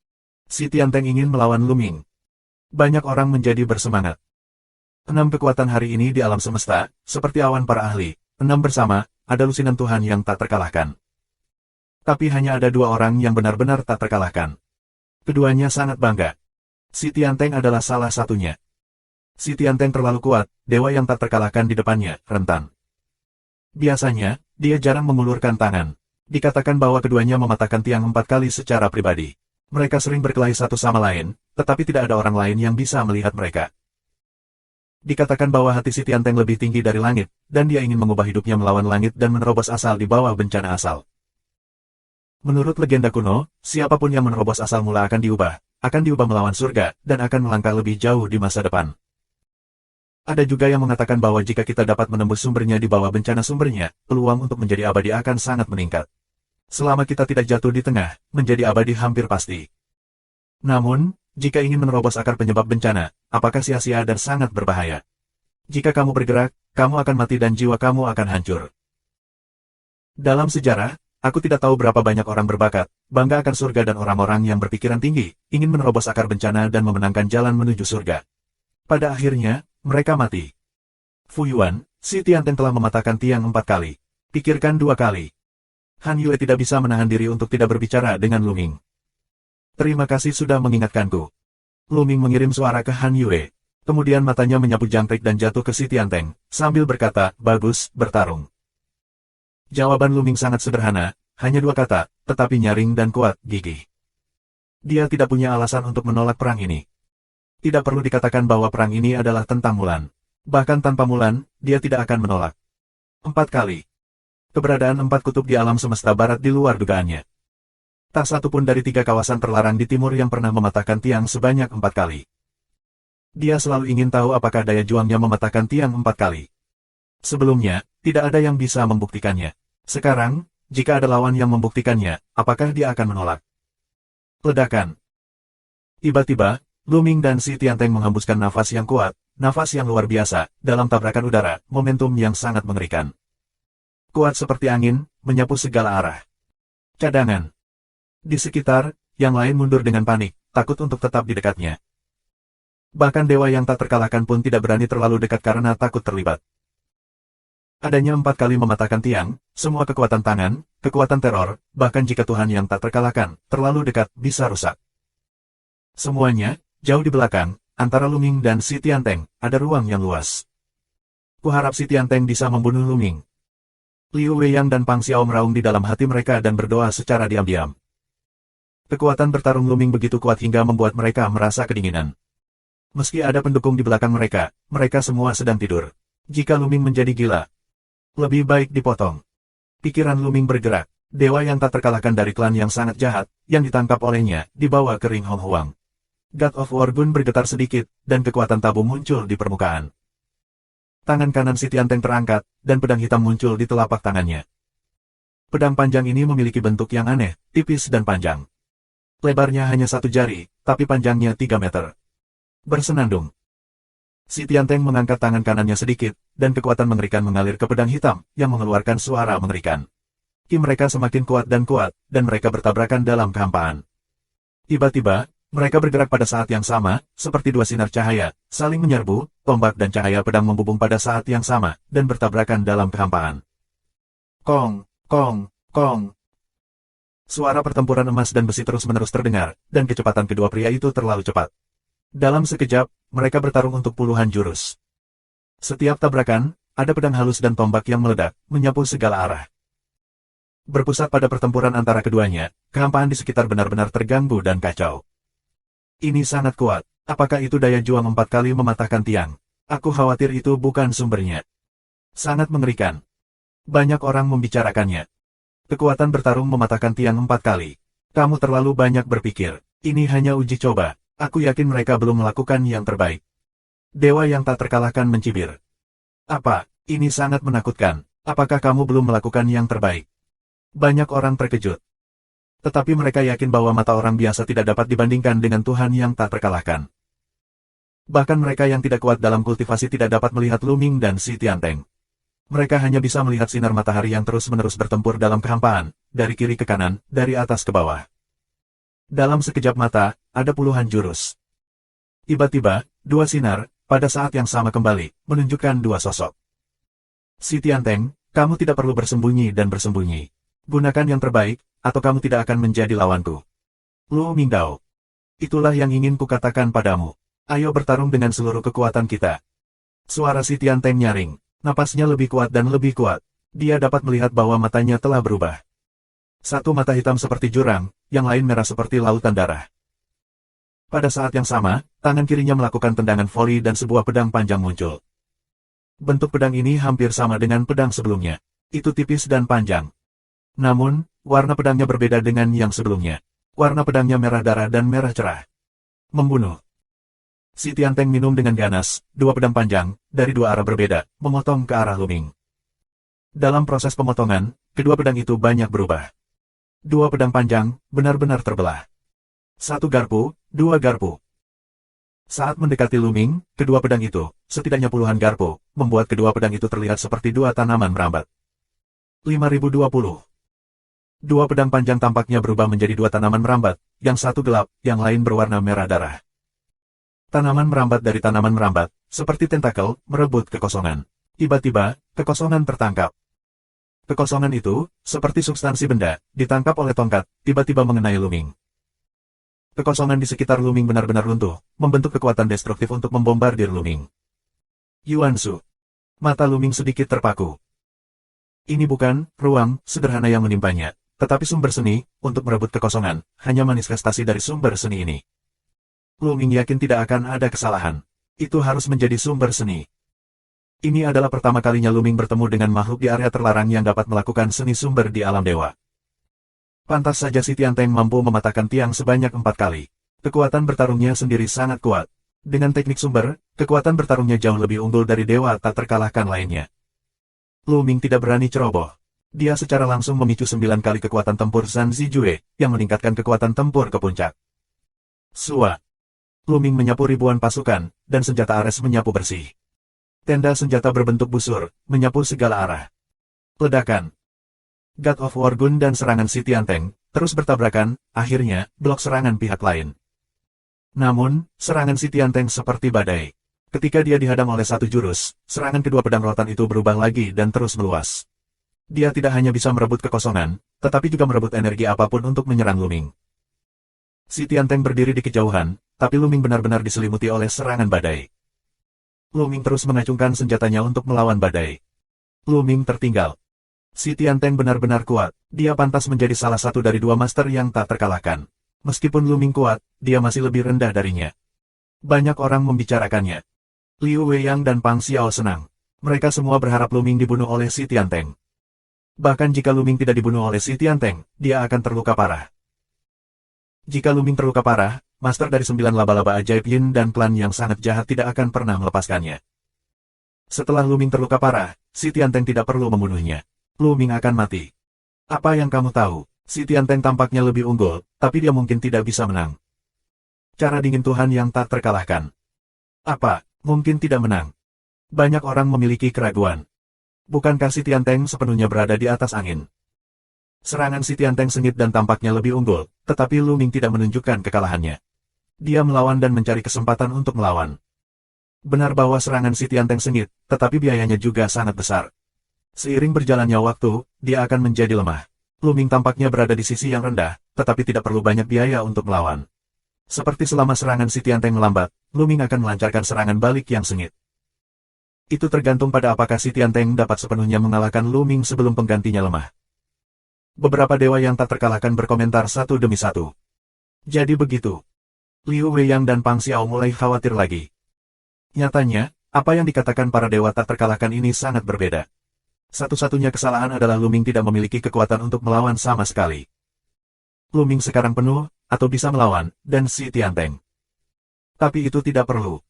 Si Tianteng ingin melawan Luming. Banyak orang menjadi bersemangat. 6 kekuatan hari ini di alam semesta, seperti awan para ahli, 6 bersama, ada lusinan Tuhan yang tak terkalahkan. Tapi hanya ada 2 orang yang benar-benar tak terkalahkan. Keduanya sangat bangga. Si Tianteng adalah salah satunya. Si Tianteng terlalu kuat, dewa yang tak terkalahkan di depannya, rentan. Biasanya, dia jarang mengulurkan tangan. Dikatakan bahwa keduanya mematahkan tiang 4 kali secara pribadi. Mereka sering berkelahi satu sama lain, tetapi tidak ada orang lain yang bisa melihat mereka. Dikatakan bahwa hati si Tianteng lebih tinggi dari langit, dan dia ingin mengubah hidupnya melawan langit dan menerobos asal di bawah bencana asal. Menurut legenda kuno, siapapun yang menerobos asal mula akan diubah melawan surga, dan akan melangkah lebih jauh di masa depan. Ada juga yang mengatakan bahwa jika kita dapat menembus sumbernya di bawah bencana sumbernya, peluang untuk menjadi abadi akan sangat meningkat. Selama kita tidak jatuh di tengah, menjadi abadi hampir pasti. Namun, jika ingin menerobos akar penyebab bencana, apakah sia-sia dan sangat berbahaya? Jika kamu bergerak, kamu akan mati dan jiwa kamu akan hancur. Dalam sejarah, aku tidak tahu berapa banyak orang berbakat, bangga akan surga dan orang-orang yang berpikiran tinggi, ingin menerobos akar bencana dan memenangkan jalan menuju surga. Pada akhirnya, mereka mati. Fu Yuan, si Tianteng telah mematahkan tiang 4 kali. Pikirkan 2 kali. Han Yue tidak bisa menahan diri untuk tidak berbicara dengan Luming. Terima kasih sudah mengingatkanku. Luming mengirim suara ke Han Yue. Kemudian matanya menyapu jangkrik dan jatuh ke si Tianteng, sambil berkata, bagus, bertarung. Jawaban Luming sangat sederhana, hanya 2 kata, tetapi nyaring dan kuat, gigih. Dia tidak punya alasan untuk menolak perang ini. Tidak perlu dikatakan bahwa perang ini adalah tentang Mulan. Bahkan tanpa Mulan, dia tidak akan menolak. 4 kali. Keberadaan 4 kutub di alam semesta barat di luar dugaannya. Tak satu pun dari 3 kawasan terlarang di timur yang pernah mematahkan tiang sebanyak 4 kali. Dia selalu ingin tahu apakah daya juangnya mematahkan tiang 4 kali. Sebelumnya, tidak ada yang bisa membuktikannya. Sekarang, jika ada lawan yang membuktikannya, apakah dia akan menolak? Ledakan. Tiba-tiba, Luming dan si Tianteng menghembuskan nafas yang kuat, nafas yang luar biasa, dalam tabrakan udara, momentum yang sangat mengerikan. Kuat seperti angin, menyapu segala arah. Cadangan. Di sekitar, yang lain mundur dengan panik, takut untuk tetap di dekatnya. Bahkan dewa yang tak terkalahkan pun tidak berani terlalu dekat karena takut terlibat. Adanya 4 kali mematahkan tiang, semua kekuatan tangan, kekuatan teror, bahkan jika Tuhan yang tak terkalahkan, terlalu dekat, bisa rusak. Semuanya, jauh di belakang, antara Luming dan si Tianteng, ada ruang yang luas. Kuharap si Tianteng bisa membunuh Luming. Liu Weiyang dan Pang Xiao meraung di dalam hati mereka dan berdoa secara diam-diam. Kekuatan bertarung Luming begitu kuat hingga membuat mereka merasa kedinginan. Meski ada pendukung di belakang mereka, mereka semua sedang tidur. Jika Luming menjadi gila, lebih baik dipotong. Pikiran Luming bergerak. Dewa yang tak terkalahkan dari klan yang sangat jahat, yang ditangkap olehnya, dibawa ke ring Hong Huang. God of War Gun bergetar sedikit, dan kekuatan tabu muncul di permukaan. Tangan kanan si Tianteng terangkat, dan pedang hitam muncul di telapak tangannya. Pedang panjang ini memiliki bentuk yang aneh, tipis dan panjang. Lebarnya hanya 1 jari, tapi panjangnya 3 meter. Bersenandung. Si Tianteng mengangkat tangan kanannya sedikit, dan kekuatan mengerikan mengalir ke pedang hitam, yang mengeluarkan suara mengerikan. Ki mereka semakin kuat, dan mereka bertabrakan dalam kehampaan. Tiba-tiba, mereka bergerak pada saat yang sama, seperti 2 sinar cahaya, saling menyerbu, tombak dan cahaya pedang membubung pada saat yang sama, dan bertabrakan dalam kehampaan. Kong, kong, kong. Suara pertempuran emas dan besi terus-menerus terdengar, dan kecepatan kedua pria itu terlalu cepat. Dalam sekejap, mereka bertarung untuk puluhan jurus. Setiap tabrakan, ada pedang halus dan tombak yang meledak, menyapu segala arah. Berpusat pada pertempuran antara keduanya, kehampaan di sekitar benar-benar terganggu dan kacau. Ini sangat kuat. Apakah itu daya juang 4 kali mematahkan tiang? Aku khawatir itu bukan sumbernya. Sangat mengerikan. Banyak orang membicarakannya. Kekuatan bertarung mematahkan tiang 4 kali. Kamu terlalu banyak berpikir. Ini hanya uji coba. Aku yakin mereka belum melakukan yang terbaik. Dewa yang tak terkalahkan mencibir. Apa? Ini sangat menakutkan. Apakah kamu belum melakukan yang terbaik? Banyak orang terkejut. Tetapi mereka yakin bahwa mata orang biasa tidak dapat dibandingkan dengan Tuhan yang tak terkalahkan. Bahkan mereka yang tidak kuat dalam kultivasi tidak dapat melihat Lu Ming dan Si Tianteng. Mereka hanya bisa melihat sinar matahari yang terus-menerus bertempur dalam kehampaan, dari kiri ke kanan, dari atas ke bawah. Dalam sekejap mata, ada puluhan jurus. Tiba-tiba, dua sinar, pada saat yang sama kembali, menunjukkan dua sosok. Si Tianteng, kamu tidak perlu bersembunyi dan bersembunyi. Gunakan yang terbaik, atau kamu tidak akan menjadi lawanku. Lu Mingdao. Itulah yang ingin kukatakan padamu. Ayo bertarung dengan seluruh kekuatan kita. Suara Si Tianteng nyaring. Napasnya lebih kuat dan lebih kuat. Dia dapat melihat bahwa matanya telah berubah. Satu mata hitam seperti jurang, yang lain merah seperti lautan darah. Pada saat yang sama, tangan kirinya melakukan tendangan voli dan sebuah pedang panjang muncul. Bentuk pedang ini hampir sama dengan pedang sebelumnya. Itu tipis dan panjang. Namun, warna pedangnya berbeda dengan yang sebelumnya. Warna pedangnya merah darah dan merah cerah. Membunuh. Si Tianteng minum dengan ganas, dua pedang panjang, dari dua arah berbeda, memotong ke arah Lu Ming. Dalam proses pemotongan, kedua pedang itu banyak berubah. Dua pedang panjang, benar-benar terbelah. Satu garpu, dua garpu. Saat mendekati Lu Ming, kedua pedang itu, setidaknya puluhan garpu, membuat kedua pedang itu terlihat seperti dua tanaman merambat. 5020. Dua pedang panjang tampaknya berubah menjadi dua tanaman merambat, yang satu gelap, yang lain berwarna merah darah. Tanaman merambat dari tanaman merambat, seperti tentakel, merebut kekosongan. Tiba-tiba, kekosongan tertangkap. Kekosongan itu, seperti substansi benda, ditangkap oleh tongkat, tiba-tiba mengenai Lu Ming. Kekosongan di sekitar Lu Ming benar-benar runtuh, membentuk kekuatan destruktif untuk membombardir Lu Ming. Yuan Shu. Mata Lu Ming sedikit terpaku. Ini bukan ruang sederhana yang menimpanya, tetapi sumber seni, untuk merebut kekosongan, hanya manifestasi dari sumber seni ini. Lu Ming yakin tidak akan ada kesalahan. Itu harus menjadi sumber seni. Ini adalah pertama kalinya Lu Ming bertemu dengan makhluk di area terlarang yang dapat melakukan seni sumber di alam dewa. Pantas saja Si Tianteng mampu mematahkan tiang sebanyak 4 kali. Kekuatan bertarungnya sendiri sangat kuat. Dengan teknik sumber, kekuatan bertarungnya jauh lebih unggul dari dewa tak terkalahkan lainnya. Lu Ming tidak berani ceroboh. Dia secara langsung memicu 9 kali kekuatan tempur Zhan Zijue, yang meningkatkan kekuatan tempur ke puncak. Sua. Lu Ming menyapu ribuan pasukan, dan senjata Ares menyapu bersih. Tenda senjata berbentuk busur, menyapu segala arah. Ledakan. God of War Gun dan serangan Si Tianteng, terus bertabrakan, akhirnya, blok serangan pihak lain. Namun, serangan Si Tianteng seperti badai. Ketika dia dihadang oleh satu jurus, serangan kedua pedang rotan itu berubah lagi dan terus meluas. Dia tidak hanya bisa merebut kekosongan, tetapi juga merebut energi apapun untuk menyerang Lu Ming. Si Tianteng berdiri di kejauhan, tapi Lu Ming benar-benar diselimuti oleh serangan badai. Lu Ming terus mengacungkan senjatanya untuk melawan badai. Lu Ming tertinggal. Si Tianteng benar-benar kuat, dia pantas menjadi salah satu dari dua master yang tak terkalahkan. Meskipun Lu Ming kuat, dia masih lebih rendah darinya. Banyak orang membicarakannya. Liu Weiyang dan Pang Xiao senang. Mereka semua berharap Lu Ming dibunuh oleh Si Tianteng. Bahkan jika Lu Ming tidak dibunuh oleh Si Tianteng, dia akan terluka parah. Jika Lu Ming terluka parah, master dari 9 laba-laba ajaib Yin dan klan yang sangat jahat tidak akan pernah melepaskannya. Setelah Lu Ming terluka parah, Si Tianteng tidak perlu membunuhnya. Lu Ming akan mati. Apa yang kamu tahu? Si Tianteng tampaknya lebih unggul, tapi dia mungkin tidak bisa menang. Cara dingin Tuhan yang tak terkalahkan. Apa? Mungkin tidak menang. Banyak orang memiliki keraguan. Bukankah Si Tianteng sepenuhnya berada di atas angin? Serangan Si Tianteng sengit dan tampaknya lebih unggul, tetapi Lu Ming tidak menunjukkan kekalahannya. Dia melawan dan mencari kesempatan untuk melawan. Benar bahwa serangan Si Tianteng sengit, tetapi biayanya juga sangat besar. Seiring berjalannya waktu, dia akan menjadi lemah. Lu Ming tampaknya berada di sisi yang rendah, tetapi tidak perlu banyak biaya untuk melawan. Seperti selama serangan Si Tianteng melambat, Lu Ming akan melancarkan serangan balik yang sengit. Itu tergantung pada apakah Si Tianteng dapat sepenuhnya mengalahkan Lu Ming sebelum penggantinya lemah. Beberapa dewa yang tak terkalahkan berkomentar satu demi satu. Jadi begitu. Liu Weiyang dan Pang Xiao mulai khawatir lagi. Nyatanya, apa yang dikatakan para dewa tak terkalahkan ini sangat berbeda. Satu-satunya kesalahan adalah Lu Ming tidak memiliki kekuatan untuk melawan sama sekali. Lu Ming sekarang penuh, atau bisa melawan, dan Si Tianteng. Tapi itu tidak perlu.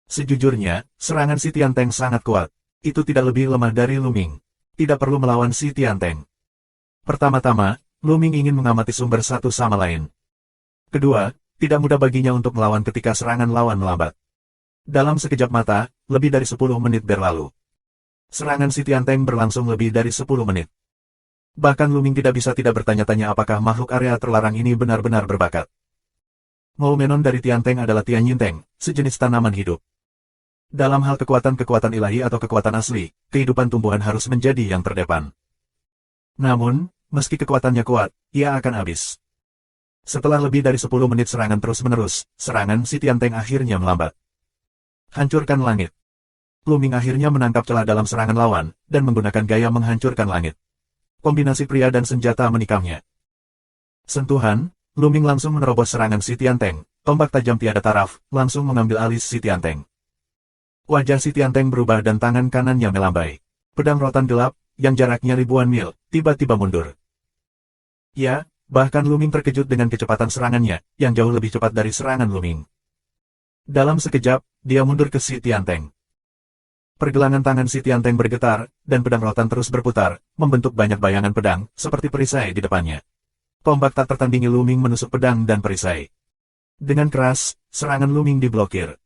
Sejujurnya, serangan Si Tianteng sangat kuat. Itu tidak lebih lemah dari Lu Ming. Tidak perlu melawan Si Tianteng. Pertama-tama, Lu Ming ingin mengamati sumber satu sama lain. Kedua, tidak mudah baginya untuk melawan ketika serangan lawan melambat. Dalam sekejap mata, lebih dari 10 menit berlalu. Serangan si Tianteng berlangsung lebih dari 10 menit. Bahkan Luming tidak bertanya-tanya apakah makhluk area terlarang ini benar-benar berbakat. Moumenon dari Tianteng adalah Tianyinteng, sejenis tanaman hidup. Dalam hal kekuatan-kekuatan ilahi atau kekuatan asli, kehidupan tumbuhan harus menjadi yang terdepan. Namun, meski kekuatannya kuat, ia akan habis. Setelah lebih dari 10 menit serangan terus-menerus, serangan si Tianteng akhirnya melambat. Hancurkan langit. Luming akhirnya menangkap celah dalam serangan lawan, dan menggunakan gaya menghancurkan langit. Kombinasi pria dan senjata menikamnya. Sentuhan, Luming langsung menerobos serangan si Tianteng, tombak tajam tiada taraf, langsung mengambil alis si Tianteng. Wajah si Tianteng berubah dan tangan kanannya melambai. Pedang rotan gelap, yang jaraknya ribuan mil, tiba-tiba mundur. Ya, bahkan Luming terkejut dengan kecepatan serangannya, yang jauh lebih cepat dari serangan Luming. Dalam sekejap, dia mundur ke si Tianteng. Pergelangan tangan si Tianteng bergetar, dan pedang rotan terus berputar, membentuk banyak bayangan pedang, seperti perisai di depannya. Tombak tak tertandingi Luming menusuk pedang dan perisai. Dengan keras, serangan Luming diblokir.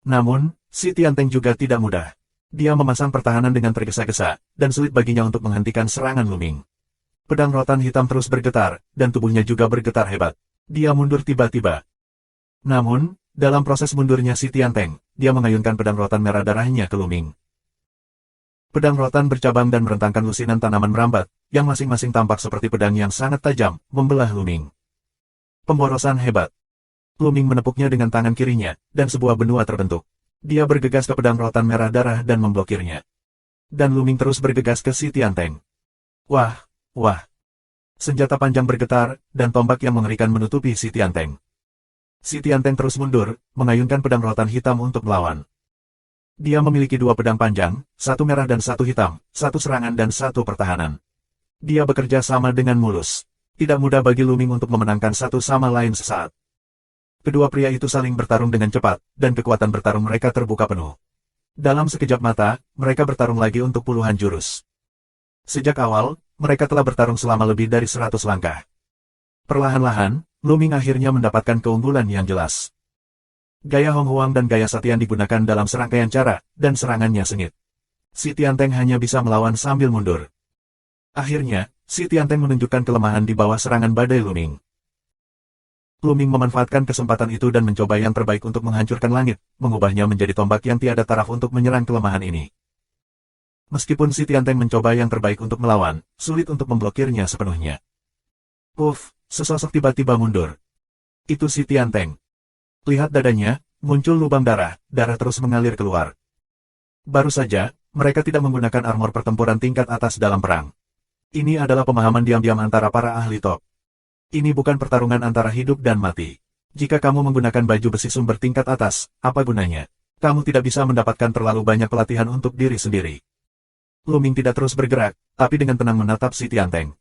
Namun, si Tianteng juga tidak mudah. Dia memasang pertahanan dengan tergesa-gesa, dan sulit baginya untuk menghentikan serangan Luming. Pedang rotan hitam terus bergetar, dan tubuhnya juga bergetar hebat. Dia mundur tiba-tiba. Namun, dalam proses mundurnya si Tianteng, dia mengayunkan pedang rotan merah darahnya ke Luming. Pedang rotan bercabang dan merentangkan lusinan tanaman merambat, yang masing-masing tampak seperti pedang yang sangat tajam, membelah Luming. Pemborosan hebat. Luming menepuknya dengan tangan kirinya, dan sebuah benua terbentuk. Dia bergegas ke pedang rotan merah darah dan memblokirnya. Dan Luming terus bergegas ke si Tianteng. Wah, wah. Senjata panjang bergetar, dan tombak yang mengerikan menutupi si Tianteng. Si Tianteng terus mundur, mengayunkan pedang rotan hitam untuk melawan. Dia memiliki dua pedang panjang, satu merah dan satu hitam, satu serangan dan satu pertahanan. Dia bekerja sama dengan mulus. Tidak mudah bagi Luming untuk memenangkan satu sama lain sesaat. Kedua pria itu saling bertarung dengan cepat, dan kekuatan bertarung mereka terbuka penuh. Dalam sekejap mata, mereka bertarung lagi untuk puluhan jurus. Sejak awal, mereka telah bertarung selama lebih dari 100 langkah. Perlahan-lahan, Luming akhirnya mendapatkan keunggulan yang jelas. Gaya Hong Huang dan gaya Satian digunakan dalam serangkaian cara, dan serangannya sengit. Si Tianteng hanya bisa melawan sambil mundur. Akhirnya, si Tianteng menunjukkan kelemahan di bawah serangan badai Luming. Luming memanfaatkan kesempatan itu dan mencoba yang terbaik untuk menghancurkan langit, mengubahnya menjadi tombak yang tiada taraf untuk menyerang kelemahan ini. Meskipun si Tianteng mencoba yang terbaik untuk melawan, sulit untuk memblokirnya sepenuhnya. Puff, sesosok tiba-tiba mundur. Itu si Tianteng. Lihat dadanya, muncul lubang darah, darah terus mengalir keluar. Baru saja, mereka tidak menggunakan armor pertempuran tingkat atas dalam perang. Ini adalah pemahaman diam-diam antara para ahli top. Ini bukan pertarungan antara hidup dan mati. Jika kamu menggunakan baju besi sumber tingkat atas, apa gunanya? Kamu tidak bisa mendapatkan terlalu banyak pelatihan untuk diri sendiri. Luming tidak terus bergerak, tapi dengan tenang menatap si Tianteng.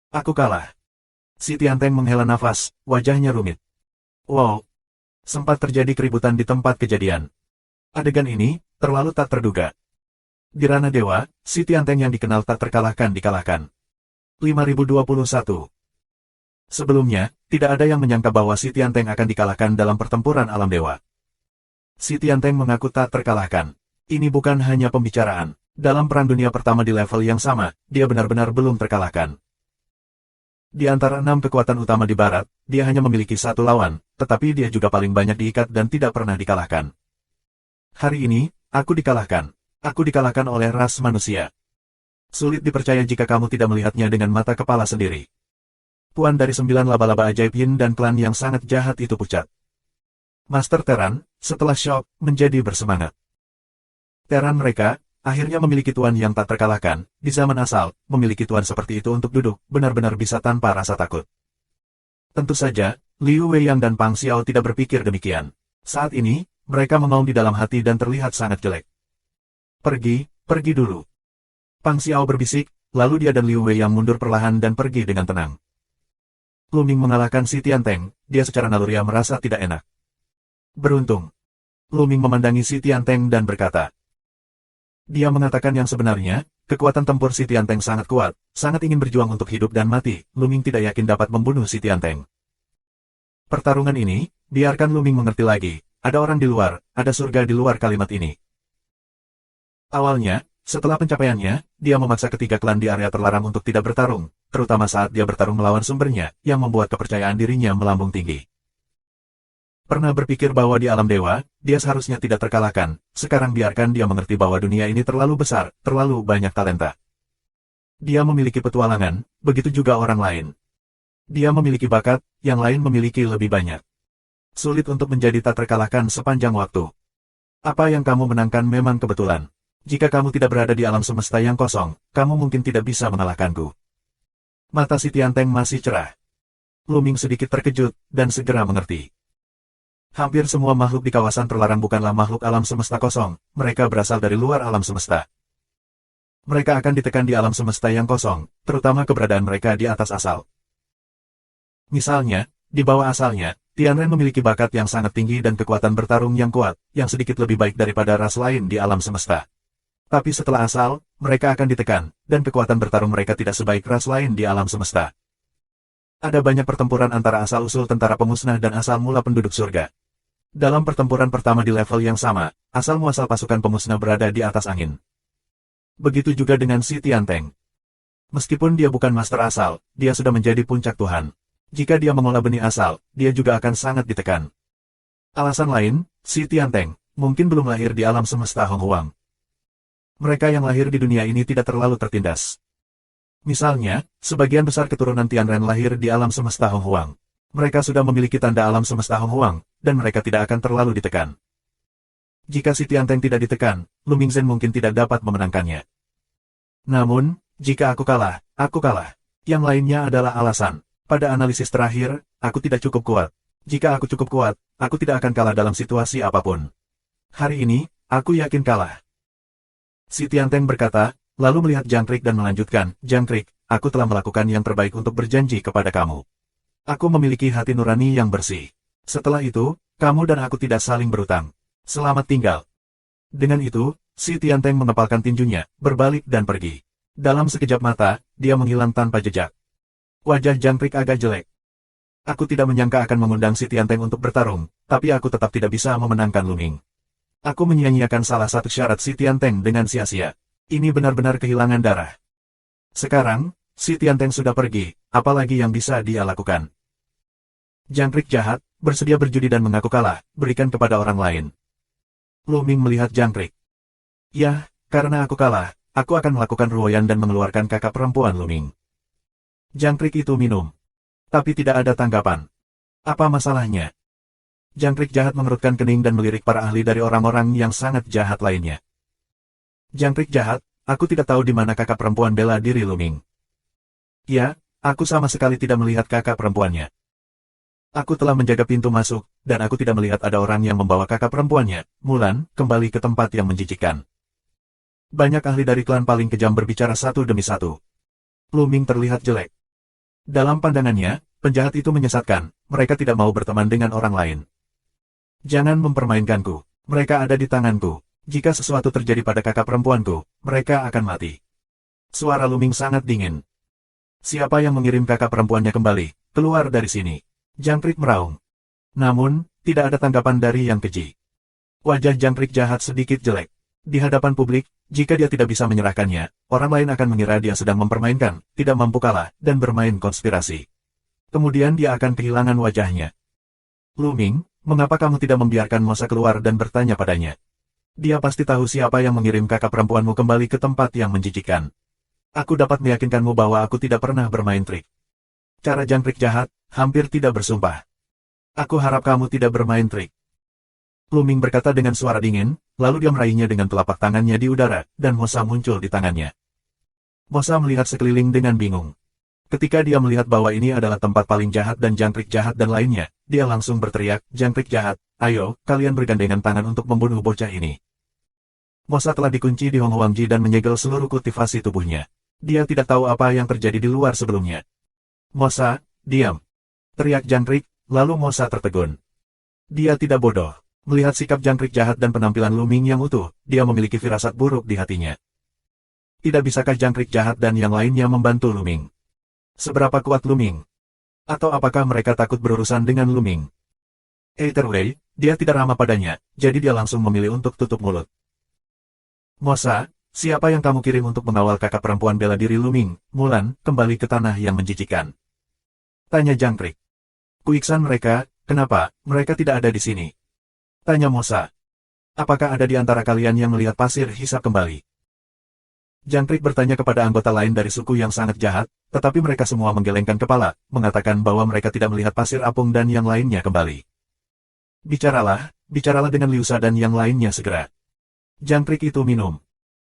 Aku kalah. Si Tianteng menghela nafas, wajahnya rumit. Wow. Sempat terjadi keributan di tempat kejadian. Adegan ini, terlalu tak terduga. Di ranah dewa, si Tianteng yang dikenal tak terkalahkan dikalahkan. 5021. Sebelumnya, tidak ada yang menyangka bahwa si Tianteng akan dikalahkan dalam pertempuran alam dewa. Si Tianteng mengaku tak terkalahkan. Ini bukan hanya pembicaraan. Dalam perang dunia pertama di level yang sama, dia benar-benar belum terkalahkan. Di antara 6 kekuatan utama di barat, dia hanya memiliki satu lawan, tetapi dia juga paling banyak diikat dan tidak pernah dikalahkan. Hari ini, aku dikalahkan. Aku dikalahkan oleh ras manusia. Sulit dipercaya jika kamu tidak melihatnya dengan mata kepala sendiri. Puan dari 9 laba-laba ajaib Yin dan klan yang sangat jahat itu pucat. Master Teran, setelah syok, menjadi bersemangat. Teran mereka, akhirnya memiliki tuan yang tak terkalahkan, di zaman asal, memiliki tuan seperti itu untuk duduk, benar-benar bisa tanpa rasa takut. Tentu saja, Liu Weiyang dan Pang Xiao tidak berpikir demikian. Saat ini, mereka mengaum di dalam hati dan terlihat sangat jelek. Pergi dulu. Pang Xiao berbisik, lalu dia dan Liu Weiyang mundur perlahan dan pergi dengan tenang. Luming mengalahkan si Tianteng, dia secara naluriah merasa tidak enak. Beruntung. Luming memandangi si Tianteng dan berkata. Dia mengatakan yang sebenarnya, kekuatan tempur si Tianteng sangat kuat, sangat ingin berjuang untuk hidup dan mati, Luming tidak yakin dapat membunuh si Tianteng. Pertarungan ini, biarkan Luming mengerti lagi, ada orang di luar, ada surga di luar kalimat ini. Awalnya, setelah pencapaiannya, dia memaksa ketiga klan di area terlarang untuk tidak bertarung, terutama saat dia bertarung melawan sumbernya, yang membuat kepercayaan dirinya melambung tinggi. Pernah berpikir bahwa di alam dewa, dia seharusnya tidak terkalahkan, sekarang biarkan dia mengerti bahwa dunia ini terlalu besar, terlalu banyak talenta. Dia memiliki petualangan, begitu juga orang lain. Dia memiliki bakat, yang lain memiliki lebih banyak. Sulit untuk menjadi tak terkalahkan sepanjang waktu. Apa yang kamu menangkan memang kebetulan. Jika kamu tidak berada di alam semesta yang kosong, kamu mungkin tidak bisa mengalahkanku. Mata si Tianteng masih cerah. Lu Ming sedikit terkejut, dan segera mengerti. Hampir semua makhluk di kawasan terlarang bukanlah makhluk alam semesta kosong, mereka berasal dari luar alam semesta. Mereka akan ditekan di alam semesta yang kosong, terutama keberadaan mereka di atas asal. Misalnya, di bawah asalnya, Tianren memiliki bakat yang sangat tinggi dan kekuatan bertarung yang kuat, yang sedikit lebih baik daripada ras lain di alam semesta. Tapi setelah asal, mereka akan ditekan, dan kekuatan bertarung mereka tidak sebaik ras lain di alam semesta. Ada banyak pertempuran antara asal-usul tentara pemusnah dan asal mula penduduk surga. Dalam pertempuran pertama di level yang sama, asal-muasal pasukan pemusnah berada di atas angin. Begitu juga dengan si Tianteng. Meskipun dia bukan master asal, dia sudah menjadi puncak Tuhan. Jika dia mengolah benih asal, dia juga akan sangat ditekan. Alasan lain, si Tianteng mungkin belum lahir di alam semesta Hong Huang. Mereka yang lahir di dunia ini tidak terlalu tertindas. Misalnya, sebagian besar keturunan Tianren lahir di alam semesta Hong Huang. Mereka sudah memiliki tanda alam semesta Hong Huang, dan mereka tidak akan terlalu ditekan. Jika si Tianteng tidak ditekan, Lu Mingzhen mungkin tidak dapat memenangkannya. Namun, jika aku kalah, aku kalah. Yang lainnya adalah alasan. Pada analisis terakhir, aku tidak cukup kuat. Jika aku cukup kuat, aku tidak akan kalah dalam situasi apapun. Hari ini, aku yakin kalah. Si Tianteng berkata, lalu melihat Jangkrik dan melanjutkan, Jangkrik, aku telah melakukan yang terbaik untuk berjanji kepada kamu. Aku memiliki hati nurani yang bersih. Setelah itu, kamu dan aku tidak saling berutang. Selamat tinggal. Dengan itu, si Tianteng mengepalkan tinjunya, berbalik dan pergi. Dalam sekejap mata, dia menghilang tanpa jejak. Wajah Jangkrik agak jelek. Aku tidak menyangka akan mengundang si Tianteng untuk bertarung, tapi aku tetap tidak bisa memenangkan Lu Ming. Aku menyia-nyiakan salah satu syarat si Tianteng dengan sia-sia. Ini benar-benar kehilangan darah. Sekarang, si Tianteng sudah pergi, apalagi yang bisa dia lakukan? Jangkrik jahat, bersedia berjudi dan mengaku kalah, berikan kepada orang lain. Lu Ming melihat Jangkrik. Ya, karena aku kalah, aku akan melakukan ruoyan dan mengeluarkan kakak perempuan Lu Ming. Jangkrik itu minum. Tapi tidak ada tanggapan. Apa masalahnya? Jangkrik jahat mengerutkan kening dan melirik para ahli dari orang-orang yang sangat jahat lainnya. Jangkrik jahat, aku tidak tahu di mana kakak perempuan bela diri Lu Ming. Ya, aku sama sekali tidak melihat kakak perempuannya. Aku telah menjaga pintu masuk, dan aku tidak melihat ada orang yang membawa kakak perempuannya. Mulan, kembali ke tempat yang menjijikkan. Banyak ahli dari klan paling kejam berbicara satu demi satu. Lu Ming terlihat jelek. Dalam pandangannya, penjahat itu menyesatkan, mereka tidak mau berteman dengan orang lain. Jangan mempermainkanku, mereka ada di tanganku. Jika sesuatu terjadi pada kakak perempuanku, mereka akan mati. Suara Lu Ming sangat dingin. Siapa yang mengirim kakak perempuannya kembali, keluar dari sini. Jangkrik meraung. Namun, tidak ada tanggapan dari yang keji. Wajah Jangkrik jahat sedikit jelek. Di hadapan publik, jika dia tidak bisa menyerahkannya, orang lain akan mengira dia sedang mempermainkan, tidak mampu kalah, dan bermain konspirasi. Kemudian dia akan kehilangan wajahnya. Lu Ming, mengapa kamu tidak membiarkan Mosa keluar dan bertanya padanya? Dia pasti tahu siapa yang mengirim kakak perempuanmu kembali ke tempat yang menjijikkan. Aku dapat meyakinkanmu bahwa aku tidak pernah bermain trik. Cara Jangkrik jahat, hampir tidak bersumpah. Aku harap kamu tidak bermain trik. Lu Ming berkata dengan suara dingin, lalu dia meraihnya dengan telapak tangannya di udara, dan Mosa muncul di tangannya. Mosa melihat sekeliling dengan bingung. Ketika dia melihat bahwa ini adalah tempat paling jahat dan Jangkrik jahat dan lainnya, dia langsung berteriak, Jangkrik jahat, ayo, kalian bergandengan tangan untuk membunuh bocah ini. Mosa telah dikunci di Hong Huangji dan menyegel seluruh kultivasi tubuhnya. Dia tidak tahu apa yang terjadi di luar sebelumnya. Mosa, diam. Teriak Jangkrik, lalu Mosa tertegun. Dia tidak bodoh. Melihat sikap Jangkrik jahat dan penampilan Lu Ming yang utuh, dia memiliki firasat buruk di hatinya. Tidak bisakah Jangkrik jahat dan yang lainnya membantu Lu Ming? Seberapa kuat Lu Ming? Atau apakah mereka takut berurusan dengan Lu Ming? Either way, dia tidak ramah padanya, jadi dia langsung memilih untuk tutup mulut. Mosa, siapa yang kamu kirim untuk mengawal kakak perempuan bela diri Luming, Mulan, kembali ke tanah yang menjijikan? Tanya Jangkrik. Kuiksan mereka, kenapa, mereka tidak ada di sini? Tanya Mosa. Apakah ada di antara kalian yang melihat pasir hisap kembali? Jangkrik bertanya kepada anggota lain dari suku yang sangat jahat, tetapi mereka semua menggelengkan kepala, mengatakan bahwa mereka tidak melihat pasir apung dan yang lainnya kembali. Bicaralah dengan Liu Sha dan yang lainnya segera. Jangkrik itu minum.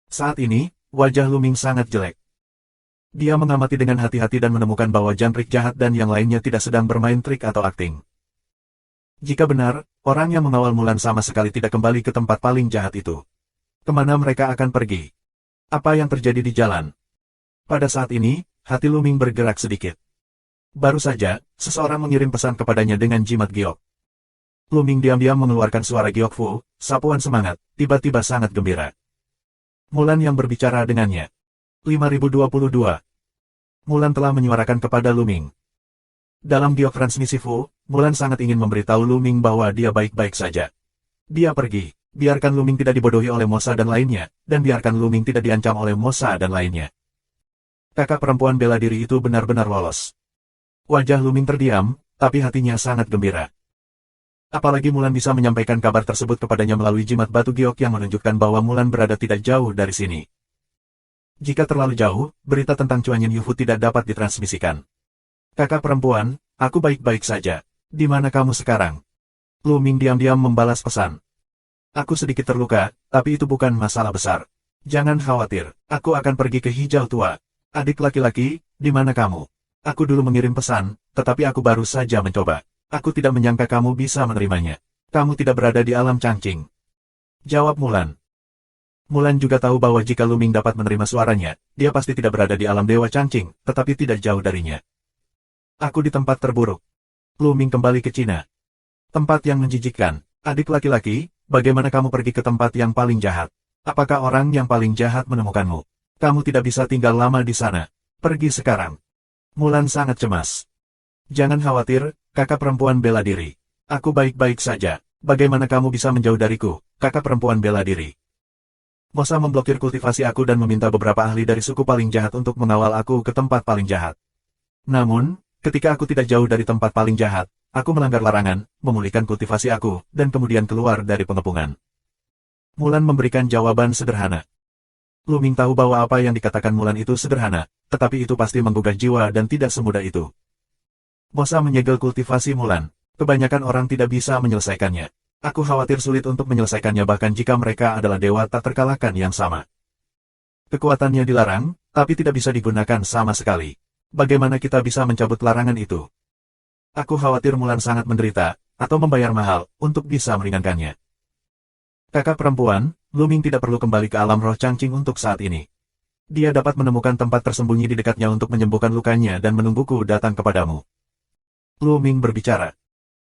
Saat ini, wajah Luming sangat jelek. Dia mengamati dengan hati-hati dan menemukan bahwa Jangkrik jahat dan yang lainnya tidak sedang bermain trik atau akting. Jika benar, orang yang mengawal Mulan sama sekali tidak kembali ke tempat paling jahat itu. Kemana mereka akan pergi? Apa yang terjadi di jalan? Pada saat ini, hati Luming bergerak sedikit. Baru saja, seseorang mengirim pesan kepadanya dengan jimat giok. Luming diam-diam mengeluarkan suara giok Fu, sapuan semangat, tiba-tiba sangat gembira. Mulan yang berbicara dengannya. 5022. Mulan telah menyuarakan kepada Luming. Dalam giok transmisi Fu, Mulan sangat ingin memberitahu Luming bahwa dia baik-baik saja. Dia pergi. Biarkan Luming tidak dibodohi oleh Mosa dan lainnya, dan biarkan Luming tidak diancam oleh Mosa dan lainnya. Kakak perempuan bela diri itu benar-benar lolos. Wajah Luming terdiam, tapi hatinya sangat gembira. Apalagi Mulan bisa menyampaikan kabar tersebut kepadanya melalui jimat batu giok yang menunjukkan bahwa Mulan berada tidak jauh dari sini. Jika terlalu jauh, berita tentang Chuanyin Yufu tidak dapat ditransmisikan. Kakak perempuan, aku baik-baik saja. Di mana kamu sekarang? Luming diam-diam membalas pesan. Aku sedikit terluka, tapi itu bukan masalah besar. Jangan khawatir, aku akan pergi ke Hijau Tua. Adik laki-laki, di mana kamu? Aku dulu mengirim pesan, tetapi aku baru saja mencoba. Aku tidak menyangka kamu bisa menerimanya. Kamu tidak berada di alam Changqing. Jawab Mulan. Mulan juga tahu bahwa jika Luming dapat menerima suaranya, dia pasti tidak berada di alam Dewa Changqing, tetapi tidak jauh darinya. Aku di tempat terburuk. Luming kembali ke Cina. Tempat yang menjijikkan. Adik laki-laki, bagaimana kamu pergi ke tempat yang paling jahat? Apakah orang yang paling jahat menemukanmu? Kamu tidak bisa tinggal lama di sana. Pergi sekarang. Mulan sangat cemas. Jangan khawatir, kakak perempuan bela diri. Aku baik-baik saja. Bagaimana kamu bisa menjauh dariku, kakak perempuan bela diri? Mosa memblokir kultivasi aku dan meminta beberapa ahli dari suku paling jahat untuk mengawal aku ke tempat paling jahat. Namun, ketika aku tidak jauh dari tempat paling jahat, aku melanggar larangan, memulihkan kultivasi aku, dan kemudian keluar dari pengepungan. Mulan memberikan jawaban sederhana. Luming tahu bahwa apa yang dikatakan Mulan itu sederhana, tetapi itu pasti menggugah jiwa dan tidak semudah itu. Mosa menyegel kultivasi Mulan. Kebanyakan orang tidak bisa menyelesaikannya. Aku khawatir sulit untuk menyelesaikannya bahkan jika mereka adalah dewa tak terkalahkan yang sama. Kekuatannya dilarang, tapi tidak bisa digunakan sama sekali. Bagaimana kita bisa mencabut larangan itu? Aku khawatir Mulan sangat menderita, atau membayar mahal, untuk bisa meringankannya. Kakak perempuan, Luming tidak perlu kembali ke alam roh Changqing untuk saat ini. Dia dapat menemukan tempat tersembunyi di dekatnya untuk menyembuhkan lukanya dan menungguku datang kepadamu. Luming berbicara.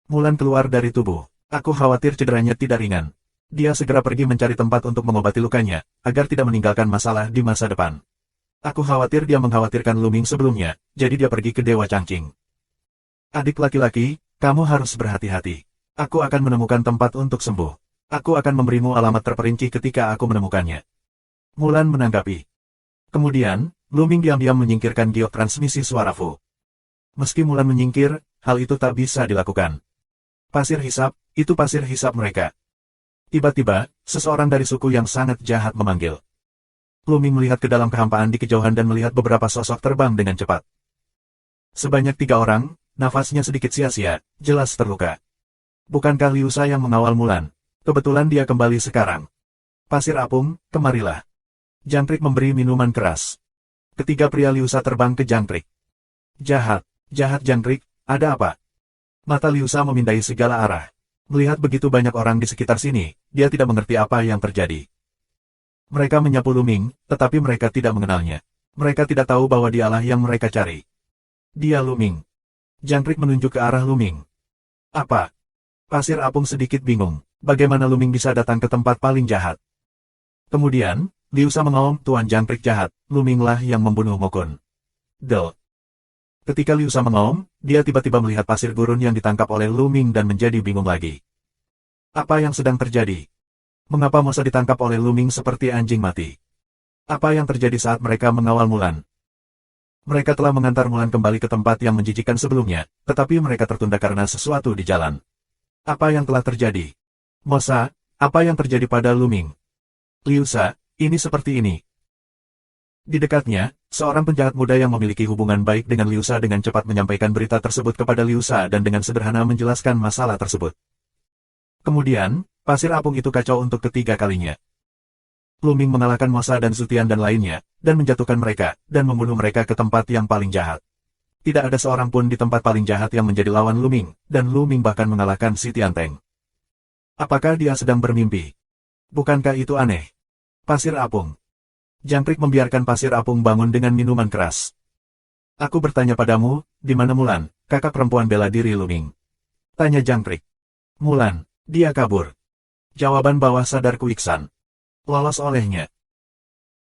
Mulan keluar dari tubuh. Aku khawatir cederanya tidak ringan. Dia segera pergi mencari tempat untuk mengobati lukanya, agar tidak meninggalkan masalah di masa depan. Aku khawatir dia mengkhawatirkan Luming sebelumnya, jadi dia pergi ke Dewa Changqing. Adik laki-laki, kamu harus berhati-hati. Aku akan menemukan tempat untuk sembuh. Aku akan memberimu alamat terperinci ketika aku menemukannya. Mulan menanggapi. Kemudian, Luming diam-diam menyingkirkan giok transmisi suara Fu. Meski Mulan menyingkir, hal itu tak bisa dilakukan. Pasir hisap, itu pasir hisap mereka. Tiba-tiba, seseorang dari suku yang sangat jahat memanggil. Luming melihat ke dalam kehampaan di kejauhan dan melihat beberapa sosok terbang dengan cepat. Sebanyak 3 orang, nafasnya sedikit sia-sia, jelas terluka. Bukankah Liu Sha yang mengawal Mulan? Kebetulan dia kembali sekarang. Pasir apung, kemarilah. Jangkrik memberi minuman keras. Ketiga pria Liu Sha terbang ke Jangkrik. Jahat, jahat Jangkrik, ada apa? Mata Liu Sha memindai segala arah. Melihat begitu banyak orang di sekitar sini, dia tidak mengerti apa yang terjadi. Mereka menyapu Luming, tetapi mereka tidak mengenalnya. Mereka tidak tahu bahwa dialah yang mereka cari. Dia Luming. Jangkrik menunjuk ke arah Luming. Apa? Pasir apung sedikit bingung. Bagaimana Luming bisa datang ke tempat paling jahat? Kemudian, Liu Sha mengaum, Tuan Jangkrik jahat, Luminglah yang membunuh Mokun. Del. Ketika Liu Sha mengaum, dia tiba-tiba melihat pasir gurun yang ditangkap oleh Luming dan menjadi bingung lagi. Apa yang sedang terjadi? Mengapa Mosa ditangkap oleh Luming seperti anjing mati? Apa yang terjadi saat mereka mengawal Mulan? Mereka telah mengantar Mulan kembali ke tempat yang menjijikan sebelumnya, tetapi mereka tertunda karena sesuatu di jalan. Apa yang telah terjadi? Mosa, apa yang terjadi pada Luming? Liu Sha, ini seperti ini. Di dekatnya, seorang penjahat muda yang memiliki hubungan baik dengan Liu Sha dengan cepat menyampaikan berita tersebut kepada Liu Sha dan dengan sederhana menjelaskan masalah tersebut. Kemudian, pasir apung itu kacau untuk ketiga kalinya. Luming mengalahkan Mosa dan Zutian dan lainnya, dan menjatuhkan mereka, dan membunuh mereka ke tempat yang paling jahat. Tidak ada seorang pun di tempat paling jahat yang menjadi lawan Luming, dan Luming bahkan mengalahkan si Tianteng. Apakah dia sedang bermimpi? Bukankah itu aneh? Pasir apung. Jangkrik membiarkan pasir apung bangun dengan minuman keras. Aku bertanya padamu, di mana Mulan, kakak perempuan bela diri Luming? Tanya Jangkrik. Mulan, dia kabur. Jawaban bawah sadarku Iksan. Lolos olehnya.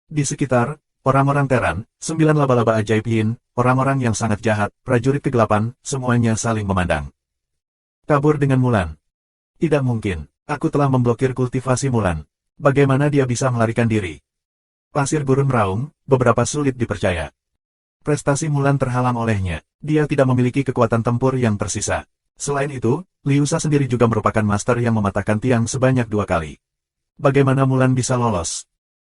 Di sekitar, orang-orang Teran, 9 laba-laba ajaib Yin, orang-orang yang sangat jahat, prajurit kegelapan, semuanya saling memandang. Kabur dengan Mulan. Tidak mungkin, aku telah memblokir kultivasi Mulan. Bagaimana dia bisa melarikan diri? Pasir gurun meraung, beberapa sulit dipercaya. Prestasi Mulan terhalang olehnya, dia tidak memiliki kekuatan tempur yang tersisa. Selain itu, Liu Sha sendiri juga merupakan master yang mematahkan tiang sebanyak 2 kali. Bagaimana Mulan bisa lolos?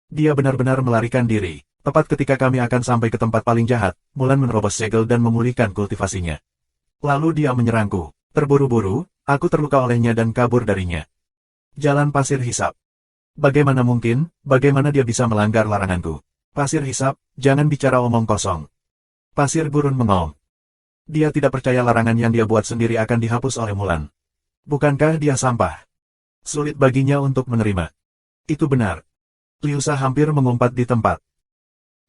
Dia benar-benar melarikan diri. Tepat ketika kami akan sampai ke tempat paling jahat, Mulan menerobos segel dan memulihkan kultivasinya. Lalu dia menyerangku. Terburu-buru, aku terluka olehnya dan kabur darinya. Jalan pasir hisap. Bagaimana mungkin, bagaimana dia bisa melanggar laranganku? Pasir hisap, jangan bicara omong kosong. Pasir gurun mengong. Dia tidak percaya larangan yang dia buat sendiri akan dihapus oleh Mulan. Bukankah dia sampah? Sulit baginya untuk menerima. Itu benar. Liu Sha hampir mengumpat di tempat.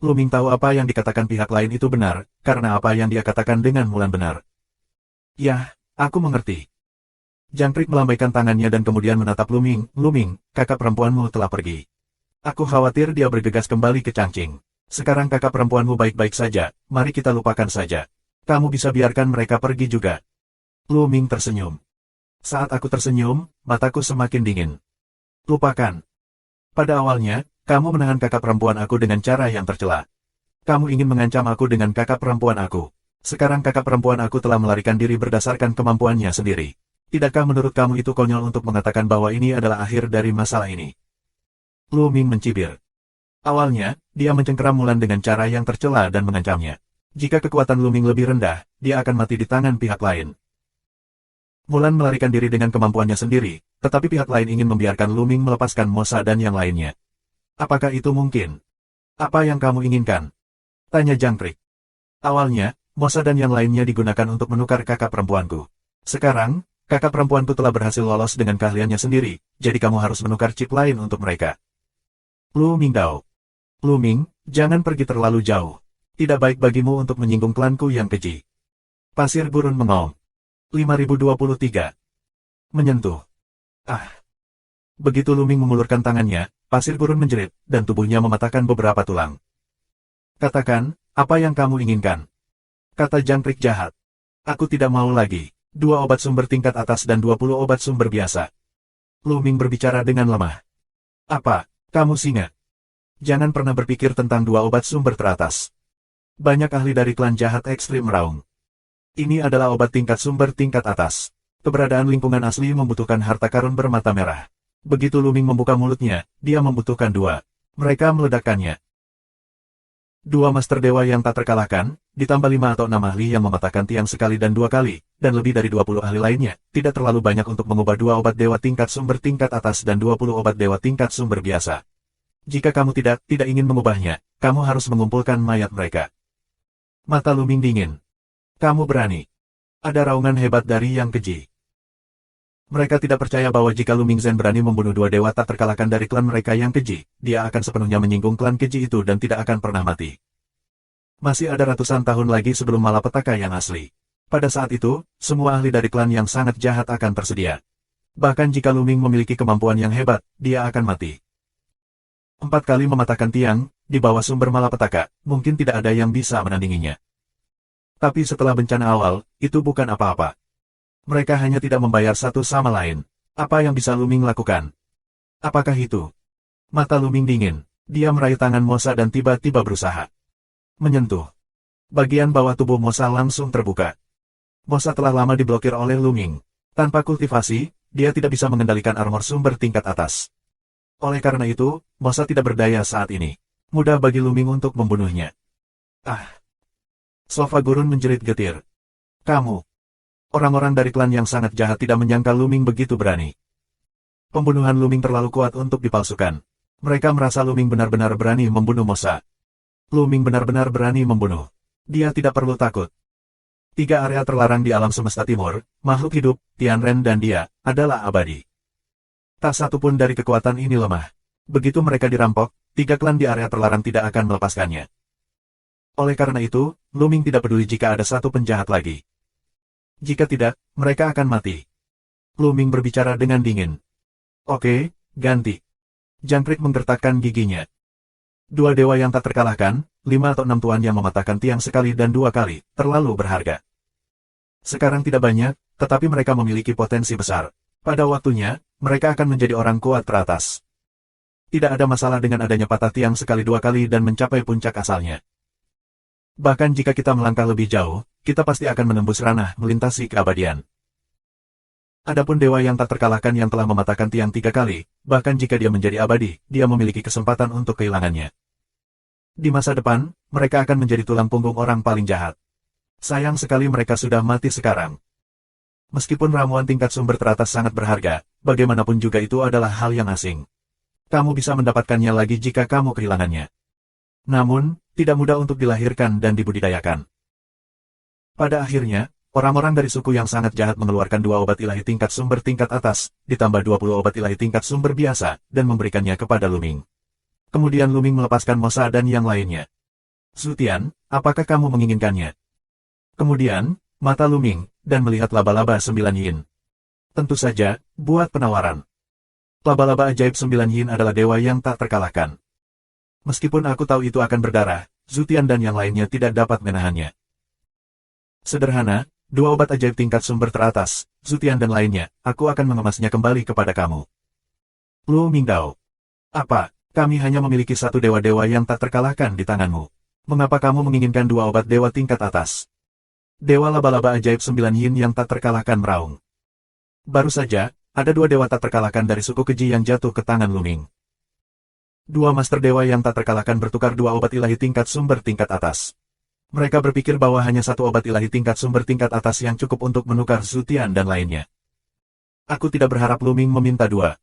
Luming tahu apa yang dikatakan pihak lain itu benar, karena apa yang dia katakan dengan Mulan benar. Yah, aku mengerti. Jangkrik melambaikan tangannya dan kemudian menatap Luming. Luming, kakak perempuanmu telah pergi. Aku khawatir dia bergegas kembali ke Changqing. Sekarang kakak perempuanmu baik-baik saja, mari kita lupakan saja. Kamu bisa biarkan mereka pergi juga. Luming tersenyum. Saat aku tersenyum, mataku semakin dingin. Lupakan. Pada awalnya, kamu menahan kakak perempuan aku dengan cara yang tercela. Kamu ingin mengancam aku dengan kakak perempuan aku. Sekarang kakak perempuan aku telah melarikan diri berdasarkan kemampuannya sendiri. Tidakkah menurut kamu itu konyol untuk mengatakan bahwa ini adalah akhir dari masalah ini? Luming mencibir. Awalnya, dia mencengkeram Mulan dengan cara yang tercela dan mengancamnya. Jika kekuatan Luming lebih rendah, dia akan mati di tangan pihak lain. Mulan melarikan diri dengan kemampuannya sendiri, tetapi pihak lain ingin membiarkan Luming melepaskan Mosa dan yang lainnya. Apakah itu mungkin? Apa yang kamu inginkan? Tanya Jangkrik. Awalnya, Mosa dan yang lainnya digunakan untuk menukar kakak perempuanku. Sekarang, kakak perempuanku telah berhasil lolos dengan keahliannya sendiri, jadi kamu harus menukar chip lain untuk mereka. Luming Dao. Luming, jangan pergi terlalu jauh. Tidak baik bagimu untuk menyinggung klanku yang keji. Pasir gurun mengong. 5023. Menyentuh. Ah. Begitu Luming mengulurkan tangannya, pasir gurun menjerit, dan tubuhnya mematahkan beberapa tulang. Katakan, apa yang kamu inginkan? Kata Jangkrik jahat. Aku tidak mau lagi. 2 obat sumber tingkat atas dan 20 obat sumber biasa. Luming berbicara dengan lemah. Apa, kamu singa? Jangan pernah berpikir tentang 2 obat sumber teratas. Banyak ahli dari klan jahat ekstrim meraung. Ini adalah obat tingkat sumber tingkat atas. Keberadaan lingkungan asli membutuhkan harta karun bermata merah. Begitu Luming membuka mulutnya, dia membutuhkan 2. Mereka meledakkannya. 2 master dewa yang tak terkalahkan, ditambah 5 atau 6 ahli yang mematahkan tiang sekali dan 2 kali, dan lebih dari 20 ahli lainnya, tidak terlalu banyak untuk mengubah 2 obat dewa tingkat sumber tingkat atas dan 20 obat dewa tingkat sumber biasa. Jika kamu tidak ingin mengubahnya, kamu harus mengumpulkan mayat mereka. Mata Luming dingin. Kamu berani. Ada raungan hebat dari yang keji. Mereka tidak percaya bahwa jika Luming Zhen berani membunuh 2 dewa tak terkalahkan dari klan mereka yang keji, dia akan sepenuhnya menyinggung klan keji itu dan tidak akan pernah mati. Masih ada ratusan tahun lagi sebelum malapetaka yang asli. Pada saat itu, semua ahli dari klan yang sangat jahat akan tersedia. Bahkan jika Luming memiliki kemampuan yang hebat, dia akan mati. 4 kali mematahkan tiang, di bawah sumber malapetaka, mungkin tidak ada yang bisa menandinginya. Tapi setelah bencana awal, itu bukan apa-apa. Mereka hanya tidak membayar satu sama lain. Apa yang bisa Luming lakukan? Apakah itu? Mata Luming dingin. Dia meraih tangan Mosa dan tiba-tiba berusaha menyentuh. Bagian bawah tubuh Mosa langsung terbuka. Mosa telah lama diblokir oleh Luming. Tanpa kultivasi, dia tidak bisa mengendalikan armor sumber tingkat atas. Oleh karena itu, Mosa tidak berdaya saat ini. Mudah bagi Luming untuk membunuhnya. Ah! Sova Gurun menjerit getir. Kamu! Orang-orang dari klan yang sangat jahat tidak menyangka Luming begitu berani. Pembunuhan Luming terlalu kuat untuk dipalsukan. Mereka merasa Luming benar-benar berani membunuh Mosa. Luming benar-benar berani membunuh. Dia tidak perlu takut. 3 area terlarang di alam semesta timur, makhluk hidup, Tianren dan dia, adalah abadi. Tak satu pun dari kekuatan ini lemah. Begitu mereka dirampok, 3 klan di area terlarang tidak akan melepaskannya. Oleh karena itu, Luming tidak peduli jika ada satu penjahat lagi. Jika tidak, mereka akan mati. Luming berbicara dengan dingin. Oke, ganti. Jangkrik menggertakkan giginya. 2 dewa yang tak terkalahkan, 5 atau 6 tuan yang mematahkan tiang sekali dan 2 kali, terlalu berharga. Sekarang tidak banyak, tetapi mereka memiliki potensi besar. Pada waktunya, mereka akan menjadi orang kuat teratas. Tidak ada masalah dengan adanya patah tiang sekali 2 kali dan mencapai puncak asalnya. Bahkan jika kita melangkah lebih jauh, kita pasti akan menembus ranah melintasi keabadian. Adapun dewa yang tak terkalahkan yang telah mematahkan tiang 3 kali, bahkan jika dia menjadi abadi, dia memiliki kesempatan untuk kehilangannya. Di masa depan, mereka akan menjadi tulang punggung orang paling jahat. Sayang sekali mereka sudah mati sekarang. Meskipun ramuan tingkat sumber teratas sangat berharga, bagaimanapun juga itu adalah hal yang asing. Kamu bisa mendapatkannya lagi jika kamu kehilangannya. Namun, tidak mudah untuk dilahirkan dan dibudidayakan. Pada akhirnya, orang-orang dari suku yang sangat jahat mengeluarkan 2 obat ilahi tingkat sumber tingkat atas, ditambah 20 obat ilahi tingkat sumber biasa, dan memberikannya kepada Luming. Kemudian Luming melepaskan Mosa dan yang lainnya. Zutian, apakah kamu menginginkannya? Kemudian, mata Luming, dan melihat laba-laba 9 yin. Tentu saja, buat penawaran. Laba-laba ajaib 9 yin adalah dewa yang tak terkalahkan. Meskipun aku tahu itu akan berdarah, Zutian dan yang lainnya tidak dapat menahannya. Sederhana, 2 obat ajaib tingkat sumber teratas, Zutian dan lainnya, aku akan mengemasnya kembali kepada kamu. Lu Mingdao. Apa? Kami hanya memiliki 1 dewa-dewa yang tak terkalahkan di tanganmu. Mengapa kamu menginginkan 2 obat dewa tingkat atas? Dewa laba-laba ajaib 9 yin yang tak terkalahkan meraung. Baru saja, ada 2 dewa tak terkalahkan dari suku keji yang jatuh ke tangan Luming. 2 master dewa yang tak terkalahkan bertukar 2 obat ilahi tingkat sumber tingkat atas. Mereka berpikir bahwa hanya 1 obat ilahi tingkat sumber tingkat atas yang cukup untuk menukar Zutian dan lainnya. Aku tidak berharap Luming meminta 2.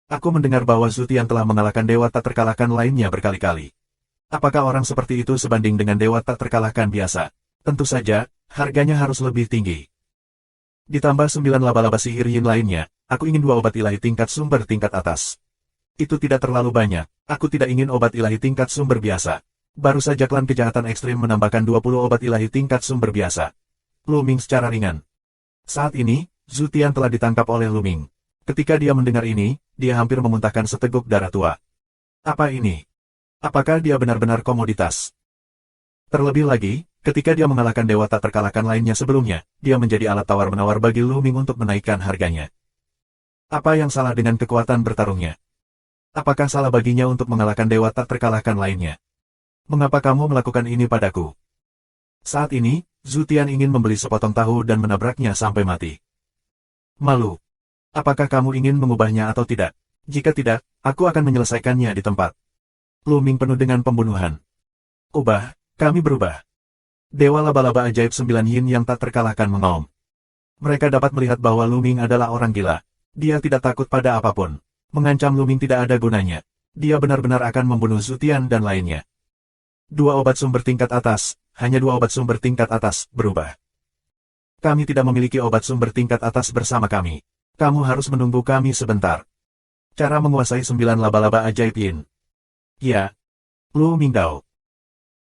Aku mendengar bahwa Zutian telah mengalahkan dewa tak terkalahkan lainnya berkali-kali. Apakah orang seperti itu sebanding dengan dewa tak terkalahkan biasa? Tentu saja, harganya harus lebih tinggi. Ditambah 9 laba-laba sihir yin lainnya, aku ingin 2 obat ilahi tingkat sumber tingkat atas. Itu tidak terlalu banyak, aku tidak ingin obat ilahi tingkat sumber biasa. Baru saja klan kejahatan ekstrim menambahkan 20 obat ilahi tingkat sumber biasa. Luming secara ringan. Saat ini, Zutian telah ditangkap oleh Luming. Ketika dia mendengar ini, dia hampir memuntahkan seteguk darah tua. Apa ini? Apakah dia benar-benar komoditas? Terlebih lagi, ketika dia mengalahkan dewa tak terkalahkan lainnya sebelumnya, dia menjadi alat tawar-menawar bagi Luming untuk menaikkan harganya. Apa yang salah dengan kekuatan bertarungnya? Apakah salah baginya untuk mengalahkan dewa tak terkalahkan lainnya? Mengapa kamu melakukan ini padaku? Saat ini, Zutian ingin membeli sepotong tahu dan menabraknya sampai mati. Malu. Apakah kamu ingin mengubahnya atau tidak? Jika tidak, aku akan menyelesaikannya di tempat. Luming penuh dengan pembunuhan. Ubah, kami berubah. Dewa laba-laba ajaib 9 yin yang tak terkalahkan mengaum. Mereka dapat melihat bahwa Luming adalah orang gila. Dia tidak takut pada apapun. Mengancam Luming tidak ada gunanya. Dia benar-benar akan membunuh Zutian dan lainnya. 2 obat sumber tingkat atas, hanya 2 obat sumber tingkat atas, berubah. Kami tidak memiliki obat sumber tingkat atas bersama kami. Kamu harus menunggu kami sebentar. Cara menguasai 9 laba-laba ajaib yin. Ya. Lu Mingdao.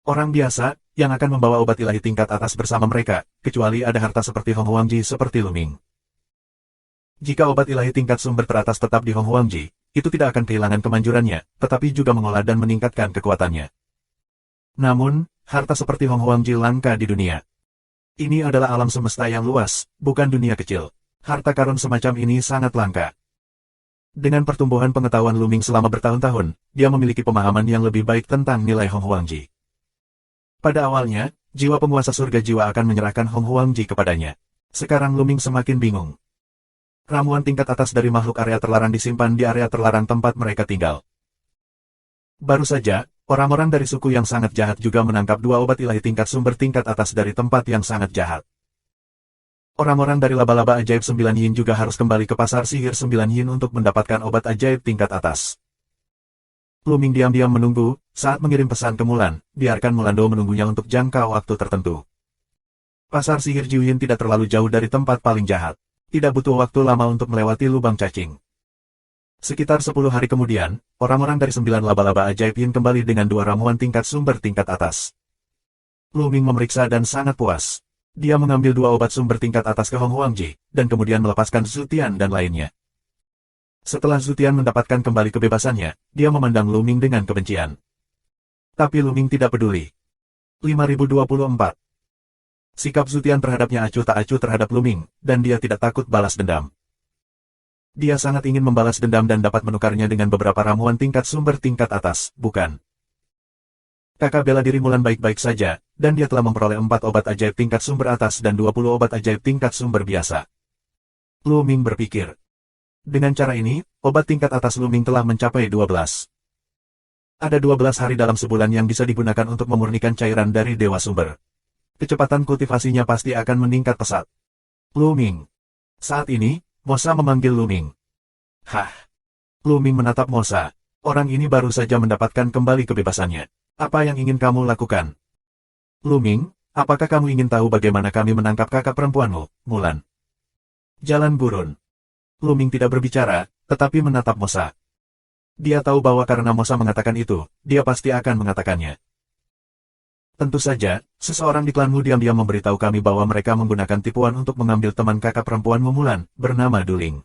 Orang biasa, yang akan membawa obat ilahi tingkat atas bersama mereka, kecuali ada harta seperti Hong Huangji seperti Luming. Jika obat ilahi tingkat sumber teratas tetap di Hong Huangji, itu tidak akan kehilangan kemanjurannya, tetapi juga mengolah dan meningkatkan kekuatannya. Namun, harta seperti Hong Huangji langka di dunia. Ini adalah alam semesta yang luas, bukan dunia kecil. Harta karun semacam ini sangat langka. Dengan pertumbuhan pengetahuan Lu Ming selama bertahun-tahun, dia memiliki pemahaman yang lebih baik tentang nilai Hong Huangji. Pada awalnya, jiwa penguasa surga jiwa akan menyerahkan Hong Huangji kepadanya. Sekarang Lu Ming semakin bingung. Ramuan tingkat atas dari makhluk area terlarang disimpan di area terlarang tempat mereka tinggal. Baru saja, orang-orang dari suku yang sangat jahat juga menangkap dua obat ilahi tingkat sumber tingkat atas dari tempat yang sangat jahat. Orang-orang dari laba-laba ajaib 9 yin juga harus kembali ke pasar sihir 9 yin untuk mendapatkan obat ajaib tingkat atas. Lu Ming diam-diam menunggu, saat mengirim pesan ke Mulan, biarkan Mulando menunggunya untuk jangka waktu tertentu. Pasar sihir Jiuyin tidak terlalu jauh dari tempat paling jahat. Tidak butuh waktu lama untuk melewati lubang cacing. Sekitar 10 hari kemudian, orang-orang dari 9 laba-laba ajaib yin kembali dengan 2 ramuan tingkat sumber tingkat atas. Lu Ming memeriksa dan sangat puas. Dia mengambil 2 obat sumber tingkat atas ke Hong Huangji, dan kemudian melepaskan Zutian dan lainnya. Setelah Zutian mendapatkan kembali kebebasannya, dia memandang Lu Ming dengan kebencian. Tapi Lu Ming tidak peduli. 5024 Sikap Zutian terhadapnya acuh tak acuh terhadap Lu Ming, dan dia tidak takut balas dendam. Dia sangat ingin membalas dendam dan dapat menukarnya dengan beberapa ramuan tingkat sumber tingkat atas, bukan? Kakak bela diri Mulan baik-baik saja, dan dia telah memperoleh 4 obat ajaib tingkat sumber atas dan 20 obat ajaib tingkat sumber biasa. Lu Ming berpikir. Dengan cara ini, obat tingkat atas Lu Ming telah mencapai 12. Ada 12 hari dalam sebulan yang bisa digunakan untuk memurnikan cairan dari Dewa Sumber. Kecepatan kultivasinya pasti akan meningkat pesat. Lu Ming. Saat ini, Mosa memanggil Lu Ming. Hah? Lu Ming menatap Mosa. Orang ini baru saja mendapatkan kembali kebebasannya. Apa yang ingin kamu lakukan? Lu Ming, apakah kamu ingin tahu bagaimana kami menangkap kakak perempuanmu, Mulan? Jalan gurun. Lu Ming tidak berbicara, tetapi menatap Mosa. Dia tahu bahwa karena Mosa mengatakan itu, dia pasti akan mengatakannya. Tentu saja, seseorang di klanmu diam-diam memberitahu kami bahwa mereka menggunakan tipuan untuk mengambil teman kakak perempuanmu Mulan, bernama Duling.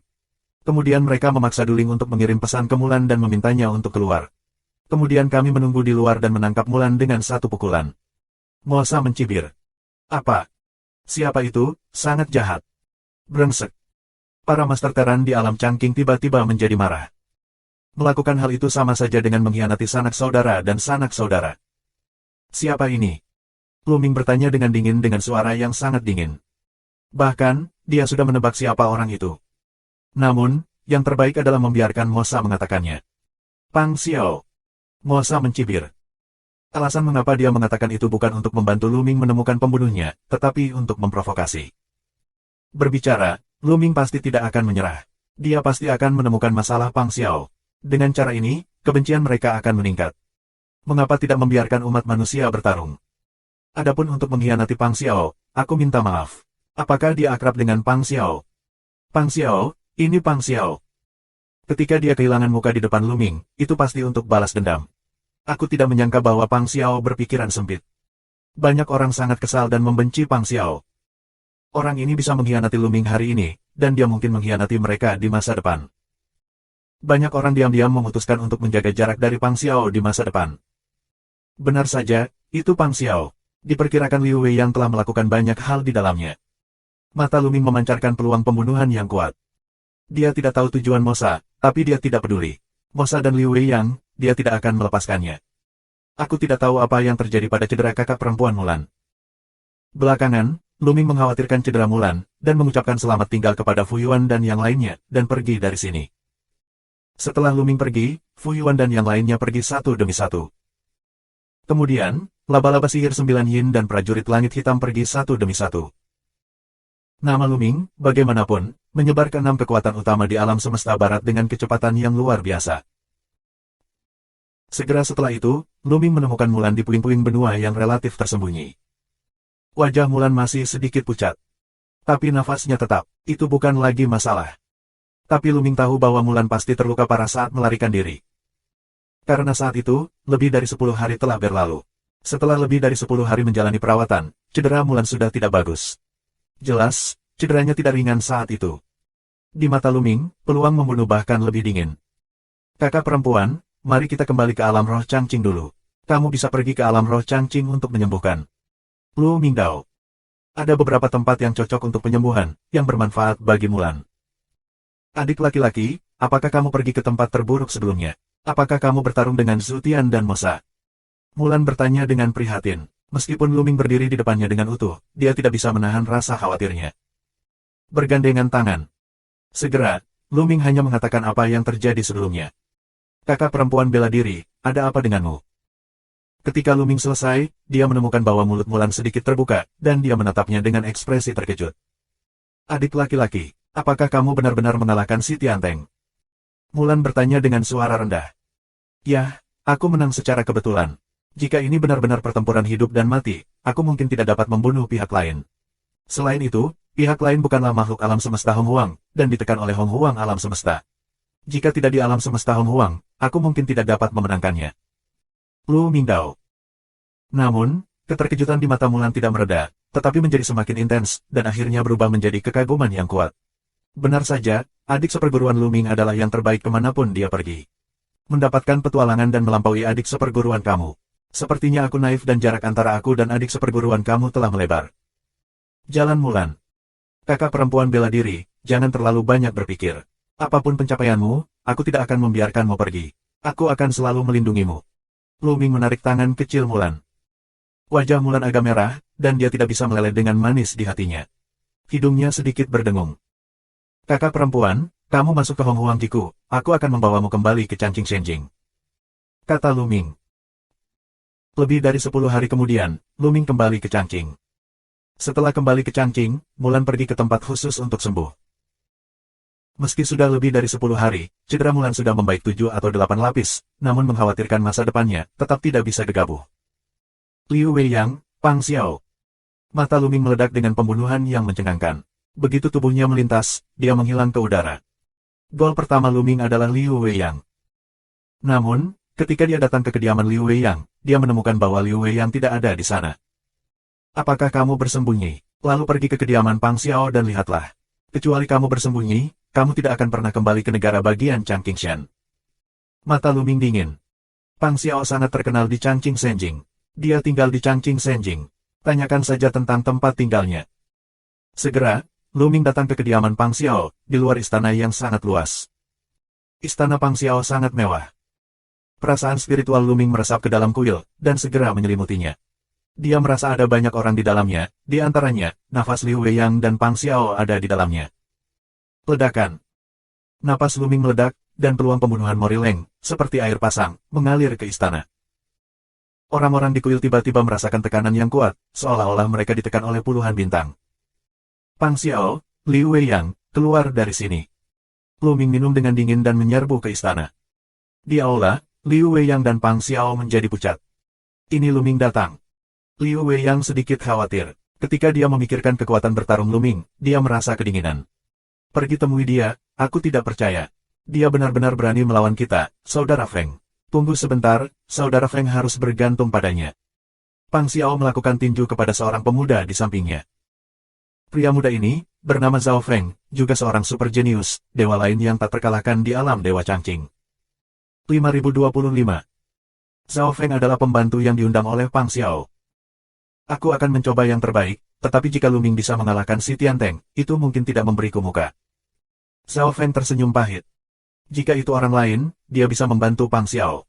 Kemudian mereka memaksa Duling untuk mengirim pesan ke Mulan dan memintanya untuk keluar. Kemudian kami menunggu di luar dan menangkap Mulan dengan 1 pukulan. Mosa mencibir. Apa? Siapa itu? Sangat jahat. Brengsek. Para master teran di alam cangking tiba-tiba menjadi marah. Melakukan hal itu sama saja dengan mengkhianati sanak saudara dan sanak saudara. Siapa ini? Lu Ming bertanya dengan dingin dengan suara yang sangat dingin. Bahkan, dia sudah menebak siapa orang itu. Namun, yang terbaik adalah membiarkan Mosa mengatakannya. Pang Xiao. Mosa mencibir. Alasan mengapa dia mengatakan itu bukan untuk membantu Lu Ming menemukan pembunuhnya, tetapi untuk memprovokasi. Berbicara, Lu Ming pasti tidak akan menyerah. Dia pasti akan menemukan masalah Pang Xiao. Dengan cara ini, kebencian mereka akan meningkat. Mengapa tidak membiarkan umat manusia bertarung? Adapun untuk mengkhianati Pang Xiao, aku minta maaf. Apakah dia akrab dengan Pang Xiao? Pang Xiao, ini Pang Xiao. Ketika dia kehilangan muka di depan Lu Ming, itu pasti untuk balas dendam. Aku tidak menyangka bahwa Pang Xiao berpikiran sempit. Banyak orang sangat kesal dan membenci Pang Xiao. Orang ini bisa mengkhianati Lu Ming hari ini, dan dia mungkin mengkhianati mereka di masa depan. Banyak orang diam-diam memutuskan untuk menjaga jarak dari Pang Xiao di masa depan. Benar saja, itu Pang Xiao. Diperkirakan Liu Wei yang telah melakukan banyak hal di dalamnya. Mata Lu Ming memancarkan peluang pembunuhan yang kuat. Dia tidak tahu tujuan Mosa, tapi dia tidak peduli. Mosa dan Liu Wei yang, dia tidak akan melepaskannya. Aku tidak tahu apa yang terjadi pada cedera kakak perempuan Mulan. Belakangan, Lu Ming mengkhawatirkan cedera Mulan, dan mengucapkan selamat tinggal kepada Fu Yuan dan yang lainnya, dan pergi dari sini. Setelah Lu Ming pergi, Fu Yuan dan yang lainnya pergi satu demi satu. Kemudian, laba-laba sihir 9 yin dan prajurit langit hitam pergi satu demi satu. Nama Lu Ming, bagaimanapun, menyebar ke 6 kekuatan utama di alam semesta barat dengan kecepatan yang luar biasa. Segera setelah itu, Lu Ming menemukan Mulan di puing-puing benua yang relatif tersembunyi. Wajah Mulan masih sedikit pucat. Tapi nafasnya tetap, itu bukan lagi masalah. Tapi Lu Ming tahu bahwa Mulan pasti terluka parah saat melarikan diri. Karena saat itu, lebih dari 10 hari telah berlalu. Setelah lebih dari 10 hari menjalani perawatan, cedera Mulan sudah tidak bagus. Jelas, cederanya tidak ringan saat itu. Di mata Lu Ming, peluang membunuh bahkan lebih dingin. Kakak perempuan, mari kita kembali ke alam roh Changqing dulu. Kamu bisa pergi ke alam roh Changqing untuk menyembuhkan. Lu Mingdao. Ada beberapa tempat yang cocok untuk penyembuhan, yang bermanfaat bagi Mulan. Adik laki-laki, apakah kamu pergi ke tempat terburuk sebelumnya? Apakah kamu bertarung dengan Zutian dan Mosa? Mulan bertanya dengan prihatin. Meskipun Luming berdiri di depannya dengan utuh, dia tidak bisa menahan rasa khawatirnya. Bergandengan tangan. Segera, Luming hanya mengatakan apa yang terjadi sebelumnya. Kakak perempuan bela diri, ada apa denganmu? Ketika Luming selesai, dia menemukan bahwa mulut Mulan sedikit terbuka, dan dia menatapnya dengan ekspresi terkejut. Adik laki-laki, apakah kamu benar-benar mengalahkan si Tianteng? Mulan bertanya dengan suara rendah. Yah, aku menang secara kebetulan. Jika ini benar-benar pertempuran hidup dan mati, aku mungkin tidak dapat membunuh pihak lain. Selain itu, pihak lain bukanlah makhluk alam semesta Hong Huang, dan ditekan oleh Hong Huang alam semesta. Jika tidak di alam semesta Hong Huang, aku mungkin tidak dapat memenangkannya. Lu Mingdao. Namun, keterkejutan di mata Mulan tidak mereda, tetapi menjadi semakin intens, dan akhirnya berubah menjadi kekaguman yang kuat. Benar saja, adik seperguruan Luming adalah yang terbaik kemanapun dia pergi. Mendapatkan petualangan dan melampaui adik seperguruan kamu. Sepertinya aku naif dan jarak antara aku dan adik seperguruan kamu telah melebar. Jalan Mulan. Kakak perempuan bela diri, jangan terlalu banyak berpikir. Apapun pencapaianmu, aku tidak akan membiarkanmu pergi. Aku akan selalu melindungimu. Luming menarik tangan kecil Mulan. Wajah Mulan agak merah, dan dia tidak bisa meleleh dengan manis di hatinya. Hidungnya sedikit berdengung. Kakak perempuan, kamu masuk ke Hong Huang Jiku, aku akan membawamu kembali ke Changqing Shenjing. Kata Luming. Lebih dari 10 hari kemudian, Luming kembali ke Changqing. Setelah kembali ke Changqing, Mulan pergi ke tempat khusus untuk sembuh. Meski sudah lebih dari 10 hari, cedera Mulan sudah membaik 7 atau 8 lapis, namun mengkhawatirkan masa depannya, tetap tidak bisa gegabah. Liu Weiyang, Pang Xiao. Mata Luming meledak dengan pembunuhan yang mencengangkan. Begitu tubuhnya melintas, dia menghilang ke udara. Gol pertama Luming adalah Liu Weiyang. Namun, ketika dia datang ke kediaman Liu Weiyang, dia menemukan bahwa Liu Weiyang tidak ada di sana. Apakah kamu bersembunyi? Lalu pergi ke kediaman Pang Xiao dan lihatlah. Kecuali kamu bersembunyi, kamu tidak akan pernah kembali ke negara bagian Changqing Shen. Mata Luming dingin. Pang Xiao sangat terkenal di Changqing Shenjing. Dia tinggal di Changqing Shenjing. Tanyakan saja tentang tempat tinggalnya. Segera, Luming datang ke kediaman Pang Xiao, di luar istana yang sangat luas. Istana Pang Xiao sangat mewah. Perasaan spiritual Luming meresap ke dalam kuil, dan segera menyelimutinya. Dia merasa ada banyak orang di dalamnya, di antaranya, nafas Liu Weiyang dan Pang Xiao ada di dalamnya. Ledakan. Napas Luming meledak, dan peluang pembunuhan Morileng, seperti air pasang, mengalir ke istana. Orang-orang di kuil tiba-tiba merasakan tekanan yang kuat, seolah-olah mereka ditekan oleh puluhan bintang. Pang Xiao, Liu Weiyang, keluar dari sini. Luming minum dengan dingin dan menyerbu ke istana. Di aula, Liu Weiyang dan Pang Xiao menjadi pucat. Ini Luming datang. Liu Weiyang sedikit khawatir. Ketika dia memikirkan kekuatan bertarung Luming, dia merasa kedinginan. Pergi temui dia, aku tidak percaya. Dia benar-benar berani melawan kita, Saudara Feng. Tunggu sebentar, Saudara Feng harus bergantung padanya. Pang Xiao melakukan tinju kepada seorang pemuda di sampingnya. Pria muda ini, bernama Zhao Feng, juga seorang super jenius, dewa lain yang tak terkalahkan di alam Dewa Changqing. 5025. Zhao Feng adalah pembantu yang diundang oleh Pang Xiao. Aku akan mencoba yang terbaik, tetapi jika Luming bisa mengalahkan si Tianteng, itu mungkin tidak memberiku muka. Zhao Feng tersenyum pahit. Jika itu orang lain, dia bisa membantu Pang Xiao.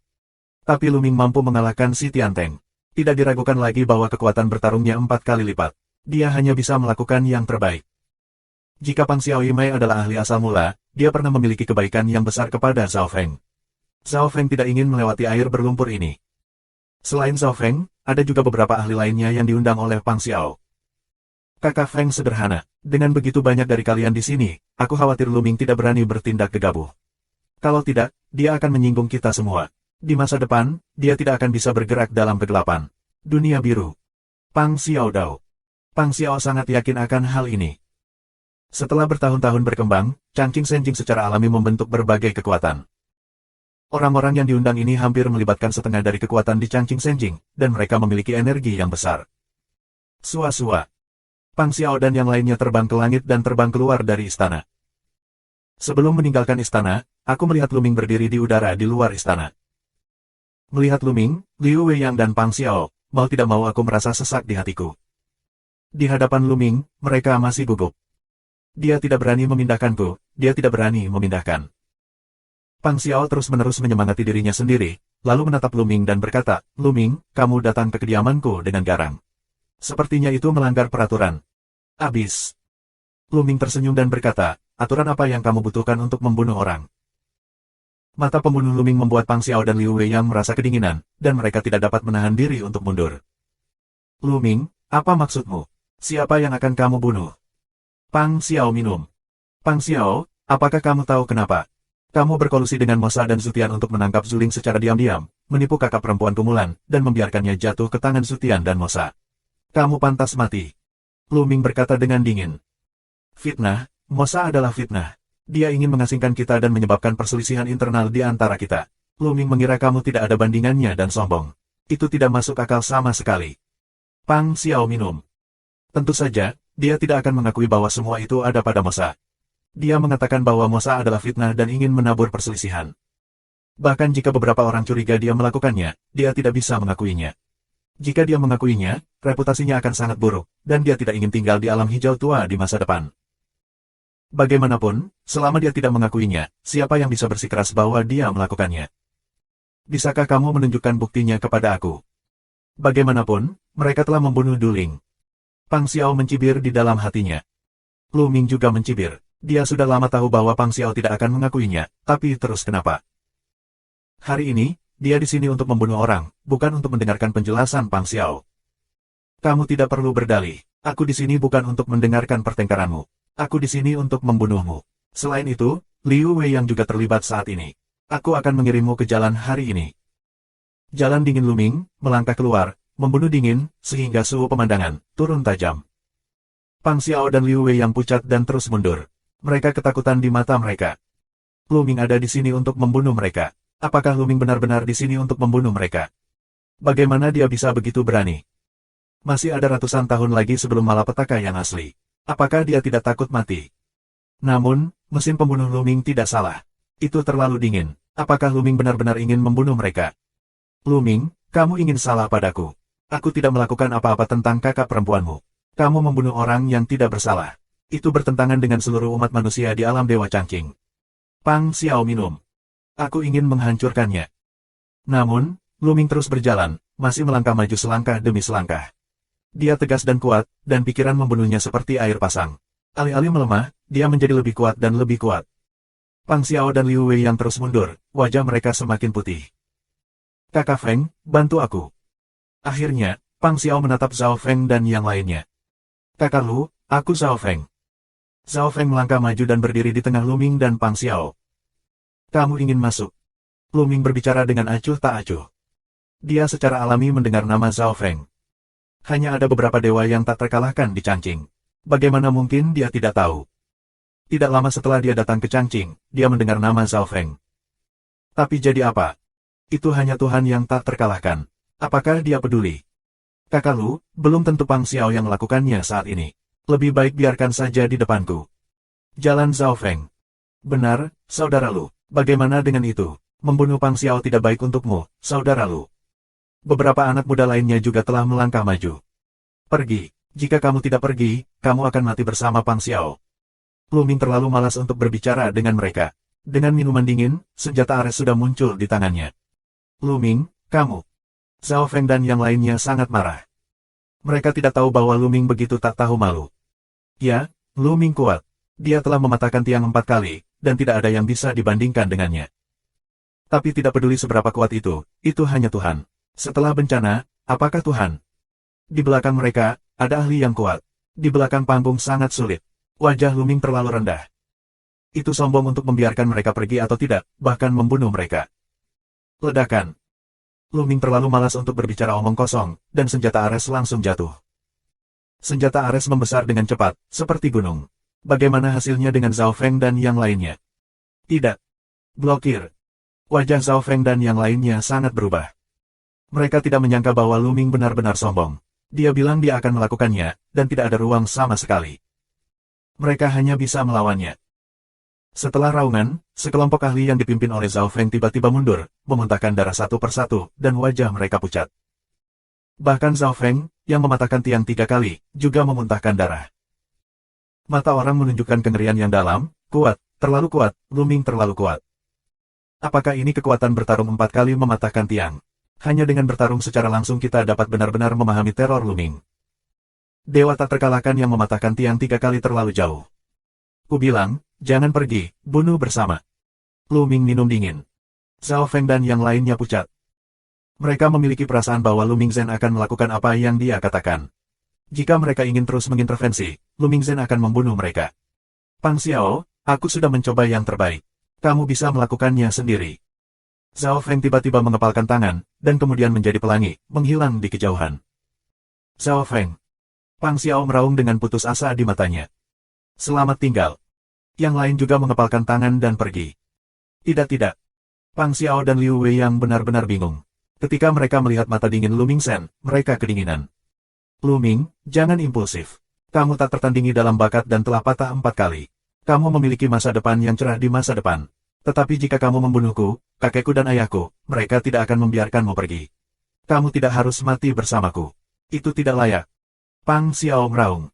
Tapi Luming mampu mengalahkan si Tianteng. Tidak diragukan lagi bahwa kekuatan bertarungnya 4 kali lipat. Dia hanya bisa melakukan yang terbaik. Jika Pang Xiao Yimei adalah ahli asal mula, dia pernah memiliki kebaikan yang besar kepada Zhao Feng. Zhao Feng tidak ingin melewati air berlumpur ini. Selain Zhao Feng, ada juga beberapa ahli lainnya yang diundang oleh Pang Xiao. Kakak Feng sederhana, dengan begitu banyak dari kalian di sini, aku khawatir Luming tidak berani bertindak gegabah. Kalau tidak, dia akan menyinggung kita semua. Di masa depan, dia tidak akan bisa bergerak dalam kegelapan. Dunia biru. Pang Xiao Dao. Pang Xiao sangat yakin akan hal ini. Setelah bertahun-tahun berkembang, Changqing Shenjing secara alami membentuk berbagai kekuatan. Orang-orang yang diundang ini hampir melibatkan setengah dari kekuatan di Changqing Shenjing, dan mereka memiliki energi yang besar. Sua-sua. Pang Xiao dan yang lainnya terbang ke langit dan terbang keluar dari istana. Sebelum meninggalkan istana, aku melihat Luming berdiri di udara di luar istana. Melihat Luming, Liu Weiyang dan Pang Xiao, mau tidak mau aku merasa sesak di hatiku. Di hadapan Luming, mereka masih gugup. Dia tidak berani memindahkanku, dia tidak berani memindahkan. Pang Xiao terus-menerus menyemangati dirinya sendiri, lalu menatap Luming dan berkata, Luming, kamu datang ke kediamanku dengan garang. Sepertinya itu melanggar peraturan. Abis. Luming tersenyum dan berkata, aturan apa yang kamu butuhkan untuk membunuh orang? Mata pembunuh Luming membuat Pang Xiao dan Liu Wei yang merasa kedinginan, dan mereka tidak dapat menahan diri untuk mundur. Luming, apa maksudmu? Siapa yang akan kamu bunuh? Pang Xiao minum. Pang Xiao, apakah kamu tahu kenapa? Kamu berkolusi dengan Mosa dan Zutian untuk menangkap Zuling secara diam-diam, menipu kakak perempuan Kumulan, dan membiarkannya jatuh ke tangan Zutian dan Mosa. Kamu pantas mati. Luming berkata dengan dingin. Fitnah, Mosa adalah fitnah. Dia ingin mengasingkan kita dan menyebabkan perselisihan internal di antara kita. Luming mengira kamu tidak ada bandingannya dan sombong. Itu tidak masuk akal sama sekali. Pang Xiao minum. Tentu saja, dia tidak akan mengakui bahwa semua itu ada pada Mosa. Dia mengatakan bahwa Mosa adalah fitnah dan ingin menabur perselisihan. Bahkan jika beberapa orang curiga dia melakukannya, dia tidak bisa mengakuinya. Jika dia mengakuinya, reputasinya akan sangat buruk, dan dia tidak ingin tinggal di alam hijau tua di masa depan. Bagaimanapun, selama dia tidak mengakuinya, siapa yang bisa bersikeras bahwa dia melakukannya? Bisakah kamu menunjukkan buktinya kepada aku? Bagaimanapun, mereka telah membunuh Duling. Pang Xiao mencibir di dalam hatinya. Luming juga mencibir. Dia sudah lama tahu bahwa Pang Xiao tidak akan mengakuinya, tapi terus kenapa? Hari ini, dia di sini untuk membunuh orang, bukan untuk mendengarkan penjelasan Pang Xiao. Kamu tidak perlu berdalih. Aku di sini bukan untuk mendengarkan pertengkaranmu. Aku di sini untuk membunuhmu. Selain itu, Liu Wei yang juga terlibat saat ini. Aku akan mengirimmu ke jalan hari ini. Jalan dingin Luming, melangkah keluar, membunuh dingin, sehingga suhu pemandangan turun tajam. Pang Xiao dan Liu Wei yang pucat dan terus mundur. Mereka ketakutan di mata mereka. Luming ada di sini untuk membunuh mereka. Apakah Luming benar-benar di sini untuk membunuh mereka? Bagaimana dia bisa begitu berani? Masih ada ratusan tahun lagi sebelum malapetaka yang asli. Apakah dia tidak takut mati? Namun, mesin pembunuh Luming tidak salah. Itu terlalu dingin. Apakah Luming benar-benar ingin membunuh mereka? Luming, kamu ingin salah padaku. Aku tidak melakukan apa-apa tentang kakak perempuanmu. Kamu membunuh orang yang tidak bersalah. Itu bertentangan dengan seluruh umat manusia di alam Dewa Changqing. Pang Xiao minum. Aku ingin menghancurkannya. Namun, Luming terus berjalan, masih melangkah maju selangkah demi selangkah. Dia tegas dan kuat, dan pikiran membunuhnya seperti air pasang. Alih-alih melemah, dia menjadi lebih kuat dan lebih kuat. Pang Xiao dan Liu Wei yang terus mundur, wajah mereka semakin putih. Kakak Feng, bantu aku. Akhirnya, Pang Xiao menatap Zhao Feng dan yang lainnya. Kakak Lu, aku Zhao Feng. Zhao Feng melangkah maju dan berdiri di tengah Luming dan Pang Xiao. Kamu ingin masuk? Luming berbicara dengan acuh tak acuh. Dia secara alami mendengar nama Zhao Feng. Hanya ada beberapa dewa yang tak terkalahkan di Changqing. Bagaimana mungkin dia tidak tahu? Tidak lama setelah dia datang ke Changqing, dia mendengar nama Zhao Feng. Tapi jadi apa? Itu hanya Tuhan yang tak terkalahkan. Apakah dia peduli? Kakak Lu, belum tentu Pang Xiao yang melakukannya saat ini. Lebih baik biarkan saja di depanku. Jalan Zhao Feng. Benar, saudara Lu. Bagaimana dengan itu? Membunuh Pang Xiao tidak baik untukmu, saudara Lu. Beberapa anak muda lainnya juga telah melangkah maju. Pergi. Jika kamu tidak pergi, kamu akan mati bersama Pang Xiao. Luming terlalu malas untuk berbicara dengan mereka. Dengan minuman dingin, senjata ares sudah muncul di tangannya. Luming, kamu. Zhao Feng dan yang lainnya sangat marah. Mereka tidak tahu bahwa Luming begitu tak tahu malu. Ya, Luming kuat. Dia telah mematahkan tiang 4 kali, dan tidak ada yang bisa dibandingkan dengannya. Tapi tidak peduli seberapa kuat itu hanya Tuhan. Setelah bencana, apakah Tuhan? Di belakang mereka, ada ahli yang kuat. Di belakang panggung sangat sulit. Wajah Luming terlalu rendah. Itu sombong untuk membiarkan mereka pergi atau tidak, bahkan membunuh mereka. Ledakan. Luming terlalu malas untuk berbicara omong kosong, dan senjata Ares langsung jatuh. Senjata Ares membesar dengan cepat, seperti gunung. Bagaimana hasilnya dengan Zhao Feng dan yang lainnya? Tidak. Blokir. Wajah Zhao Feng dan yang lainnya sangat berubah. Mereka tidak menyangka bahwa Luming benar-benar sombong. Dia bilang dia akan melakukannya, dan tidak ada ruang sama sekali. Mereka hanya bisa melawannya. Setelah raungan, sekelompok ahli yang dipimpin oleh Zhao Feng tiba-tiba mundur, memuntahkan darah satu persatu, dan wajah mereka pucat. Bahkan Zhao Feng, yang mematahkan tiang 3 kali, juga memuntahkan darah. Mata orang menunjukkan kengerian yang dalam, kuat, terlalu kuat, Lu Ming terlalu kuat. Apakah ini kekuatan bertarung 4 kali mematahkan tiang? Hanya dengan bertarung secara langsung kita dapat benar-benar memahami teror Lu Ming. Dewa tak terkalahkan yang mematahkan tiang 3 kali terlalu jauh. Ku bilang, jangan pergi, bunuh bersama. Lu Ming minum dingin. Zhao Feng dan yang lainnya pucat. Mereka memiliki perasaan bahwa Lu Mingzhen akan melakukan apa yang dia katakan. Jika mereka ingin terus mengintervensi, Lu Mingzhen akan membunuh mereka. Pang Xiao, aku sudah mencoba yang terbaik. Kamu bisa melakukannya sendiri. Zhao Feng tiba-tiba mengepalkan tangan, dan kemudian menjadi pelangi, menghilang di kejauhan. Zhao Feng. Pang Xiao meraung dengan putus asa di matanya. Selamat tinggal. Yang lain juga mengepalkan tangan dan pergi. Tidak. Pang Xiao dan Liu Wei yang benar-benar bingung. Ketika mereka melihat mata dingin Lu Mingzhen, mereka kedinginan. Lu Ming, jangan impulsif. Kamu tak tertandingi dalam bakat dan telah patah 4 kali. Kamu memiliki masa depan yang cerah di masa depan. Tetapi jika kamu membunuhku, kakekku dan ayahku, mereka tidak akan membiarkanmu pergi. Kamu tidak harus mati bersamaku. Itu tidak layak. Pang Xiao meraung.